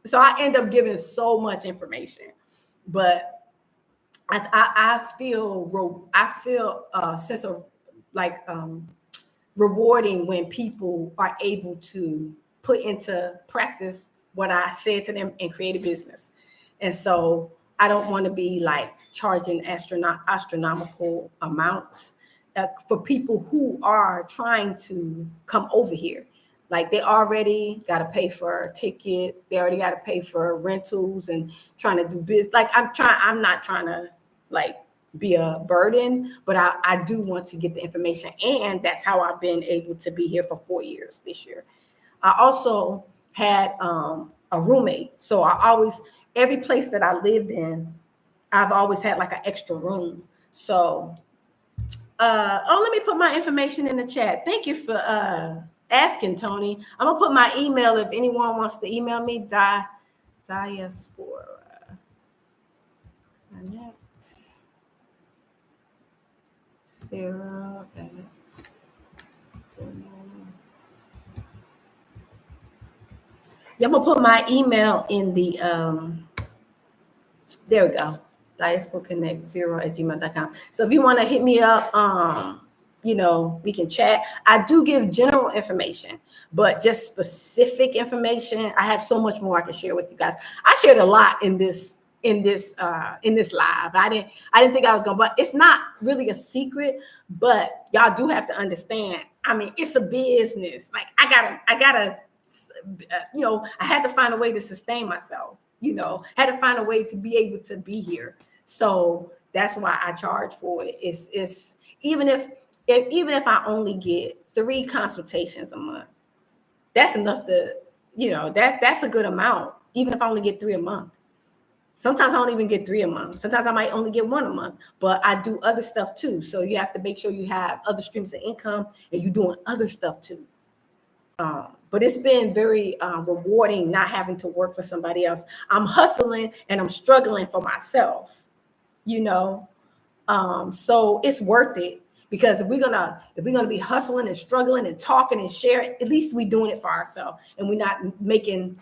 So I end up giving so much information. But I feel a sense of like rewarding when people are able to put into practice what I said to them and create a business. And so I don't want to be like charging astronomical amounts for people who are trying to come over here. Like they already got to pay for a ticket. They already got to pay for rentals and trying to do business. Like I'm not trying to like be a burden, but I do want to get the information. And that's how I've been able to be here for 4 years this year. I also had a roommate. So every place that I lived in, I've always had like an extra room. So, let me put my information in the chat. Thank you for asking, Tony. I'm gonna put my email if anyone wants to email me. Diaspora Connect Sarah at I'm gonna put my email in the there we go. Diaspora Connect 0@gmail.com. So if you want to hit me up, we can chat. I do give general information, but just specific information, I have so much more I can share with you guys. I shared a lot in this live. I didn't think I was gonna, but it's not really a secret. But y'all do have to understand. I mean, it's a business. Like I gotta, I had to find a way to sustain myself. Had to find a way to be able to be here. So that's why I charge for it. It's even if I only get 3 consultations a month, that's enough to, that's a good amount. Even if I only get 3 a month. Sometimes I don't even get 3 a month. Sometimes I might only get 1 a month, but I do other stuff too. So you have to make sure you have other streams of income and you're doing other stuff too. But it's been very rewarding not having to work for somebody else. I'm hustling and I'm struggling for myself, so it's worth it, because if we're gonna be hustling and struggling and talking and sharing, at least we're doing it for ourselves and we're not making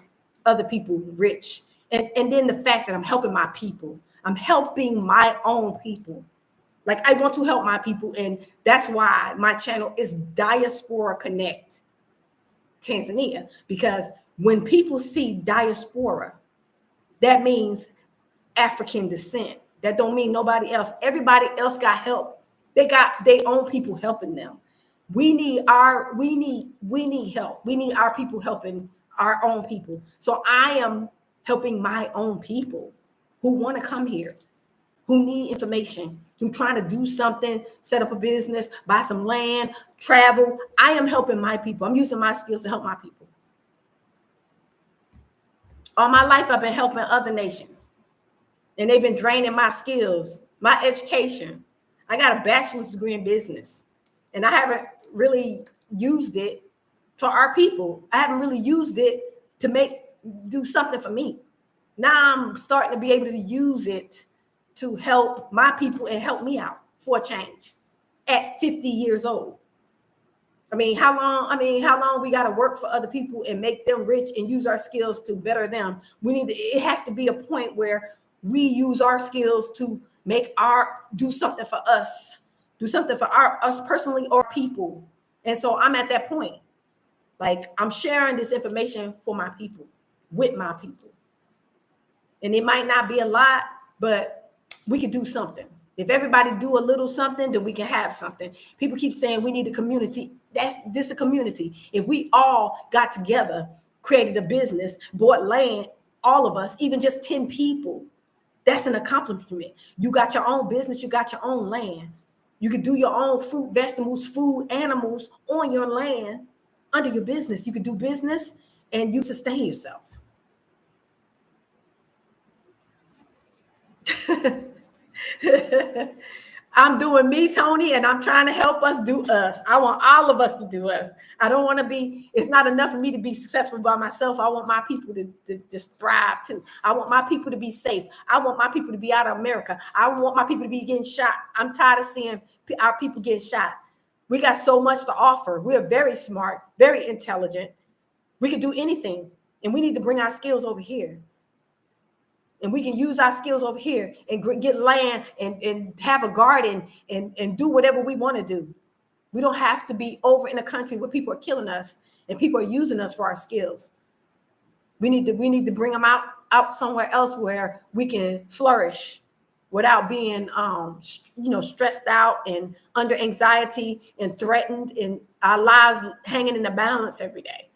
other people rich. And then the fact that I'm helping my people, I'm helping my own people. Like I want to help my people, and that's why my channel is Diaspora Connect Tanzania, because when people see diaspora, that means African descent. That don't mean nobody else. Everybody else got help. They got their own people helping them. We need help. We need our people helping our own people. So I am helping my own people who want to come here, who need information, who trying to do something, set up a business, buy some land, travel. I am helping my people. I'm using my skills to help my people. All my life, I've been helping other nations, and they've been draining my skills, my education. I got a bachelor's degree in business, and I haven't really used it for our people. I haven't really used it to do something for me. Now I'm starting to be able to use it to help my people and help me out for a change at 50 years old. How long we got to work for other people and make them rich and use our skills to better them? It has to be a point where we use our skills to do something for us, do something for us personally or people. And so I'm at that point. Like, I'm sharing this information for my people, with my people. And it might not be a lot, but we could do something. If everybody do a little something, then we can have something. People keep saying we need a community. This a community. If we all got together, created a business, bought land, all of us, even just 10 people, that's an accomplishment. You got your own business, you got your own land. You could do your own fruit, vegetables, food, animals on your land under your business. You could do business and you sustain yourself. I'm doing me, Tony, and I'm trying to help us do us. I want all of us to do us. I don't want to it's not enough for me to be successful by myself. I want my people to just thrive too. I want my people to be safe. I want my people to be out of America. I want my people to be getting shot. I'm tired of seeing our people getting shot. We got so much to offer. We're very smart, very intelligent. We can do anything, and we need to bring our skills over here. And we can use our skills over here and get land and have a garden and do whatever we want to do. We don't have to be over in a country where people are killing us and people are using us for our skills. We need to bring them out somewhere else where we can flourish without being stressed out and under anxiety and threatened and our lives hanging in the balance every day.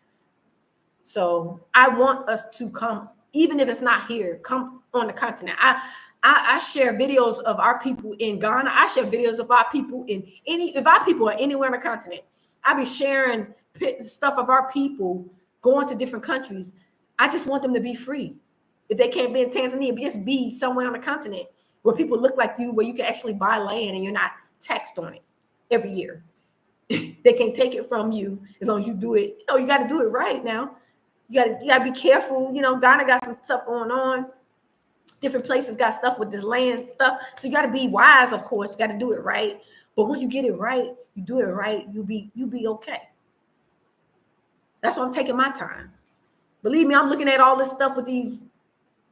So I want us to come. Even if it's not here, come on the continent. I share videos of our people in Ghana. I share videos of our people if our people are anywhere on the continent. I be sharing stuff of our people going to different countries. I just want them to be free. If they can't be in Tanzania, just be somewhere on the continent where people look like you, where you can actually buy land and you're not taxed on it every year. They can't take it from you as long as you do it. You got to do it right now. You gotta be careful. Ghana got some stuff going on. Different places got stuff with this land stuff. So you got to be wise, of course. You got to do it right. But once you get it right, you do it right, you'll be okay. That's why I'm taking my time. Believe me, I'm looking at all this stuff with these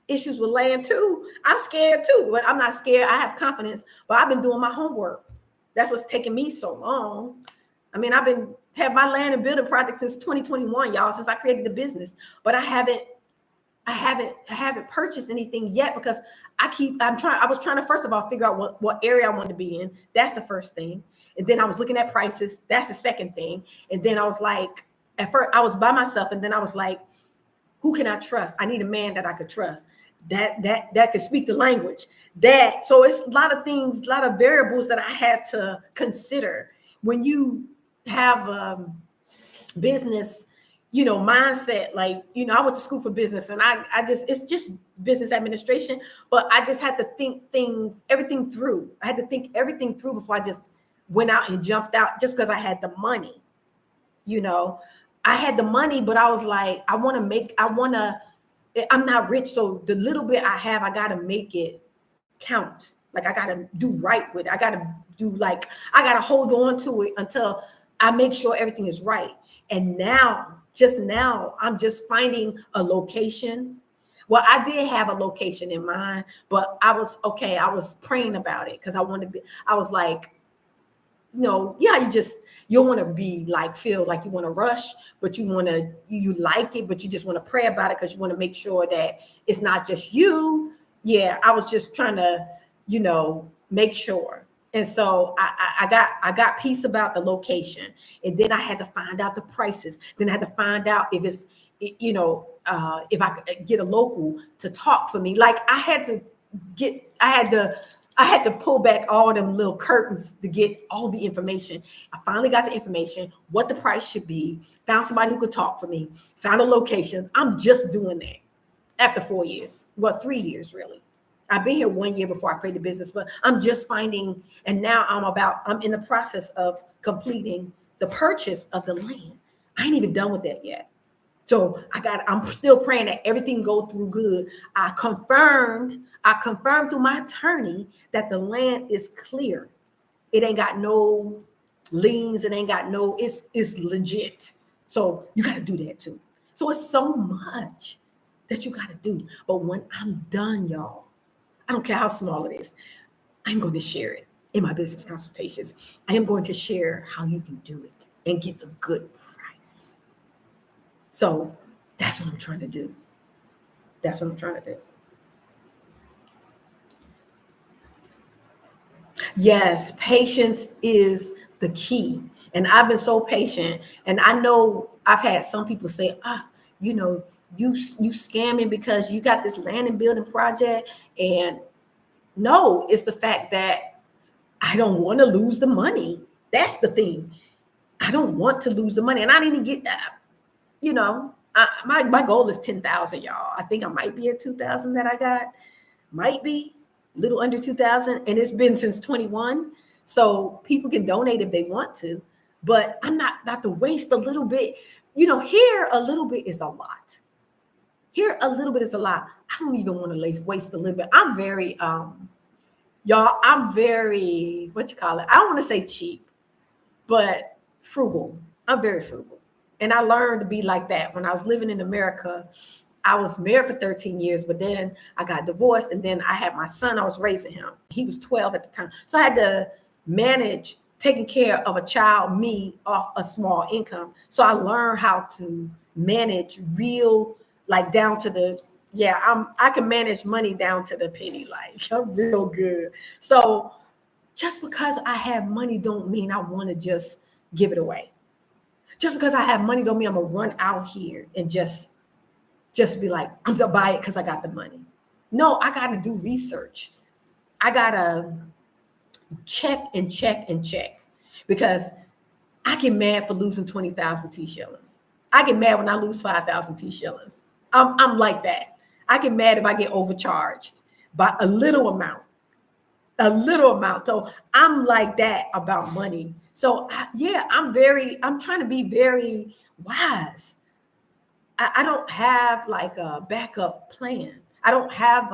issues with land too. I'm scared too, but I'm not scared. I have confidence, but I've been doing my homework. That's what's taking me so long. I've been have my land and building project since 2021, y'all, since I created the business. But I haven't purchased anything yet because I was trying to first of all figure out what area I wanted to be in. That's the first thing. And then I was looking at prices. That's the second thing. And then I was like, at first I was by myself, and then I was like, who can I trust? I need a man that I could trust. That could speak the language. So it's a lot of things, a lot of variables that I had to consider when you have business, mindset. Like, I went to school for business, and it's just business administration, but I just had to think everything through. I had to think everything through before I just went out and jumped out just because I had the money. I had the money, but I was like, I'm not rich. So the little bit I have, I got to make it count. Like, I got to do right with it. I got to hold on to it until I make sure everything is right. And now, I'm just finding a location. Well, I did have a location in mind, but I was praying about it because I was like, you want to be like, feel like you want to rush, but you like it, but you just want to pray about it because you want to make sure that it's not just you. Yeah, I was just trying to, make sure. And so I got peace about the location, and then I had to find out the prices. Then I had to find out if it's, if I could get a local to talk for me. Like I had to pull back all them little curtains to get all the information. I finally got the information, what the price should be, found somebody who could talk for me, found a location. I'm just doing that after 4 years. Well, 3 years really. I've been here 1 year before I created the business, but I'm just finding, and now I'm in the process of completing the purchase of the land. I ain't even done with that yet. So I'm still praying that everything go through good. I confirmed through my attorney that the land is clear. It ain't got no liens. It ain't got no, it's legit. So you got to do that too. So it's so much that you got to do. But when I'm done, y'all, I don't care how small it is, I'm going to share it in my business consultations. I am going to share how you can do it and get a good price. So that's what I'm trying to do. Yes, patience is the key. And I've been so patient. And I know I've had some people say, you scamming because you got this land and building project. And no, it's the fact that I don't want to lose the money. That's the thing. I don't want to lose the money. And I didn't get that. My goal is 10,000, y'all. I think I might be at 2,000 that I got. Might be a little under 2,000. And it's been since 21. So people can donate if they want to. But I'm not about to waste a little bit. Here a little bit is a lot. I don't even want to waste a little bit. I'm very, y'all, I'm very, I don't want to say cheap, but frugal. I'm very frugal. And I learned to be like that. When I was living in America, I was married for 13 years, but then I got divorced, and then I had my son. I was raising him. He was 12 at the time. So I had to manage taking care of a child, me, off a small income. So I learned how to manage real, like down to the, I can manage money down to the penny. Like I'm real good. So just because I have money don't mean I want to just give it away. Just because I have money don't mean I'm gonna run out here and just be like, I'm gonna buy it because I got the money. No, I gotta do research. I gotta check because I get mad for losing 20,000 T-shillings. I get mad when I lose 5,000 T-shillings. I'm like that. I get mad if I get overcharged by a little amount. So I'm like that about money. So I'm trying to be very wise. I don't have like a backup plan. I don't have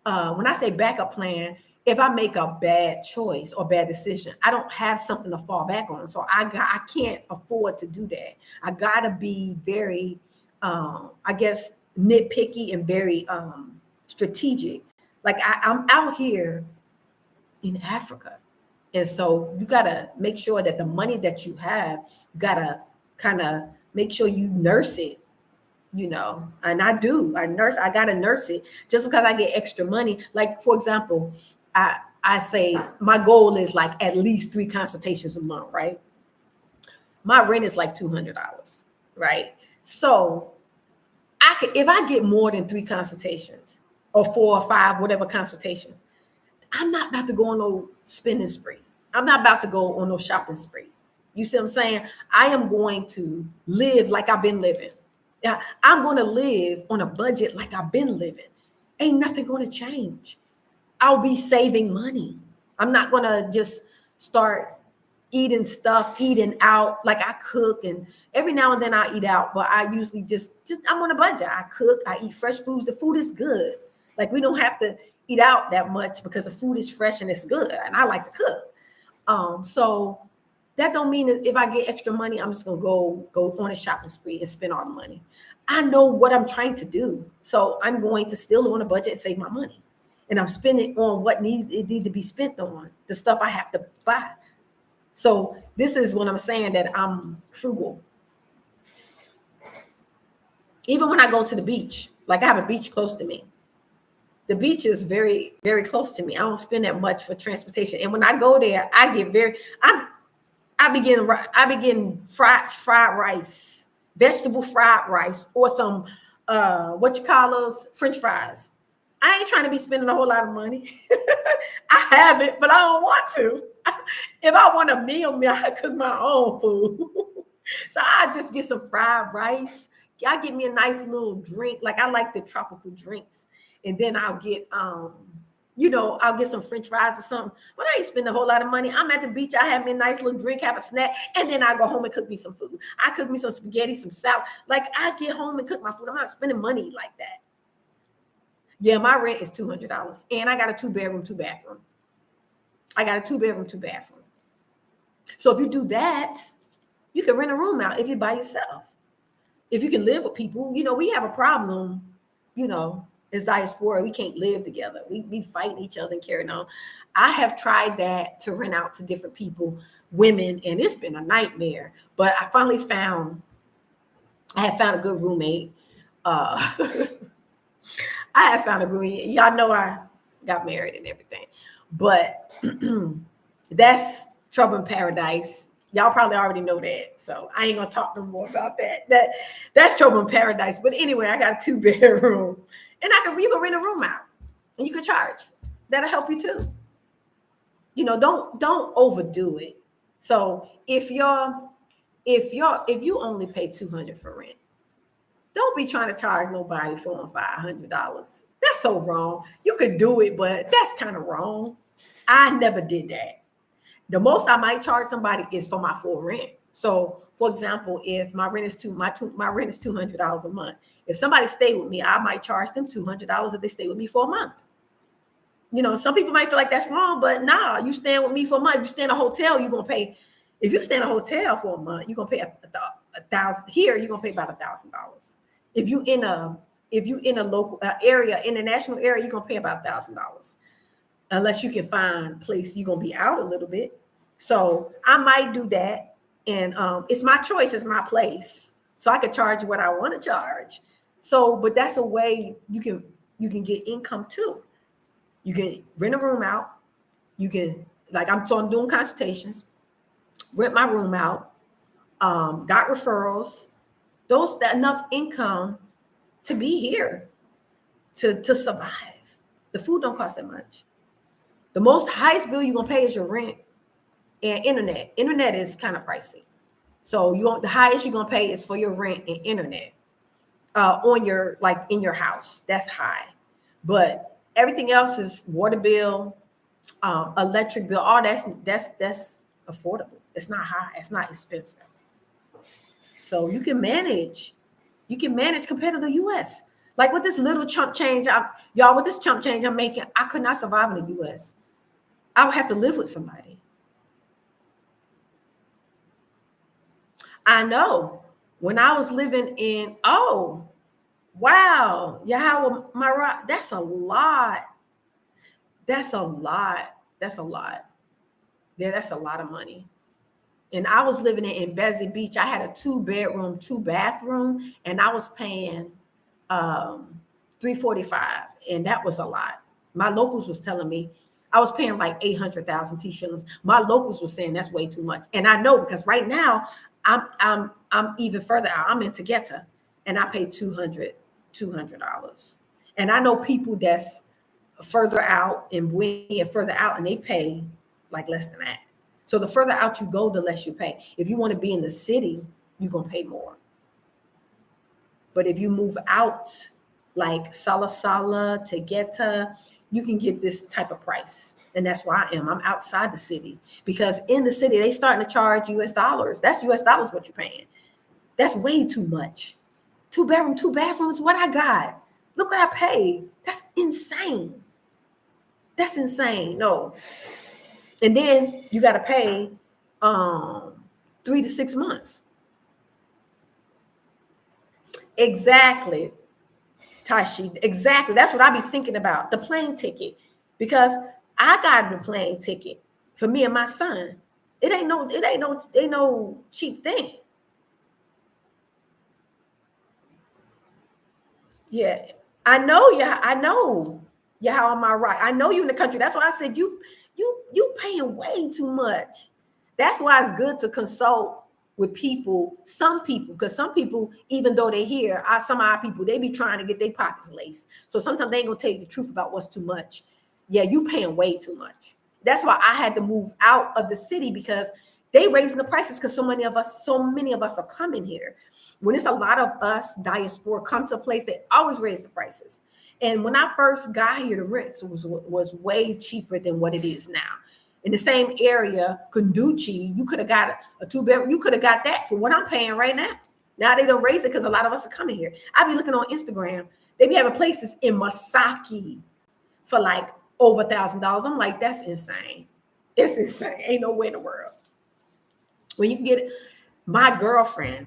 when I say backup plan, if I make a bad choice or bad decision, I don't have something to fall back on. So I can't afford to do that. I gotta be very, nitpicky and very strategic. Like I'm out here in Africa. And so you gotta make sure that the money that you have, you gotta kind of make sure you nurse it, and I gotta nurse it. Just because I get extra money, like for example, I say my goal is like at least 3 consultations a month, right? My rent is like $200, right? So if I get more than 3 consultations or 4 or 5, whatever consultations, I'm not about to go on no spending spree. I'm not about to go on no shopping spree. You see what I'm saying? I am going to live like I've been living. I'm going to live on a budget like I've been living. Ain't nothing going to change. I'll be saving money. I'm not going to just start eating out. Like I cook, and every now and then I eat out, but I usually just I'm on a budget. I cook, I eat fresh foods. The food is good. Like we don't have to eat out that much because the food is fresh and it's good. And I like to cook. So that don't mean that if I get extra money, I'm just going to go on a shopping spree and spend all the money. I know what I'm trying to do. So I'm going to still on a budget and save my money. And I'm spending on what needs to be spent on, the stuff I have to buy. So this is what I'm saying, that I'm frugal. Even when I go to the beach, like I have a beach close to me. The beach is very, very close to me. I don't spend that much for transportation. And when I go there, I begin fried rice, vegetable fried rice, or some what you call those French fries. I ain't trying to be spending a whole lot of money. I have it, but I don't want to. If I want a meal, I cook my own food. So I just get some fried rice. I get me a nice little drink. Like I like the tropical drinks. And then I'll get I'll get some French fries or something. But I ain't spend a whole lot of money. I'm at the beach. I have me a nice little drink, have a snack, and then I go home and cook me some food. I cook me some spaghetti, some salad. Like I get home and cook my food. I'm not spending money like that. Yeah, my rent is $200, and I got a 2-bedroom, 2-bathroom. I got a 2-bedroom, 2-bathroom. So if you do that, you can rent a room out if you're by yourself. If you can live with people, we have a problem, as diaspora, we can't live together. We fight each other and carrying on. I have tried that to rent out to different people, women, and it's been a nightmare. But I finally I have found a good roommate. I have found a good roommate. Y'all know I got married and everything. But that's trouble in paradise. Y'all probably already know that. So I ain't gonna talk no more about that. That's trouble in paradise. But anyway, I got a 2-bedroom. And you can rent a room out and you can charge. That'll help you too. Don't overdo it. So if you only pay $200 for rent, don't be trying to charge nobody $400 and $500. That's so wrong. You could do it, but that's kind of wrong. I never did that. The most I might charge somebody is for my full rent. So, for example, if my rent is $200 a month, if somebody stay with me, I might charge them $200 if they stay with me for a month. Some people might feel like that's wrong, but nah, you staying with me for a month. If you stay in a hotel, you're gonna pay. If you stay in a hotel for a month, you're gonna pay $1,000. Here, you're gonna pay about $1,000. If you in a local area, international area, you're gonna pay about $1,000. Unless you can find a place you're gonna be out a little bit. So I might do that. And it's my choice, it's my place. So I could charge what I want to charge. So, but that's a way you can get income too. You can rent a room out. You can, I'm doing consultations, rent my room out, got referrals, enough income to be here to survive. The food don't cost that much. The most highest bill you're gonna pay is your rent and internet. Internet is kind of pricey. So the highest you're gonna pay is for your rent and internet in your house. That's high. But everything else is water bill, electric bill, all that's affordable. It's not high, it's not expensive. So you can manage compared to the US. Like with this little chump change, with this chump change I'm making, I could not survive in the US. I would have to live with somebody. I know. When I was living in, wow, Yahweh, that's a lot. That's a lot. Yeah, that's a lot of money. And I was living in Bessie Beach. I had a 2-bedroom, 2-bathroom, and I was paying $345, and that was a lot. My locals was telling me I was paying like 800,000 T-shillings. My locals were saying that's way too much, and I know because right now I'm even further out. I'm in Tegeta, and I pay $200, and I know people that's further out and way further out, and they pay like less than that. So the further out you go, the less you pay. If you want to be in the city, you're gonna pay more. But if you move out, like Sala Sala, Tegeta, you can get this type of price. And that's where I am. I'm outside the city because in the city, they starting to charge US dollars. That's US dollars what you're paying. That's way too much. 2-bedroom, 2 bathrooms, what I got? Look what I paid. That's insane. That's insane. No. And then you got to pay 3 to 6 months. Exactly, Tashi. Exactly. That's what I be thinking about. The plane ticket. Because I got the plane ticket for me and my son. It ain't no cheap thing. Yeah, I know. Yeah, I know. Yeah, how am I right? I know you in the country. That's why I said you paying way too much. That's why it's good to consult with people, some people, because some people, even though they hear some of our people, they be trying to get their pockets laced. So sometimes they ain't gonna tell you the truth about what's too much. Yeah, you paying way too much. That's why I had to move out of the city because they raising the prices because so many of us are coming here. When it's a lot of us diaspora come to a place, they always raise the prices. And when I first got here, the rents was way cheaper than what it is now. In the same area, Kunduchi, you could have got a two-bedroom. You could have got that for what I'm paying right now. Now they don't raise it because a lot of us are coming here. I be looking on Instagram. They be having places in Masaki for like over $1,000. I'm like, that's insane. It's insane. Ain't no way in the world. When you can get it. My girlfriend,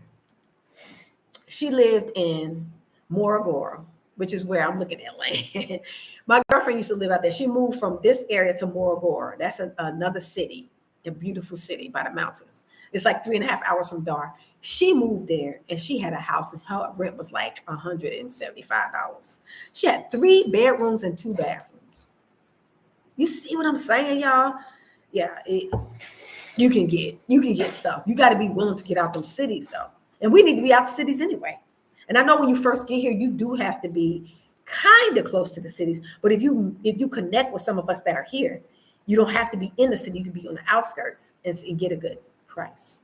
she lived in Moragora, which is where I'm looking at land. My girlfriend used to live out there. She moved from this area to Moragora. That's another city, a beautiful city by the mountains. It's like 3.5 hours from Dar. She moved there and she had a house and her rent was like $175. She had 3 bedrooms and 2 bathrooms. You see what I'm saying, y'all? Yeah, you can get stuff. You got to be willing to get out them cities though. And we need to be out the cities anyway. And I know when you first get here, you do have to be kind of close to the cities. But if you connect with some of us that are here, you don't have to be in the city. You can be on the outskirts and get a good price,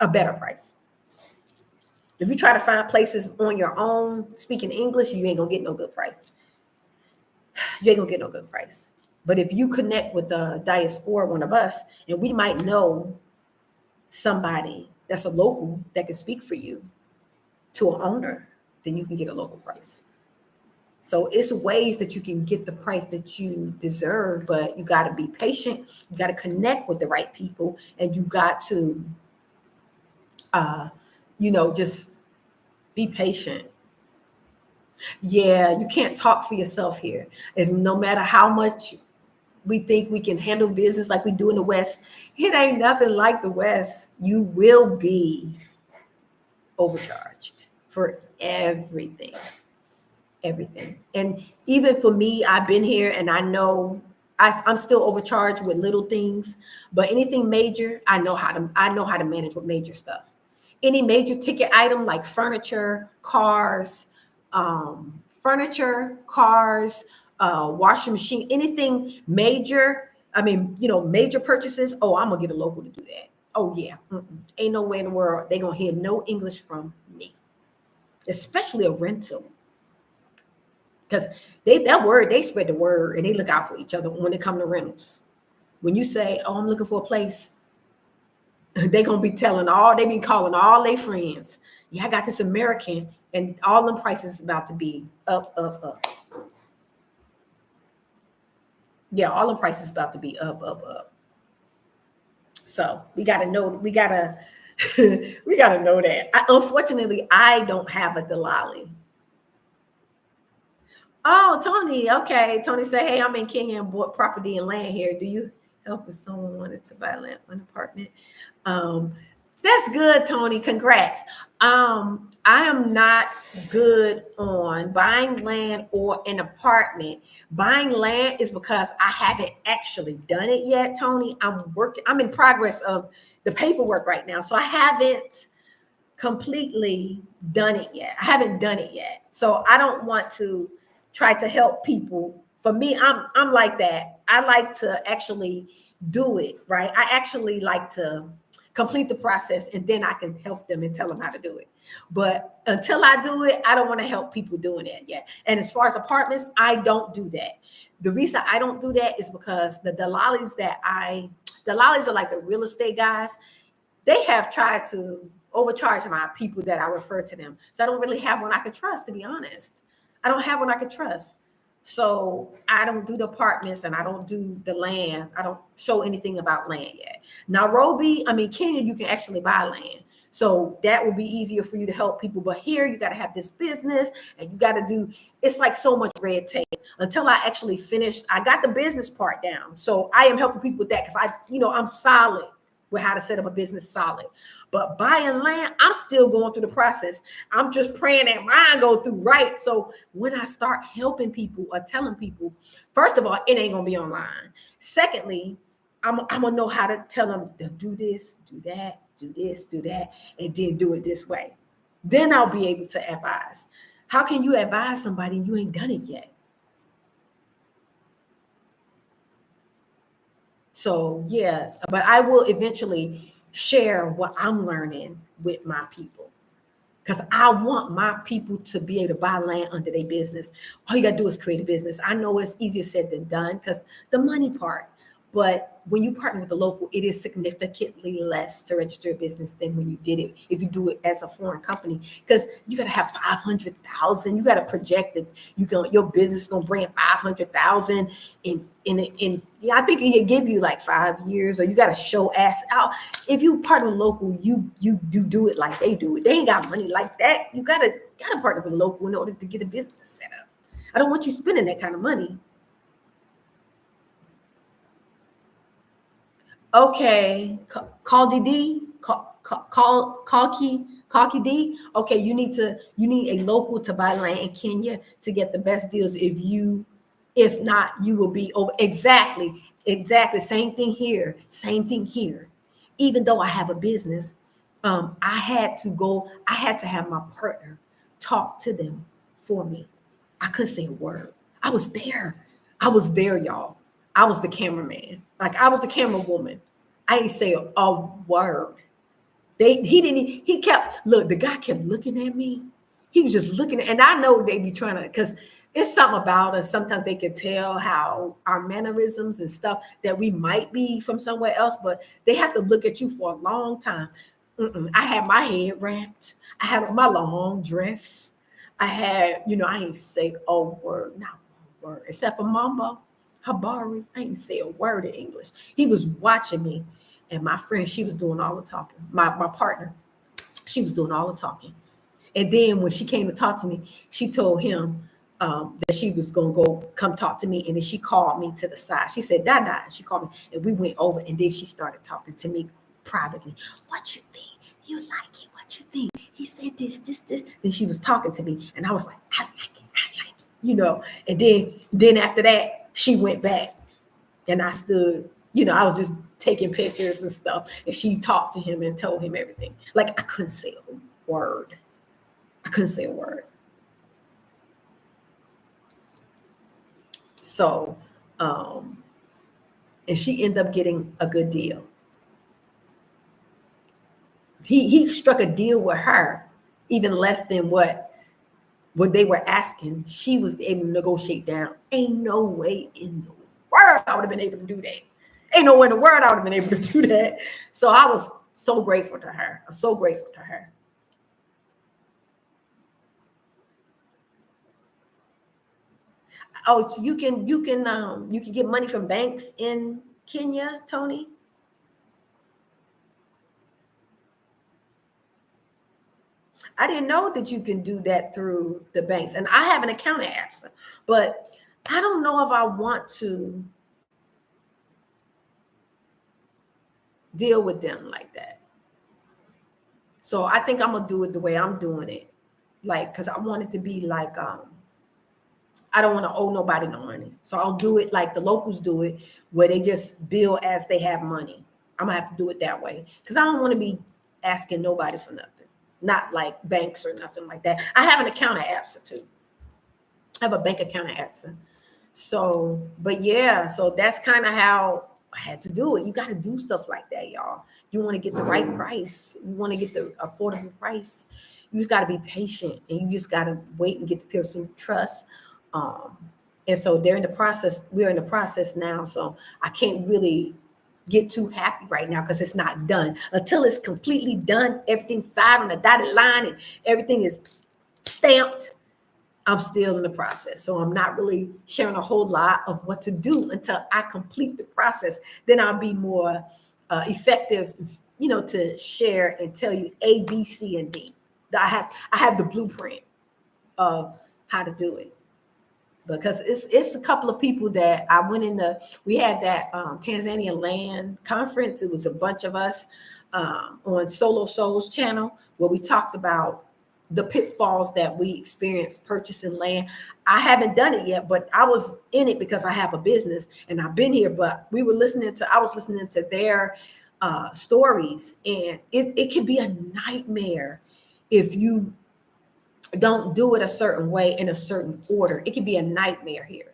a better price. If you try to find places on your own, speaking English, you ain't gonna get no good price. You ain't gonna get no good price. But if you connect with the diaspora, one of us, and we might know somebody that's a local that can speak for you to an owner, then you can get a local price. So it's ways that you can get the price that you deserve, but you got to be patient. You got to connect with the right people, and you got to, just be patient. Yeah, you can't talk for yourself here. It's no matter how much we think we can handle business like we do in the West, it ain't nothing like the West. You will be overcharged for everything. And even for me, I've been here and I know I'm still overcharged with little things, but anything major, I know how to manage with major stuff. Any major ticket item like furniture, cars, washing machine, anything major. I mean, major purchases. Oh, I'm gonna get a local to do that. Oh yeah, ain't no way in the world they gonna hear no English from me, especially a rental, because they spread the word and they look out for each other when it comes to rentals. When you say, "Oh, I'm looking for a place," they gonna be calling all their friends. Yeah, I got this American, and all them prices about to be up, up, up. Yeah, all them prices about to be up, up, up. So we gotta know. We gotta know that. Unfortunately, I don't have a Delali. Oh, Tony. Okay. Tony said, "Hey, I'm in Kenya and bought property and land here. Do you help if someone wanted to buy an apartment?" That's good, Tony. Congrats. I am not good on buying land or an apartment. Buying land is because I haven't actually done it yet, Tony. I'm in progress of the paperwork right now. So I haven't completely done it yet. I haven't done it yet. So I don't want to try to help people. For me, I'm like that. I like to actually do it, right? I actually like to complete the process and then I can help them and tell them how to do it. But until I do it, I don't want to help people doing that yet. And as far as apartments, I don't do that. The reason I don't do that is because the Dalalis are like the real estate guys. They have tried to overcharge my people that I refer to them. So I don't really have one I could trust, to be honest. I don't have one I could trust. So I don't do the apartments and I don't do the land. I don't show anything about land yet. Kenya, you can actually buy land. So that would be easier for you to help people. But here you got to have this business and you got to it's like so much red tape until I actually finished. I got the business part down. So I am helping people with that because I'm solid. with how to set up a business solid. But buying land, I'm still going through the process. I'm just praying that mine go through right. So when I start helping people or telling people, first of all, it ain't gonna be online. Secondly, I'm gonna know how to tell them to do this, do that, do this, do that, and then do it this way. Then I'll be able to advise. How can you advise somebody and you ain't done it yet? So yeah, but I will eventually share what I'm learning with my people, because I want my people to be able to buy land under their business. All you got to do is create a business. I know it's easier said than done because the money part. But when you partner with the local, it is significantly less to register a business than when you did it if you do it as a foreign company, because you got to have 500,000. You got to project that your business is gonna bring 500,000 in. Yeah, I think it give you like 5 years, or you got to show ass out. If you partner with local, you do it like they do it. They ain't got money like that. You gotta partner with local in order to get a business set up. I don't want you spending that kind of money. Okay, call DD, call key D. Okay, you need a local to buy land in Kenya to get the best deals. If not, you will be over. Exactly. Same thing here. Even though I have a business, I had to have my partner talk to them for me. I couldn't say a word. I was there, y'all. I was the cameraman. Like, I was the camera woman. I ain't say a word. The guy kept looking at me. He was just looking, and I know they be trying to, because it's something about us. Sometimes they can tell how our mannerisms and stuff that we might be from somewhere else, but they have to look at you for a long time. I had my head wrapped. I had on my long dress. I ain't say a word, not one word, except for Mamba Habari. I ain't say a word of English. He was watching me, and my friend, she was doing all the talking. My partner, she was doing all the talking. And then when she came to talk to me, she told him that she was gonna go come talk to me, and then she called me to the side. She said, "Dada." She called me, and we went over, and then she started talking to me privately. What you think? You like it? What you think? He said this. Then she was talking to me, and I was like, I like it. And then after that, she went back, and I stood. I was just taking pictures and stuff, and she talked to him and told him everything. Like, I couldn't say a word. So, and she ended up getting a good deal. He struck a deal with her, even less than what they were asking. She was able to negotiate down. Ain't no way in the world I would have been able to do that. Ain't no way in the world I would have been able to do that. So I was so grateful to her. I'm so grateful to her. Oh, so you can get money from banks in Kenya, Tony? I didn't know that you can do that through the banks. And I have an account at ABSA, but I don't know if I want to deal with them like that. So I think I'm gonna do it the way I'm doing it. Like, because I want it to be like, I don't want to owe nobody no money. So I'll do it like the locals do it, where they just bill as they have money. I'm gonna have to do it that way, because I don't want to be asking nobody for nothing. Not like banks or nothing like that. I have an account at ABSA too. I have a bank account at ABSA. So, but yeah, so that's kind of how I had to do it. You got to do stuff like that, y'all. You want to get the right price. You want to get the affordable price. You just got to be patient, and you just got to wait and get the person you trust. And so we're in the process now. So I can't really get too happy right now, because it's not done. Until it's completely done, everything's signed on the dotted line and everything is stamped, I'm still in the process. So I'm not really sharing a whole lot of what to do until I complete the process. Then I'll be more effective, to share and tell you A, B, C, and D. I have the blueprint of how to do it. because it's a couple of people that I went we had that Tanzania land conference. It was a bunch of us on Solo Souls channel where we talked about the pitfalls that we experienced purchasing land. I haven't done it yet, but I was in it because I have a business and I've been here, but I was listening to their stories, and it can be a nightmare if you don't do it a certain way in a certain order. It can be a nightmare here.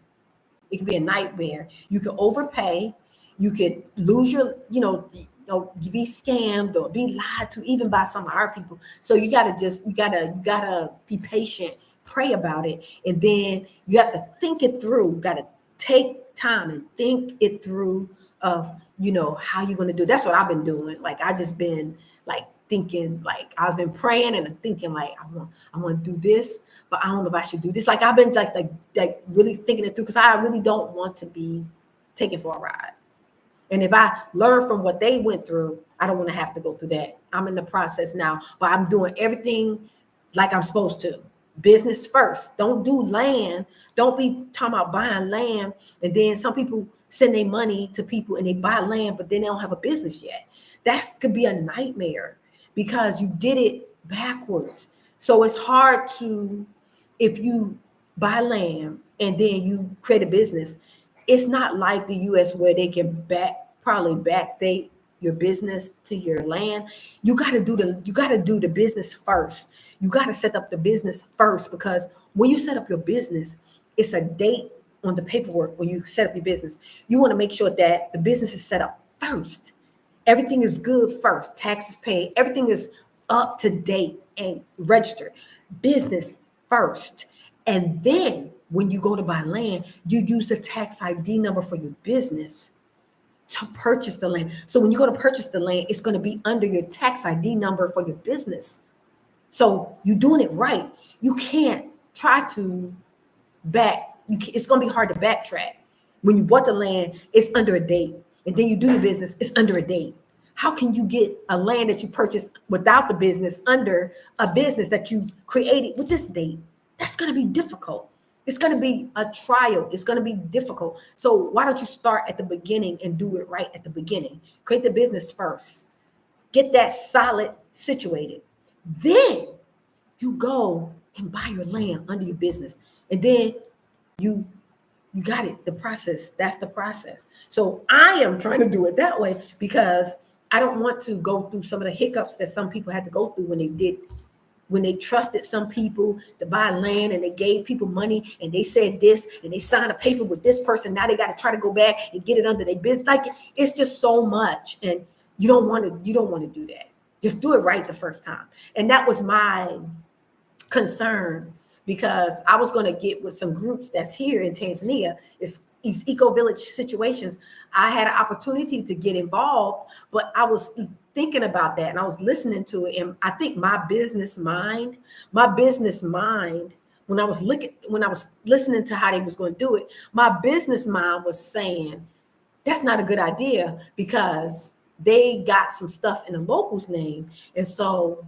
It can be a nightmare. You can overpay. You could lose be scammed or be lied to, even by some of our people. So you gotta be patient, pray about it, and then you have to think it through. You gotta take time and think it through of how you're gonna do it. That's what I've been doing. Like I just been like thinking, like I've been praying and thinking like I want to do this, but I don't know if I should do this. Like I've been like really thinking it through, because I really don't want to be taken for a ride. And if I learn from what they went through, I don't want to have to go through that. I'm in the process now, but I'm doing everything like I'm supposed to. Business first. Don't do land. Don't be talking about buying land. And then some people send their money to people and they buy land, but then they don't have a business yet. That could be a nightmare because you did it backwards. So it's hard if you buy land and then you create a business, it's not like the US where they can probably backdate your business to your land. You got to do the business first. You got to set up the business first, because when you set up your business, it's a date on the paperwork. When you set up your business, you want to make sure that the business is set up first. Everything is good first. Taxes paid. Everything is up to date and registered. Business first. And then when you go to buy land, you use the tax ID number for your business to purchase the land. So when you go to purchase the land, it's going to be under your tax ID number for your business. So you're doing it right. You can't try to it's going to be hard to backtrack. When you bought the land, it's under a date. And then you do the business, it's under a date. How can you get a land that you purchased without the business under a business that you created with this date? That's going to be difficult. It's going to be a trial. It's going to be difficult. So why don't you start at the beginning and do it right at the beginning? Create the business first. Get that solid situated. Then you go and buy your land under your business. And then you got it, the process. That's the process. So I am trying to do it that way because I don't want to go through some of the hiccups that some people had to go through when they trusted some people to buy land and they gave people money and they said this and they signed a paper with this person. Now they got to try to go back and get it under their business. Like it's just so much. And you don't want to do that. Just do it right the first time. And that was my concern, because I was going to get with some groups that's here in Tanzania. It's these eco-village situations. I had an opportunity to get involved, but I was thinking about that and I was listening to it. And I think my business mind, when I was listening to how they was going to do it, my business mind was saying, that's not a good idea, because they got some stuff in the local's name. And so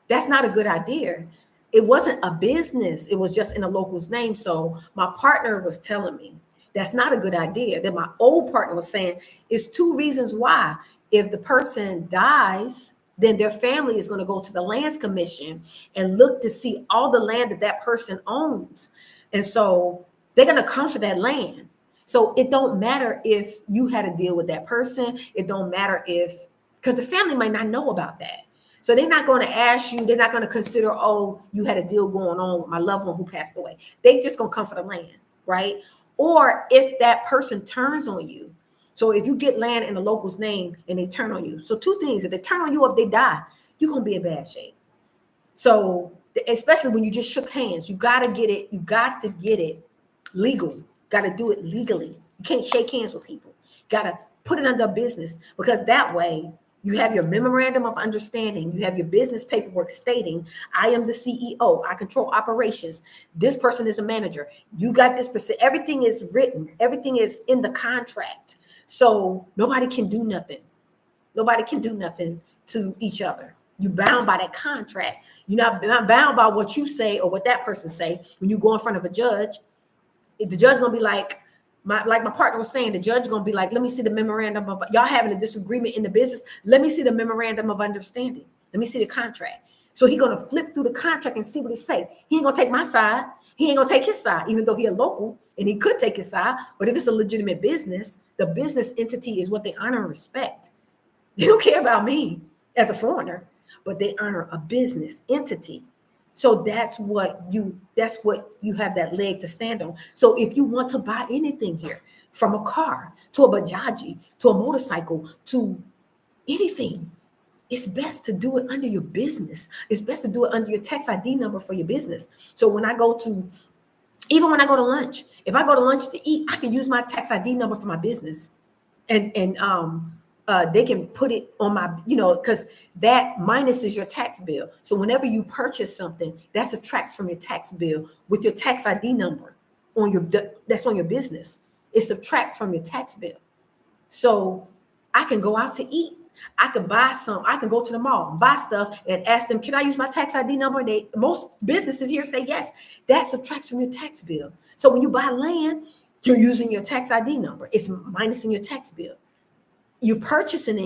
that's not a good idea. It wasn't a business. It was just in a local's name. So my partner was telling me that's not a good idea. Then my old partner was saying it's two reasons why. If the person dies, then their family is going to go to the lands commission and look to see all the land that person owns. And so they're going to come for that land. So it don't matter if you had a deal with that person. It don't matter because the family might not know about that. So they're not going to ask you. They're not going to consider, oh, you had a deal going on with my loved one who passed away. They just going to come for the land, right? Or if that person turns on you. So if you get land in the local's name and they turn on you. So two things: if they turn on you or if they die, you're going to be in bad shape. So especially when you just shook hands, you got to get it. You got to get it legal. Got to do it legally. You can't shake hands with people. Got to put it under business, because that way you have your memorandum of understanding. You have your business paperwork stating, I am the CEO. I control operations. This person is a manager. You got this percent. Everything is written. Everything is in the contract. So nobody can do nothing. Nobody can do nothing to each other. You're bound by that contract. You're not bound by what you say or what that person say when you go in front of a judge. the judge gonna be like, my partner was saying, the judge gonna be like, let me see the memorandum of y'all having a disagreement in the business. Let me see the memorandum of understanding. Let me see the contract. So he gonna flip through the contract and see what it say. He ain't gonna take my side. He ain't gonna take his side, even though he a local and he could take his side. But if it's a legitimate business, the business entity is what they honor and respect. They don't care about me as a foreigner, but they honor a business entity. So that's what you have that leg to stand on. So if you want to buy anything here, from a car to a Bajaji to a motorcycle to anything, it's best to do it under your business. It's best to do it under your tax ID number for your business. So when I go to lunch, if I go to lunch to eat, I can use my tax ID number for my business, and they can put it on my, because that minuses your tax bill. So whenever you purchase something, that subtracts from your tax bill with your tax ID number that's on your business. It subtracts from your tax bill. So I can go out to eat. I can buy some. I can go to the mall, buy stuff, and ask them, can I use my tax ID number? Most businesses here say yes. That subtracts from your tax bill. So when you buy land, you're using your tax ID number. It's minusing your tax bill. You're purchasing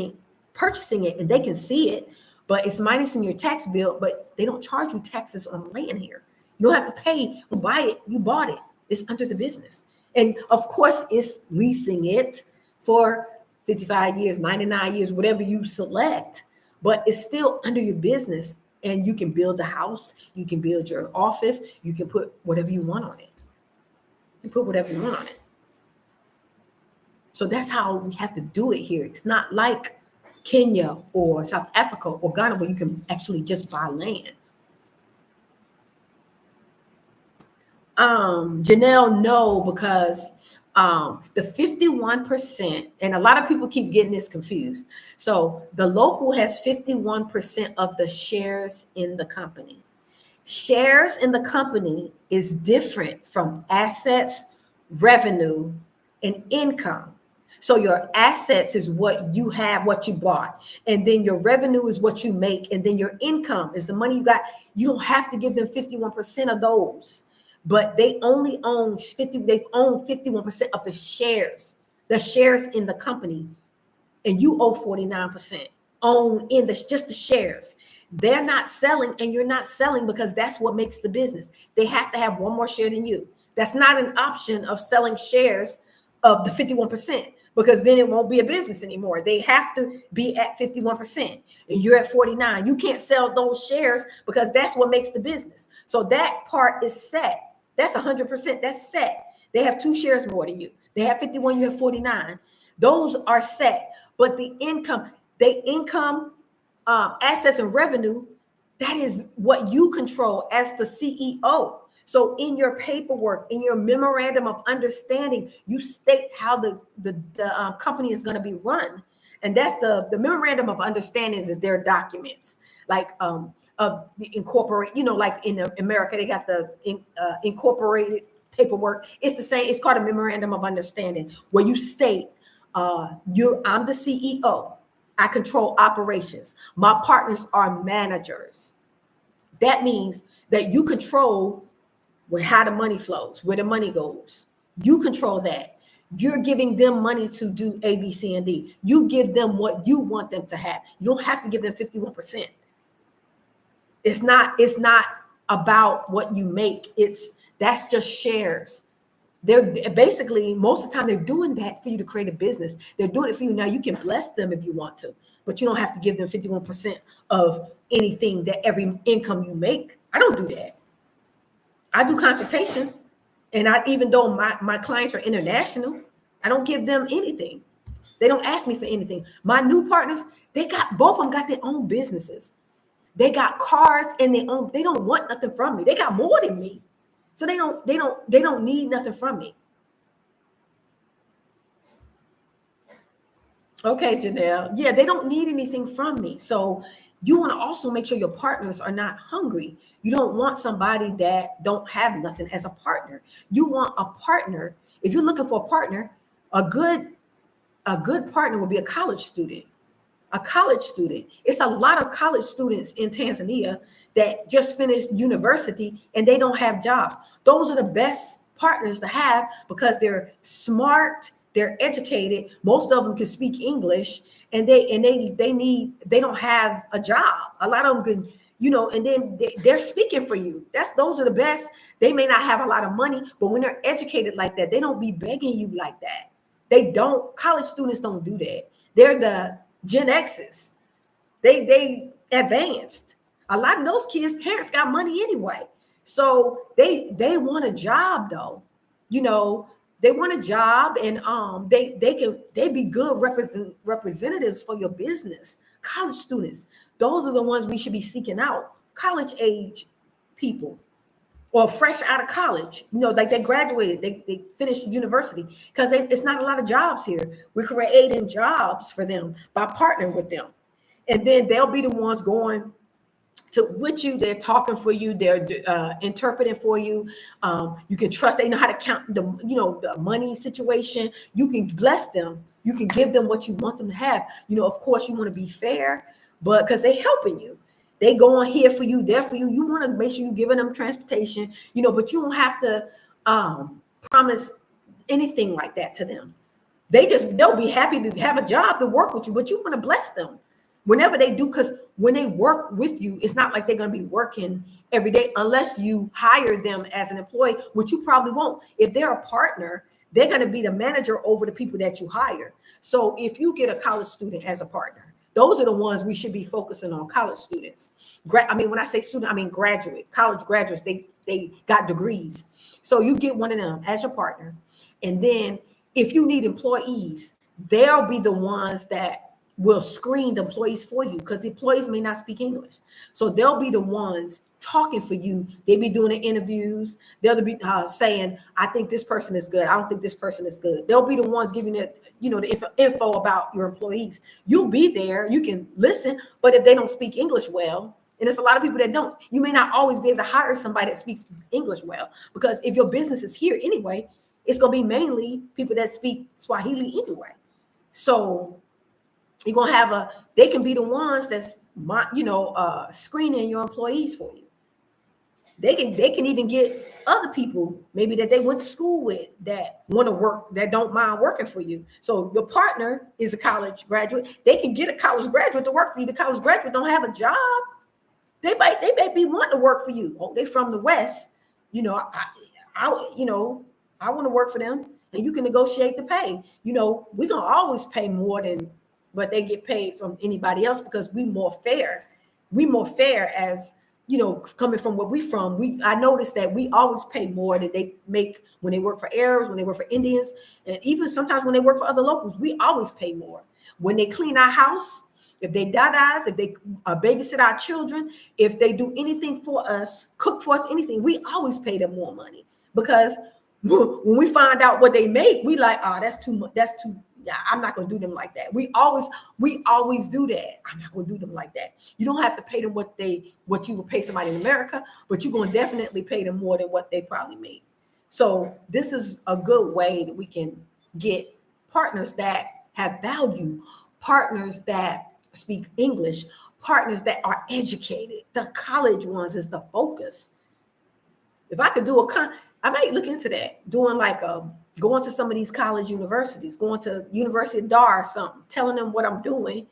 it, and they can see it, but it's minusing your tax bill. But they don't charge you taxes on land here. You don't have to pay. You buy it. You bought it. It's under the business, and of course, it's leasing it for 55 years, 99 years, whatever you select. But it's still under your business, and you can build the house. You can build your office. You can put whatever you want on it. You put whatever you want on it. So that's how we have to do it here. It's not like Kenya or South Africa or Ghana where you can actually just buy land. Janelle, no, because the 51%, and a lot of people keep getting this confused. So the local has 51% of the shares in the company. Shares in the company is different from assets, revenue, and income. So your assets is what you have, what you bought. And then your revenue is what you make. And then your income is the money you got. You don't have to give them 51% of those. But they only own 51% of the shares in the company. And you owe 49%. Own in just the shares. They're not selling, and you're not selling because that's what makes the business. They have to have one more share than you. That's not an option of selling shares of the 51%. Because then it won't be a business anymore. They have to be at 51% and you're at 49. You can't sell those shares because that's what makes the business. So that part is set. That's 100%. That's set. They have 2 shares more than you. They have 51, you have 49. Those are set. But the income, assets and revenue, that is what you control as the CEO. So in your paperwork, in your memorandum of understanding, you state how the company is going to be run. And that's the memorandum of understanding is their documents, like of the incorporate, like in America, they got the incorporated paperwork. It's the same. It's called a memorandum of understanding where you state, I'm the CEO. I control operations. My partners are managers. That means that you control how the money flows, where the money goes. You control that. You're giving them money to do A, B, C, and D. You give them what you want them to have. You don't have to give them 51%. It's not about what you make. That's just shares. They're basically, most of the time, they're doing that for you to create a business. They're doing it for you. Now you can bless them if you want to, but you don't have to give them 51% of anything that every income you make. I don't do that. I do consultations, and even though my clients are international, I don't give them anything. They don't ask me for anything. My new partners, both of them got their own businesses. They got cars and they don't want nothing from me. They got more than me. So they don't need nothing from me. Okay, Janelle. Yeah, they don't need anything from me. So you want to also make sure your partners are not hungry. You don't want somebody that don't have nothing as a partner. You want a partner. If you're looking for a partner, a good partner will be a college student. A college student. It's a lot of college students in Tanzania that just finished university and they don't have jobs. Those are the best partners to have because they're smart, they're educated. Most of them can speak English, and they don't have a job. A lot of them can, and then they're speaking for you. Those are the best. They may not have a lot of money, but when they're educated like that, they don't be begging you like that. They don't. College students don't do that. They're the Gen X's. They advanced. A lot of those kids' parents got money anyway. So they want a job though. They want a job, and they be good representatives for your business. College students, those are the ones we should be seeking out. College age people, or fresh out of college, like they graduated, they finished university, because it's not a lot of jobs here. We're creating jobs for them by partnering with them. And then they'll be the ones going with you. They're talking for you. They're interpreting for you. You can trust. They know how to count the money situation. You can bless them. You can give them what you want them to have. Of course, you want to be fair, but because they're helping you. They going here for you, there for you. You want to make sure you're giving them transportation, but you don't have to promise anything like that to them. They'll be happy to have a job to work with you, but you want to bless them whenever they do, because when they work with you, it's not like they're going to be working every day unless you hire them as an employee, which you probably won't. If they're a partner, they're going to be the manager over the people that you hire. So if you get a college student as a partner, those are the ones we should be focusing on. College students. When I say student, I mean college graduates. They got degrees. So you get one of them as your partner. And then if you need employees, they'll be the ones that will screen the employees for you, because the employees may not speak English. So they'll be the ones talking for you. They'll be doing the interviews. They'll be saying, I think this person is good. I don't think this person is good. They'll be the ones giving it, the info about your employees. You'll be there. You can listen, but if they don't speak English well, and there's a lot of people that don't, you may not always be able to hire somebody that speaks English well, because if your business is here anyway, it's going to be mainly people that speak Swahili anyway. So you're going to have they can be the ones that's, screening your employees for you. They can even get other people maybe that they went to school with that want to work, that don't mind working for you. So your partner is a college graduate. They can get a college graduate to work for you. The college graduate don't have a job. They might be wanting to work for you. Oh, they from the West. I want to work for them, and you can negotiate the pay. We're gonna always pay more than what they get paid from anybody else, because we more fair. We more fair as coming from where we from. I noticed that we always pay more than they make when they work for Arabs, when they work for Indians, and even sometimes when they work for other locals. We always pay more. When they clean our house, if they dadas, if they babysit our children, if they do anything for us, cook for us, anything, we always pay them more money, because when we find out what they make, we like, that's too much. That's too. Yeah, I'm not going to do them like that. We always do that. I'm not going to do them like that. You don't have to pay them what you would pay somebody in America, but you're going to definitely pay them more than what they probably make. So this is a good way that we can get partners that have value, partners that speak English, partners that are educated. The college ones is the focus. If I could do I might look into that, doing going to some of these college universities, going to University of Dar or something, telling them what I'm doing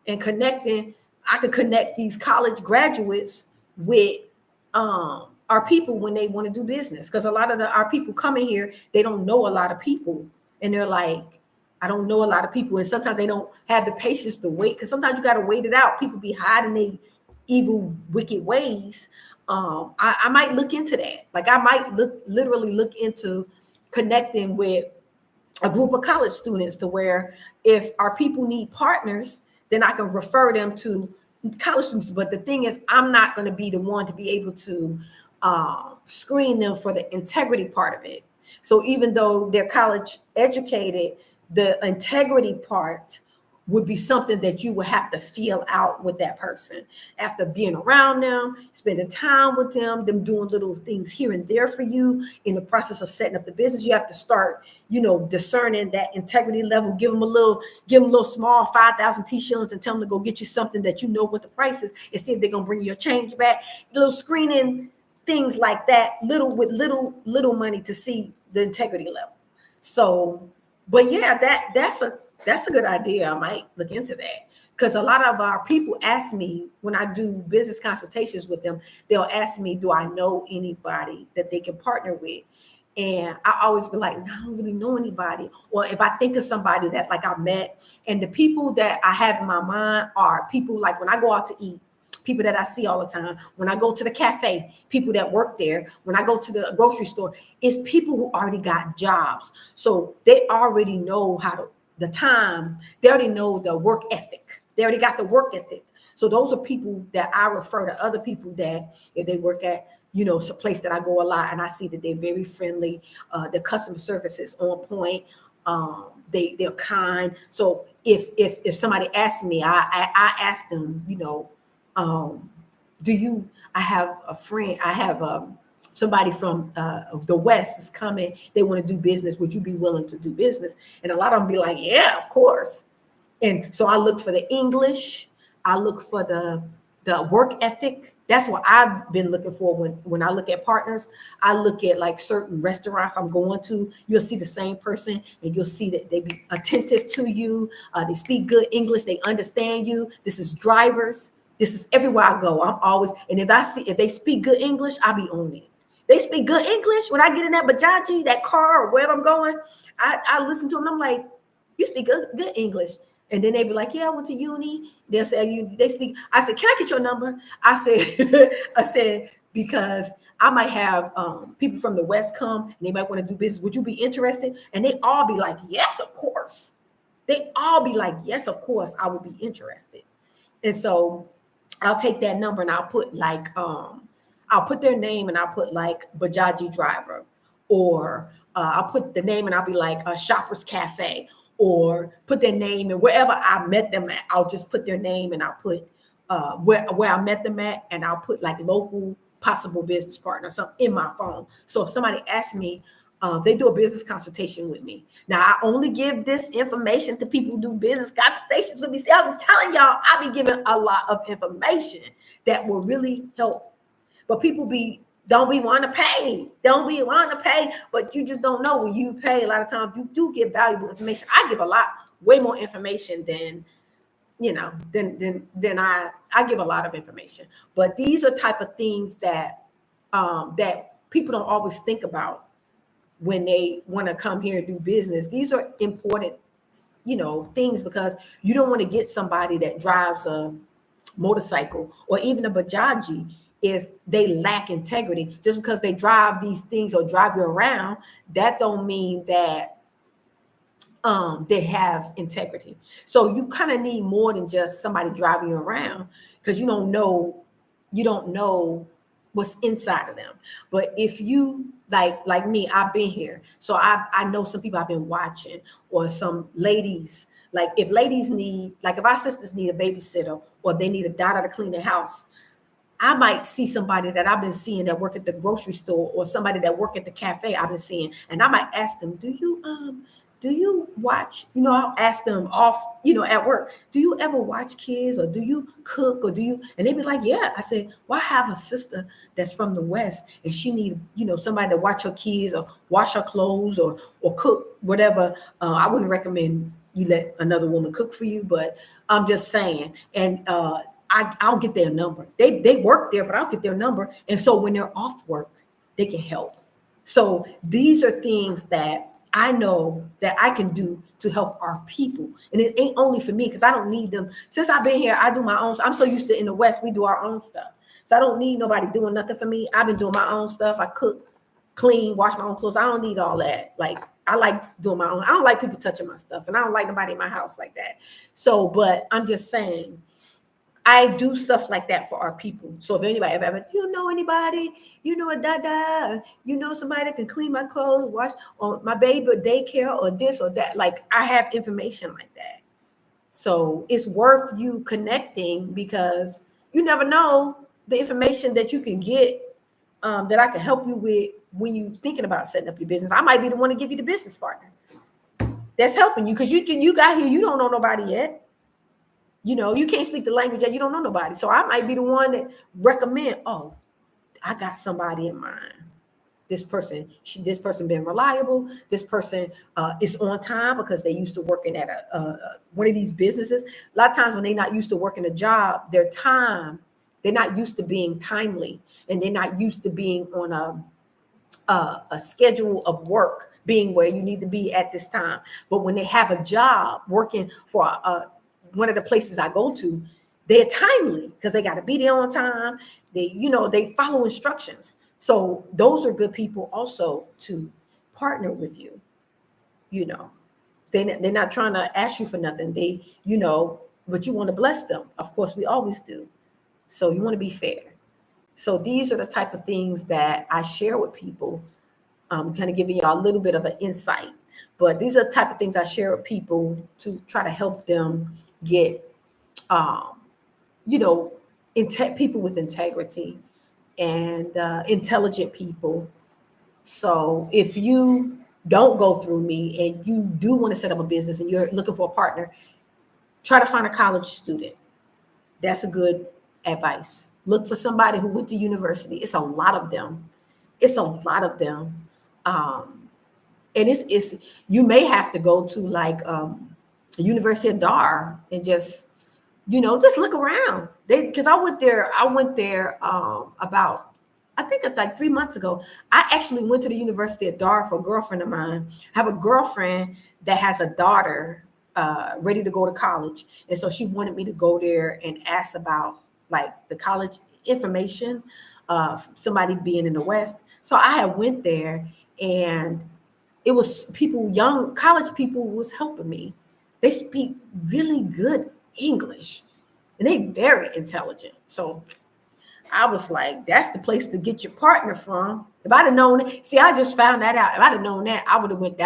and connecting. I could connect these college graduates with our people when they want to do business. Because a lot of our people coming here, they don't know a lot of people. And they're like, I don't know a lot of people. And sometimes they don't have the patience to wait, because sometimes you got to wait it out. People be hiding their evil, wicked ways. I might look into that. I might literally look into connecting with a group of college students, to where if our people need partners, then I can refer them to college students. But the thing is, I'm not going to be the one to be able to screen them for the integrity part of it. So even though they're college educated, the integrity part would be something that you would have to feel out with that person after being around them, spending time with them doing little things here and there for you in the process of setting up the business. You have to start, discerning that integrity level. Give them a little small 5,000 T-shillings and tell them to go get you something that what the price is, and see if they're gonna bring you your change back. A little screening things like that, little money to see the integrity level. So, but yeah, that's a good idea. I might look into that, because a lot of our people ask me when I do business consultations with them, they'll ask me, do I know anybody that they can partner with? And I always be like, no, I don't really know anybody. Or if I think of somebody that like I met, and the people that I have in my mind are people like when I go out to eat, people that I see all the time. When I go to the cafe, people that work there. When I go to the grocery store, it's people who already got jobs. So they already know the time, they already know the work ethic. They already got the work ethic. So those are people that I refer to other people that if they work at, it's a place that I go a lot and I see that they're very friendly. The customer service is on point. They're kind. So if somebody asks me, I ask them, I have a friend, I have somebody from the West is coming. They want to do business. Would you be willing to do business? And a lot of them be like, yeah, of course. And so I look for the English. I look for the work ethic. That's what I've been looking for when I look at partners. I look at like certain restaurants I'm going to. You'll see the same person and you'll see that they be attentive to you. They speak good English. They understand you. This is drivers. This is everywhere I go. I'm always, and if they speak good English, I'll be on it. They speak good English. When I get in that Bajaji, that car, or wherever I'm going, I listen to them. And I'm like, you speak good English. And then they be like, yeah, I went to uni. They'll say, they speak. I said, can I get your number? I said, because I might have people from the West come and they might want to do business. Would you be interested? And they all be like, yes, of course. They all be like, yes, of course, I would be interested. And so I'll take that number and I'll put like, I'll put their name and I'll put like Bajaji driver, or I'll put the name and I'll be like a Shoppers Cafe, or put their name, and wherever I met them at, I'll just put their name and I'll put where I met them at, and I'll put like local possible business partner, something in my phone. So if somebody asks me, they do a business consultation with me. Now, I only give this information to people who do business consultations with me. See, I'm telling y'all, I be giving a lot of information that will really help. But people don't be wanting to pay. Don't be wanting to pay, but you just don't know when you pay. A lot of times you do get valuable information. I give way more information than I give a lot of information. But these are type of things that people don't always think about when they want to come here and do business. These are important, things, because you don't want to get somebody that drives a motorcycle or even a Bajaji if they lack integrity. Just because they drive these things or drive you around, that don't mean that they have integrity. So you kind of need more than just somebody driving you around, because you don't know what's inside of them. But if you like me, I've been here, so I know some people I've been watching, or some ladies. Like if ladies need, like if our sisters need a babysitter or they need a daughter to clean their house, I might see somebody that I've been seeing that work at the grocery store, or somebody that work at the cafe I've been seeing, and I might ask them, do you watch, I'll ask them off, at work, do you ever watch kids, or do you cook, or and they be like, yeah. I said, well, I have a sister that's from the West, and she need, somebody to watch her kids or wash her clothes or cook, whatever. I wouldn't recommend you let another woman cook for you, but I'm just saying. And I'll get their number. They work there, but I'll get their number. And so when they're off work, they can help. So these are things that I know that I can do to help our people. And it ain't only for me, because I don't need them. Since I've been here, I do my own. I'm so used to, in the West, we do our own stuff. So I don't need nobody doing nothing for me. I've been doing my own stuff. I cook, clean, wash my own clothes. I don't need all that. Like, I like doing my own. I don't like people touching my stuff, and I don't like nobody in my house like that. So, but I'm just saying, I do stuff like that for our people. So if anybody ever, anybody, a dada, somebody that can clean my clothes, wash, or my baby, or daycare, or this or that, like I have information like that. So it's worth you connecting, because you never know the information that you can get, that I can help you with when you're thinking about setting up your business. I might be the one to give you the business partner that's helping you, because you got here, you don't know nobody yet. You can't speak the language that you don't know nobody. So I might be the one that recommend, oh, I got somebody in mind. This person been reliable. This person is on time because they used to working at one of these businesses. A lot of times when they're not used to working a job, they're not used to being timely, and they're not used to being on a schedule of work being where you need to be at this time. But when they have a job working for one of the places I go to, they're timely because they got to be there on time. They follow instructions. So those are good people also to partner with you. They're not trying to ask you for nothing. But you want to bless them. Of course, we always do. So you want to be fair. So these are the type of things that I share with people, kind of giving y'all a little bit of an insight. But these are the type of things I share with people to try to help them get, people with integrity and intelligent people. So if you don't go through me and you do want to set up a business and you're looking for a partner, try to find a college student. That's a good advice. Look for somebody who went to university. It's a lot of them. And it's you may have to go to like University of Dar and just look around. Because I went there about, I think like 3 months ago. I actually went to the University of Dar for a girlfriend of mine. I have a girlfriend that has a daughter ready to go to college. And so she wanted me to go there and ask about like the college information, somebody being in the West. So I had went there, and it was people, young college people was helping me. They speak really good English and they very intelligent. So I was like, that's the place to get your partner from. If I'd have known, I just found that out. If I'd have known that, I would have went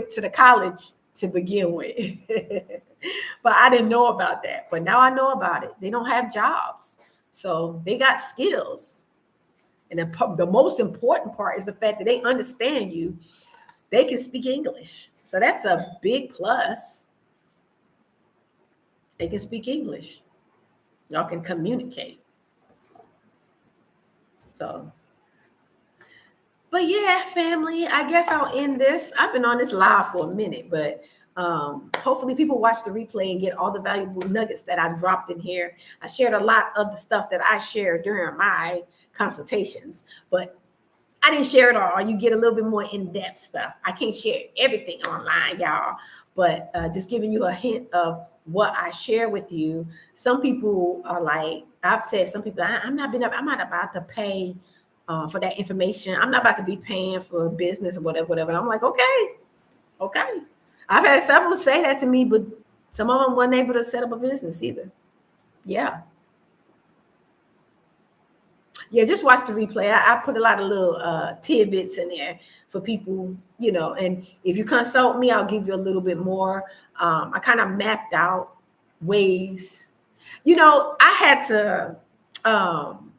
to the college to begin with. But I didn't know about that. But now I know about it. They don't have jobs. So they got skills. And the most important part is the fact that they understand you. They can speak English. So that's a big plus. They can speak English. Y'all can communicate. So, but yeah, family, I guess I'll end this. I've been on this live for a minute, but hopefully people watch the replay and get all the valuable nuggets that I dropped in here. I shared a lot of the stuff that I shared during my consultations, but I didn't share it all. You get a little bit more in-depth stuff. I can't share everything online, y'all, but just giving you a hint of what I share with you. Some people are like, I've said, some people, I'm not about to pay for that information. I'm not about to be paying for business or whatever. And I'm like, okay. I've had several say that to me, but some of them weren't able to set up a business either. Yeah, just watch the replay. I put a lot of little tidbits in there for people, and if you consult me, I'll give you a little bit more. I kind of mapped out ways, I had to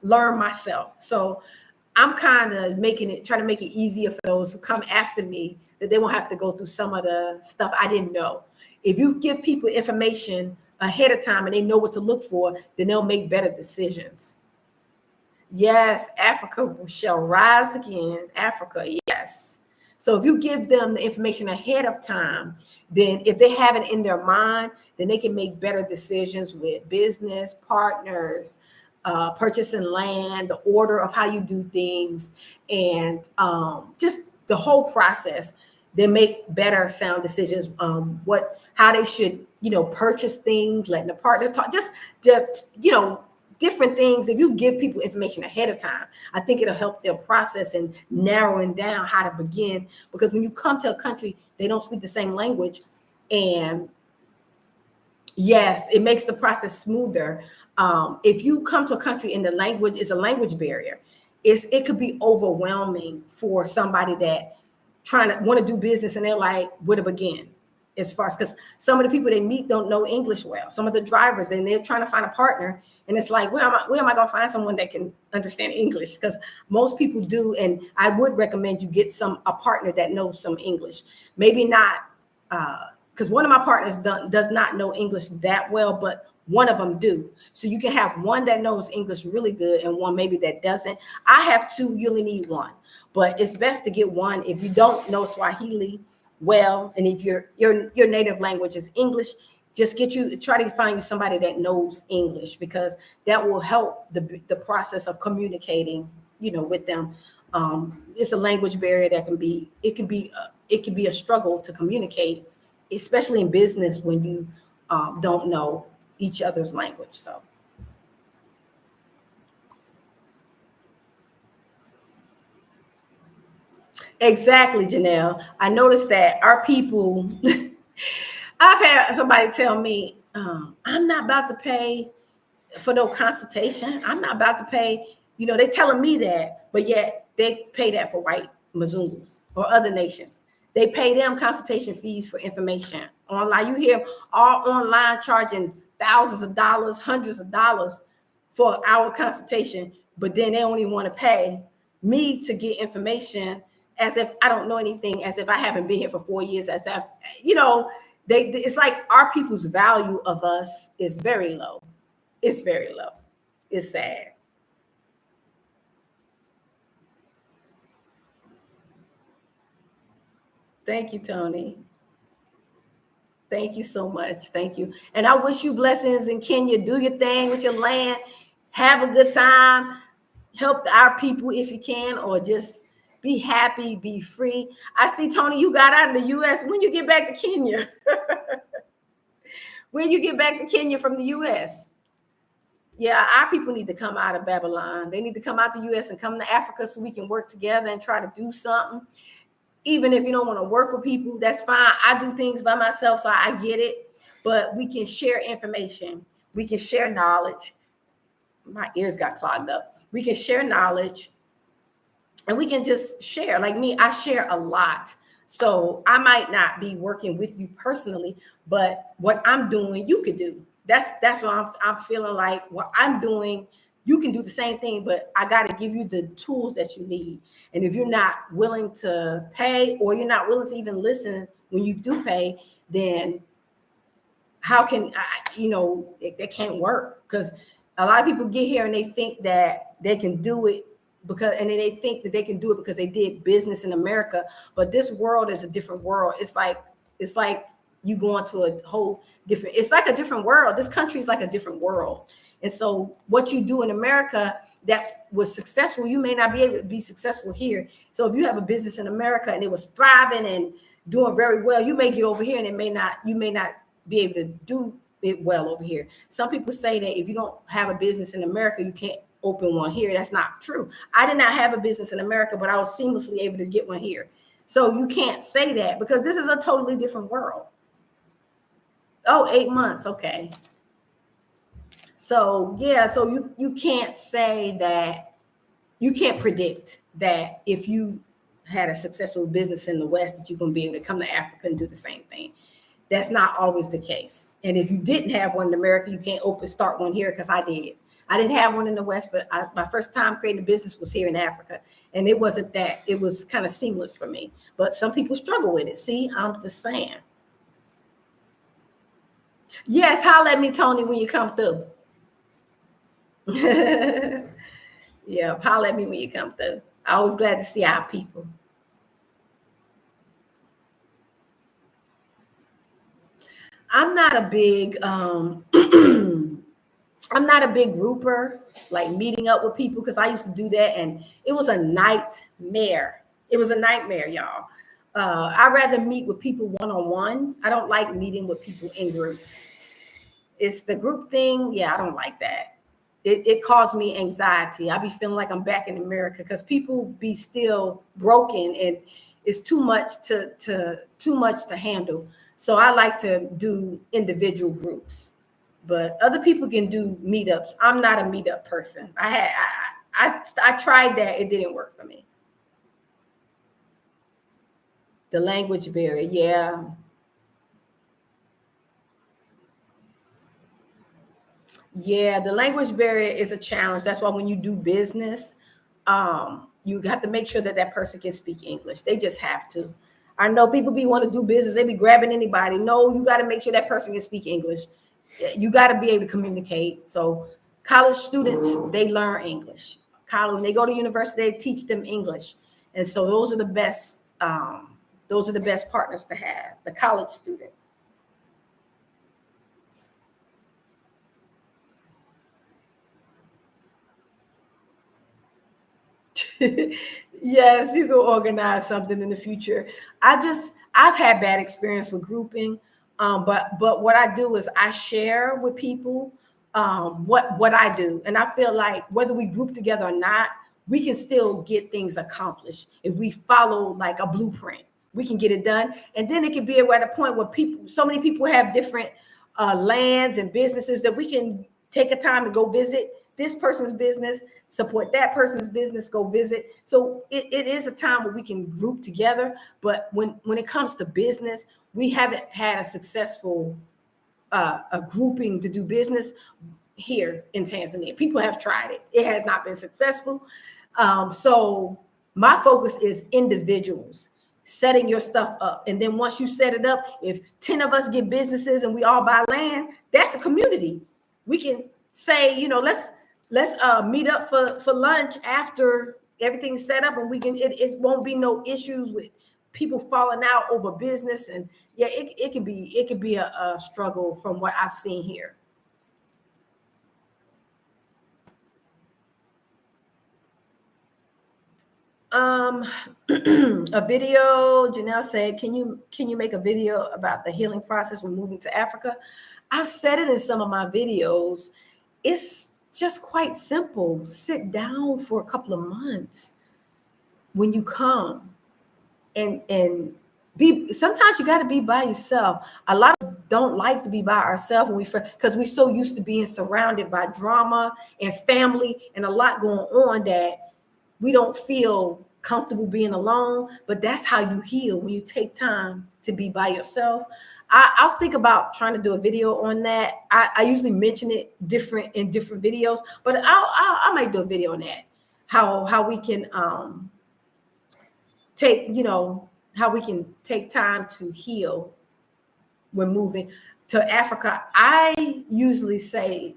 learn myself. So I'm kind of trying to make it easier for those who come after me, that they won't have to go through some of the stuff I didn't know. If you give people information ahead of time and they know what to look for, then they'll make better decisions. Yes, Africa shall rise again. Africa, yes. So if you give them the information ahead of time, then if they have it in their mind, then they can make better decisions with business partners, purchasing land, the order of how you do things, and just the whole process. They make better sound decisions. How they should, purchase things, letting the partner talk, just different things. If you give people information ahead of time, I think it'll help their process in narrowing down how to begin. Because when you come to a country, they don't speak the same language. And yes, it makes the process smoother. If you come to a country and the language is a language barrier, it could be overwhelming for somebody that trying to want to do business and they're like, where to begin? As far as, because some of the people they meet don't know English well. Some of the drivers, and they're trying to find a partner, and it's like, where am I going to find someone that can understand English? Because most people do, and I would recommend you get a partner that knows some English. Maybe not, because one of my partners does not know English that well, but one of them do. So you can have one that knows English really good and one maybe that doesn't. I have two, you only need one. But it's best to get one if you don't know Swahili well, and if your native language is English, just try to find you somebody that knows English, because that will help the process of communicating, with them. It's a language barrier that it can be a struggle to communicate, especially in business when you don't know each other's language. So. Exactly, Janelle. I noticed that our people, I've had somebody tell me, I'm not about to pay for no consultation. I'm not about to pay, they telling me that, but yet they pay that for white Mzungus or other nations. They pay them consultation fees for information online. You hear all online charging thousands of dollars, hundreds of dollars for our consultation, but then they only want to pay me to get information as if I don't know anything, as if I haven't been here for 4 years, as if, it's like our people's value of us is very low. It's very low. It's sad. Thank you, Tony. Thank you so much. Thank you. And I wish you blessings in Kenya. Do your thing with your land. Have a good time. Help our people if you can, or just be happy, be free. I see, Tony, you got out of the U.S. When you get back to Kenya? When you get back to Kenya from the U.S.? Yeah, our people need to come out of Babylon. They need to come out to the U.S. and come to Africa so we can work together and try to do something. Even if you don't want to work with people, that's fine. I do things by myself, so I get it. But we can share information. We can share knowledge. My ears got clogged up. We can share knowledge, and we can just share. Like me, I share a lot. So I might not be working with you personally, but what I'm doing, you could do. That's what I'm feeling like. What I'm doing, you can do the same thing, but I got to give you the tools that you need. And if you're not willing to pay, or you're not willing to even listen when you do pay, then how can it can't work? Because a lot of people get here and they think that they can do it and then they think that they can do it because they did business in America. But this world is a different world. It's like you going to a whole different, it's like a different world. This country is like a different world. And so what you do in America that was successful, you may not be able to be successful here. So if you have a business in America and it was thriving and doing very well, you may get over here and you may not be able to do it well over here. Some people say that if you don't have a business in America, you can't open one here. That's not true. I did not have a business in America, but I was seamlessly able to get one here. So you can't say that, because this is a totally different world. Oh, 8 months. Okay. So yeah, so you can't say that, you can't predict that if you had a successful business in the West that you're going to be able to come to Africa and do the same thing. That's not always the case. And if you didn't have one in America, you can't start one here, because I did. I didn't have one in the West, but my first time creating a business was here in Africa. And it wasn't that. It was kind of seamless for me. But some people struggle with it. See, I'm just saying. Yes, holler at me, Tony, when you come through. Yeah, holler at me when you come through. I was glad to see our people. I'm not a big I'm not a big grouper, like meeting up with people, because I used to do that and it was a nightmare. It was a nightmare, y'all. I'd rather meet with people one-on-one. I don't like meeting with people in groups. It's the group thing. Yeah, I don't like that. It caused me anxiety. I be feeling like I'm back in America, because people be still broken and it's too much to handle. So I like to do individual groups, but other people can do meetups. I'm not a meetup person. I tried that. It didn't work for me. The language barrier. Yeah. Yeah, the language barrier is a challenge. That's why when you do business, you have to make sure that person can speak English. They just have to. I know people want to do business. They be grabbing anybody. No, you got to make sure that person can speak English. you got to be able to communicate. So college students, they learn English. College, when they go to university, they teach them English. And so those are the best partners to have, the college students. Yes, you can organize something in the future. I've had bad experience with grouping, but what I do is I share with people what I do, and I feel like whether we group together or not, we can still get things accomplished if we follow like a blueprint. We can get it done, and then it can be at a point where so many people have different lands and businesses that we can take a time to go visit this person's business, support that person's business, go visit. So it is a time where we can group together. But when it comes to business, we haven't had a successful a grouping to do business here in Tanzania. People have tried it. It has not been successful. So my focus is individuals setting your stuff up. And then once you set it up, if 10 of us get businesses and we all buy land, that's a community. We can say, let's meet up for lunch after everything's set up, and we can it won't be no issues with people falling out over business. And yeah, it can be a struggle from what I've seen here. A video, Janelle said, can you make a video about the healing process when moving to Africa? I've said it in some of my videos. It's just quite simple. Sit down for a couple of months when you come and be, sometimes you got to be by yourself. A lot of us don't like to be by ourselves because we're so used to being surrounded by drama and family and a lot going on that we don't feel comfortable being alone. But that's how you heal, when you take time to be by yourself. I'll think about trying to do a video on that. I usually mention it in different videos, but I might do a video on that. How we can how we can take time to heal when moving to Africa. I usually say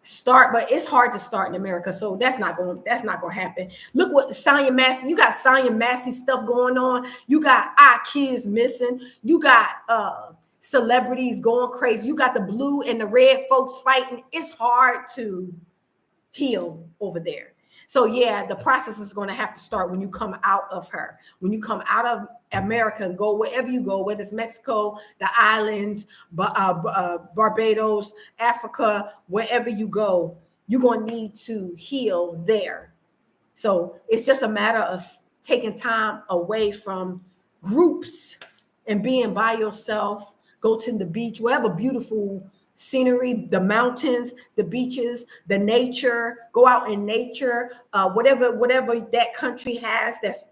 start, but it's hard to start in America, so that's not going to happen. Look what Sonya Massey, you got Sonya Massey stuff going on. You got our kids missing. You got celebrities going crazy. You got the blue and the red folks fighting. It's hard to heal over there. So yeah, the process is going to have to start when you come out of her. When you come out of America and go wherever you go, whether it's Mexico, the islands, Barbados, Africa, wherever you go, you're going to need to heal there. So it's just a matter of taking time away from groups and being by yourself. Go to the beach, wherever beautiful scenery, the mountains, the beaches, the nature. Go out in nature, whatever that country has that's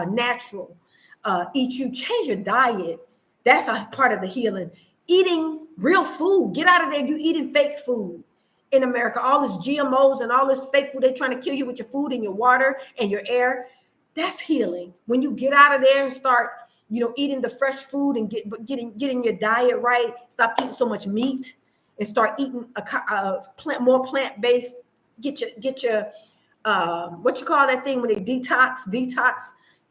natural. Change your diet. That's a part of the healing. Eating real food. Get out of there. You eating fake food in America. All this GMOs and all this fake food. They're trying to kill you with your food and your water and your air. That's healing. When you get out of there and start eating the fresh food and getting your diet right. Stop eating so much meat and start eating more plant-based. Get your what you call that thing when they detox.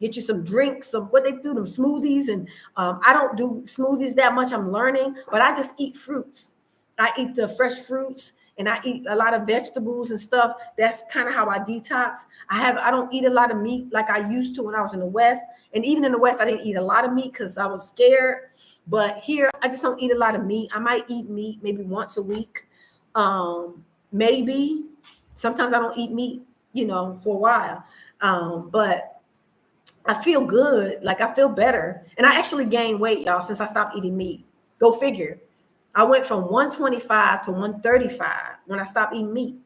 Get you some drinks, what they do, them smoothies. And I don't do smoothies that much. I'm learning, but I just eat fruits. I eat the fresh fruits and I eat a lot of vegetables and stuff. That's kind of how I detox. I don't eat a lot of meat like I used to when I was in the West. And even in the West, I didn't eat a lot of meat because I was scared. But here, I just don't eat a lot of meat. I might eat meat maybe once a week. Maybe. Sometimes I don't eat meat, for a while. But I feel good. Like I feel better. And I actually gained weight, y'all, since I stopped eating meat. Go figure. I went from 125 to 135 when I stopped eating meat.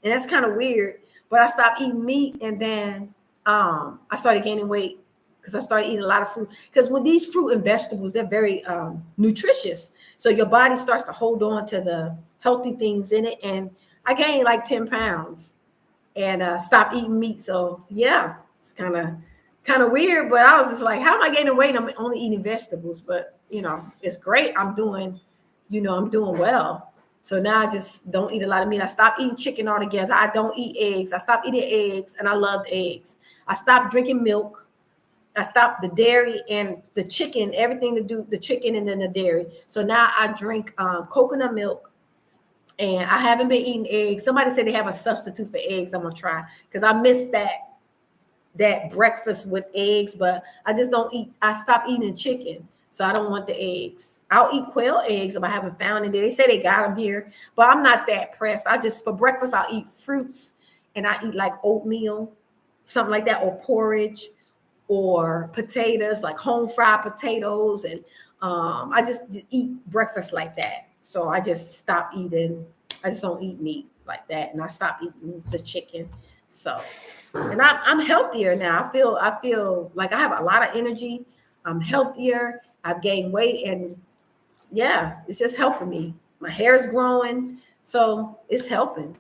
And that's kind of weird. But I stopped eating meat and then I started gaining weight because I started eating a lot of fruit. Because with these fruit and vegetables, they're very nutritious. So your body starts to hold on to the healthy things in it. And I gained like 10 pounds and stopped eating meat. So yeah, it's kind of weird. But I was just like, how am I gaining weight? I'm only eating vegetables. But, it's great. I'm doing I'm doing well. So now I just don't eat a lot of meat. I stopped eating chicken altogether. I don't eat eggs. I stopped eating eggs, and I loved eggs. I stopped drinking milk. I stopped the dairy and the chicken, everything to do the chicken and then the dairy. So now I drink coconut milk, and I haven't been eating eggs. Somebody said they have a substitute for eggs. I'm gonna try because I missed that breakfast with eggs, but I just don't eat. I stopped eating chicken, so I don't want the eggs. I'll eat quail eggs if I haven't found it. They say they got them here, but I'm not that pressed. For breakfast I'll eat fruits, and I eat like oatmeal, something like that, or porridge, or potatoes, like home fried potatoes, and I just eat breakfast like that. So I just stop eating. I just don't eat meat like that, and I stopped eating the chicken. So, and I'm healthier now. I feel like I have a lot of energy. I'm healthier. I've gained weight, and yeah, it's just helping me. My hair is growing, so it's helping.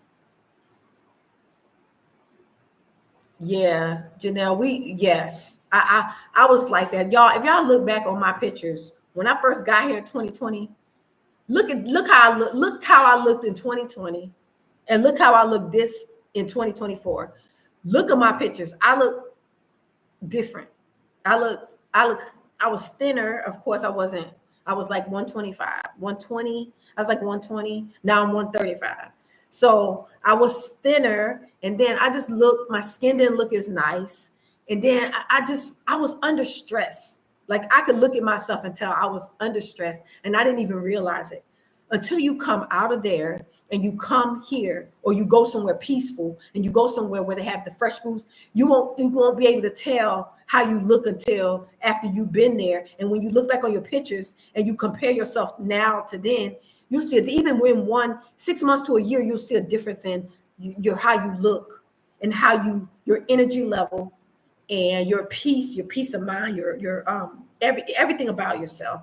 Yeah, Janelle, yes. I was like that. Y'all, if y'all look back on my pictures, when I first got here in 2020, look how I looked in 2020, and look how I look this in 2024. Look at my pictures. I look different. I was thinner. Of course, I wasn't. I was like 125, 120. I was like 120. Now I'm 135. So I was thinner, and then my skin didn't look as nice. And then I was under stress. Like I could look at myself and tell I was under stress, and I didn't even realize it until you come out of there and you come here, or you go somewhere peaceful and you go somewhere where they have the fresh foods. You won't be able to tell how you look until after you've been there. And when you look back on your pictures and you compare yourself now to then, you'll see it. Even when 6 months to a year, you'll see a difference in your how you look, and how your energy level, and your peace of mind, everything about yourself.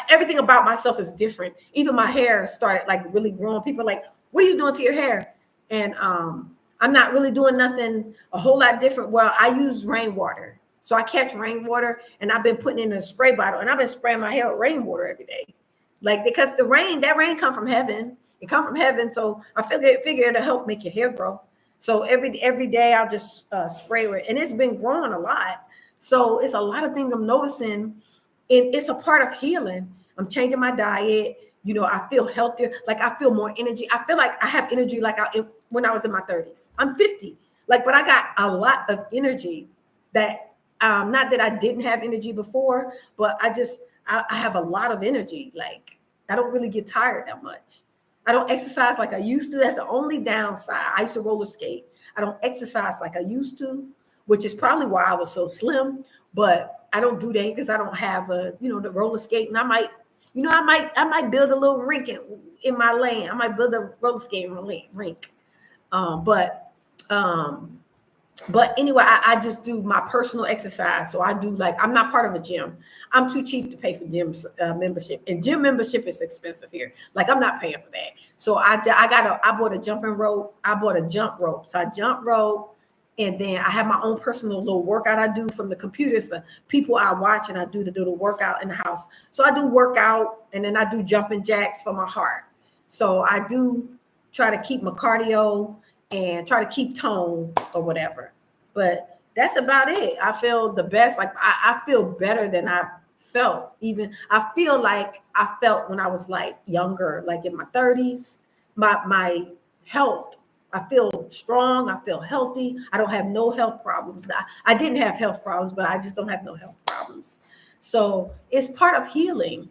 Everything about myself is different. Even my hair started like really growing. People are like, what are you doing to your hair? And I'm not really doing nothing a whole lot different. Well, I use rainwater. So I catch rainwater, and I've been putting it in a spray bottle, and I've been spraying my hair with rainwater every day. Like, because that rain come from heaven. It come from heaven. So I figure it'll help make your hair grow. So every day I'll just spray it, and it's been growing a lot. So it's a lot of things I'm noticing, and it's a part of healing. I'm changing my diet. I feel healthier. Like I feel more energy. I feel like I have energy like when I was in my 30s. I'm 50. But I got a lot of energy that not that I didn't have energy before, but I have a lot of energy. Like I don't really get tired that much. I don't exercise like I used to. That's the only downside. I used to roller skate. I don't exercise like I used to, which is probably why I was so slim. But I don't do that because I don't have the roller skate. And I might build a little rink in my lane. I might build a roller skating rink. But anyway, I just do my personal exercise. So I do I'm not part of a gym. I'm too cheap to pay for gym membership, and gym membership is expensive here. I'm not paying for that. So I bought a jumping rope. I bought a jump rope. So I jump rope, and then I have my own personal little workout I do from the computer. So people I watch, and I do the workout in the house. So I do workout, and then I do jumping jacks for my heart. So I do try to keep my cardio and try to keep tone or whatever. But that's about it. I feel the best. I feel better than I felt. Even I feel like I felt when I was younger, in my 30s. My health, I feel strong. I feel healthy. I don't have no health problems. I didn't have health problems, but I just don't have no health problems. So it's part of healing.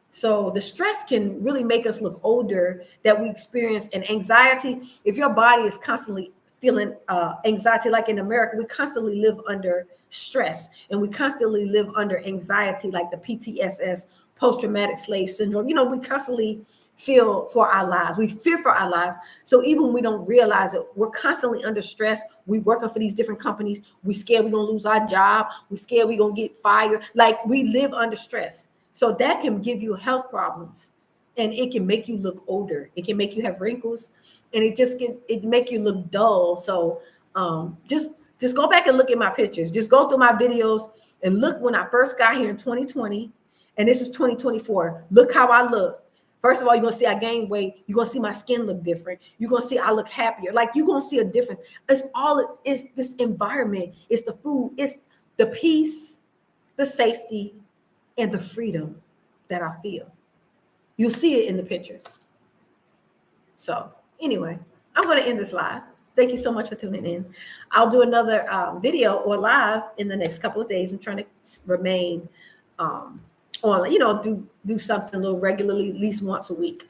So the stress can really make us look older, that we experience, and anxiety. If your body is constantly feeling anxiety, like in America, we constantly live under stress, and we constantly live under anxiety, like the PTSS, post-traumatic slave syndrome. We constantly feel for our lives. We fear for our lives. So even when we don't realize it, we're constantly under stress. We working for these different companies. We scared we're going to lose our job. We scared we're going to get fired. We live under stress. So that can give you health problems, and it can make you look older. It can make you have wrinkles, and it make you look dull. So just go back and look at my pictures. Just go through my videos and look when I first got here in 2020, and this is 2024. Look how I look First of all, you're going to see I gain weight. You're going to see my skin look different. You're going to see I look happier. Like, you're going to see a difference. It's this environment. It's the food. It's the peace, the safety, and the freedom that I feel. You'll see it in the pictures. So anyway, I'm going to end this live. Thank you so much for tuning in. I'll do another video or live in the next couple of days. I'm trying to remain on, do something a little regularly, at least once a week,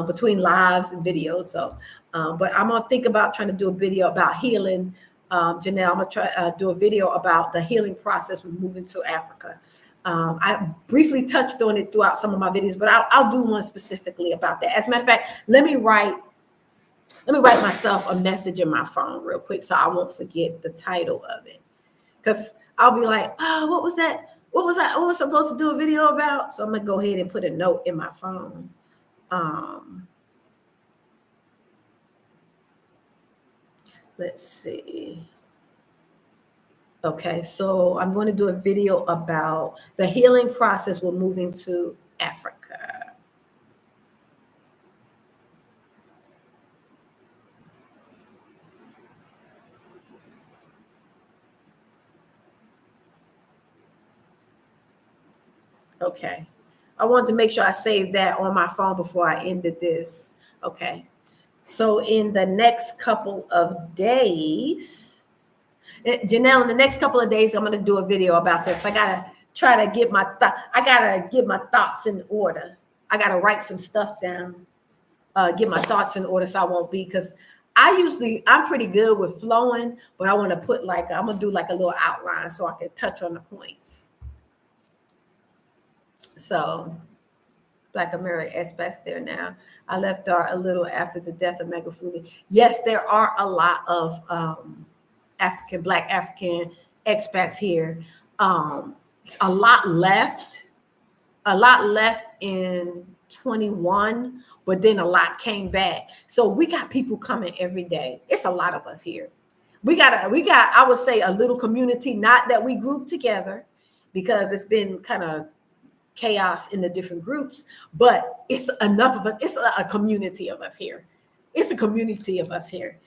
between lives and videos. So, but I'm going to think about trying to do a video about healing. Janelle, I'm going to try do a video about the healing process when moving to Africa. I briefly touched on it throughout some of my videos, but I'll do one specifically about that. As a matter of fact, let me write myself a message in my phone real quick so I won't forget the title of it. Because I'll be like, oh, what was that? What was I supposed to do a video about? So I'm going to go ahead and put a note in my phone. Let's see. Okay, so I'm going to do a video about the healing process when moving to Africa. Okay, I wanted to make sure I saved that on my phone before I ended this. Okay, so in the next couple of days, Janelle, in the next couple of days, I'm going to do a video about this. I got to try to get my thoughts in order. I got to write some stuff down, get my thoughts in order so I won't be, because I'm pretty good with flowing, but I want to put I'm going to do like a little outline so I can touch on the points. So Black American expats there now. I left a little after the death of Magufuli. Yes, there are a lot of Black African expats here. A lot left in 21, but then a lot came back. So we got people coming every day. It's a lot of us here. We got, I would say, a little community, not that we group together because it's been kind of chaos in the different groups, but it's enough of us. It's a community of us here. It's a community of us here.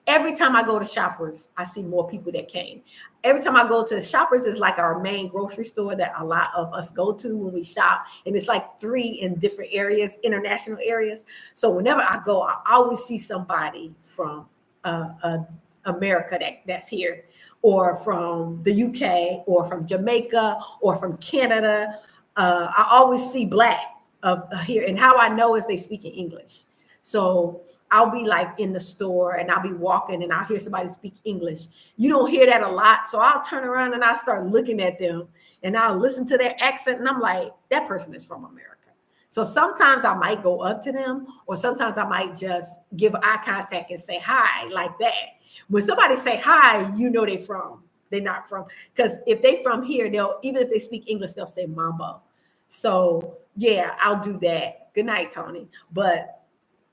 Every time I go to Shoppers, I see more people that came. Every time I go to Shoppers, is like our main grocery store that a lot of us go to when we shop. And it's like 3 in different areas, international areas. So whenever I go, I always see somebody from America that's here, or from the UK, or from Jamaica, or from Canada. I always see Black here. And how I know is they speak in English. So I'll be like in the store and I'll be walking and I'll hear somebody speak English. You don't hear that a lot. So I'll turn around and I'll start looking at them and I'll listen to their accent. And I'm like, that person is from America. So sometimes I might go up to them, or sometimes I might just give eye contact and say hi like that. When somebody say hi, you know they're not from, because if they from here, even if they speak English, they'll say mambo. So yeah, I'll do that. Good night, Tony. But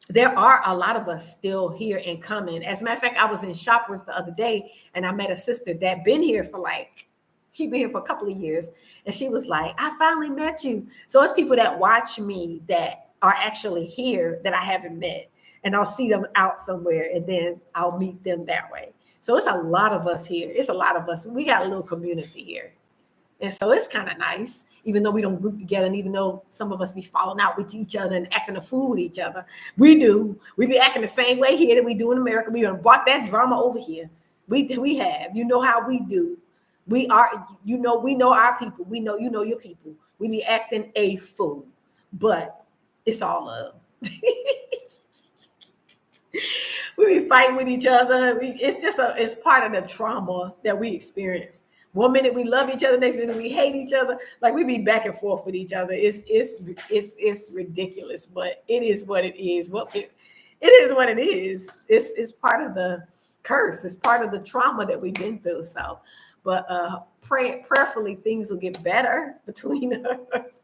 there are a lot of us still here and coming. As a matter of fact, I was in Shoppers the other day and I met a sister that been here for she'd been here for a couple of years. And she was like, I finally met you. So it's people that watch me that are actually here that I haven't met. And I'll see them out somewhere and then I'll meet them that way. So it's a lot of us here. It's a lot of us. We got a little community here. And so it's kind of nice, even though we don't group together, and even though some of us be falling out with each other and acting a fool with each other. We do. We be acting the same way here that we do in America. We done brought that drama over here. We have. You know how we do. We know our people. We know you know your people. We be acting a fool. But it's all love. We be fighting with each other. It's part of the trauma that we experience. One minute we love each other, next minute we hate each other. Like we be back and forth with each other. It's ridiculous, but it is what it is. It is what it is. It's part of the curse. It's part of the trauma that we've been through. So, but prayerfully things will get better between us.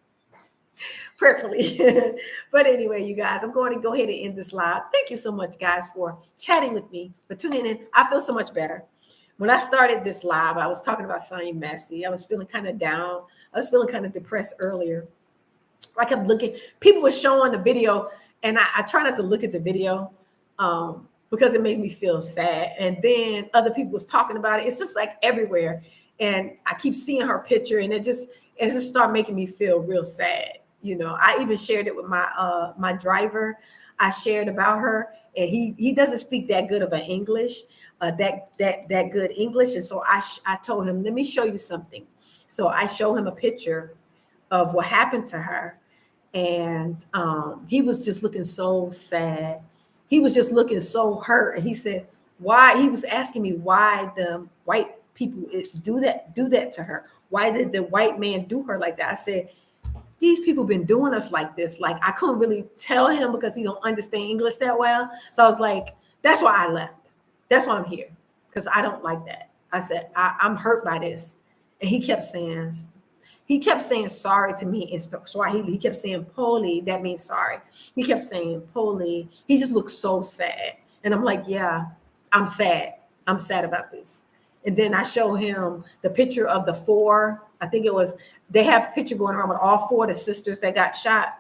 Prayerfully. But anyway, you guys, I'm going to go ahead and end this live. Thank you so much, guys, for chatting with me, for tuning in. I feel so much better. When I started this live, I was talking about Sonya Massey. I was feeling kind of down. I was feeling kind of depressed earlier. I kept looking. People were showing the video, and I try not to look at the video because it made me feel sad. And then other people was talking about it. It's just like everywhere. And I keep seeing her picture, and it just started making me feel real sad. I even shared it with my my driver. I shared about her, and he doesn't speak that good of an English, that good English. And so I told him, let me show you something. So I show him a picture of what happened to her. And he was just looking so sad. He was just looking so hurt. And he said, why? He was asking me why the white people do that to her. Why did the white man do her like that? I said, these people been doing us like this. Like, I couldn't really tell him because he don't understand English that well. So I was like, that's why I left. That's why I'm here, because I don't like that. I said, I'm hurt by this. And he kept saying sorry to me in Swahili. He kept saying poli, that means sorry. He kept saying poli. He just looked so sad. And I'm like, yeah, I'm sad. I'm sad about this. And then I show him the picture of the four. I think it was, they have a picture going around with all four of the sisters that got shot.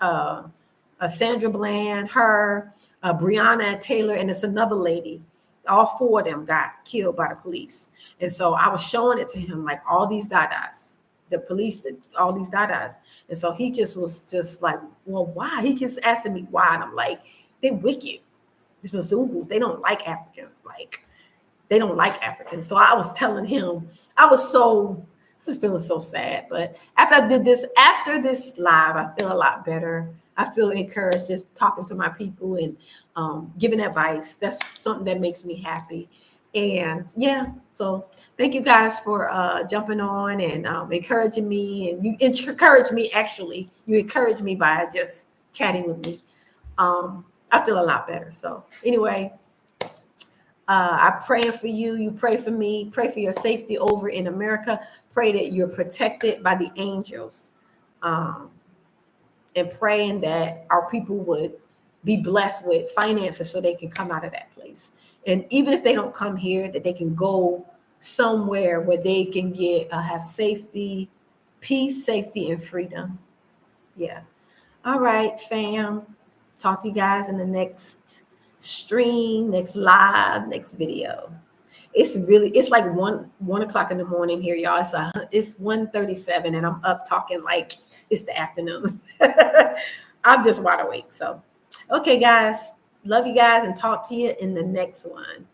Sandra Bland, her, Breonna Taylor, and it's another lady. All four of them got killed by the police. And so I was showing it to him, like all these dadas. The police, all these dadas. And so he just was just like, well, why? He keeps asking me why. And I'm like, they're wicked. These Mzungus, they don't like Africans. Like, they don't like Africans. So I was telling him, I was just feeling so sad. But after this live, I feel a lot better. I feel encouraged just talking to my people and giving advice. That's something that makes me happy. And yeah, so thank you guys for jumping on and encouraging me. And you encourage me, actually. You encourage me by just chatting with me. I feel a lot better. So anyway, I'm praying for you. You pray for me. Pray for your safety over in America. Pray that you're protected by the angels. And praying that our people would be blessed with finances so they can come out of that place. And even if they don't come here, that they can go somewhere where they can have safety, peace, safety, and freedom. Yeah. All right, fam. Talk to you guys in the next stream, next live, next video. It's like 1 o'clock in the morning here, y'all. It's 1:37, and I'm up talking like it's the afternoon. I'm just wide awake. So, okay, guys. Love you guys, and talk to you in the next one.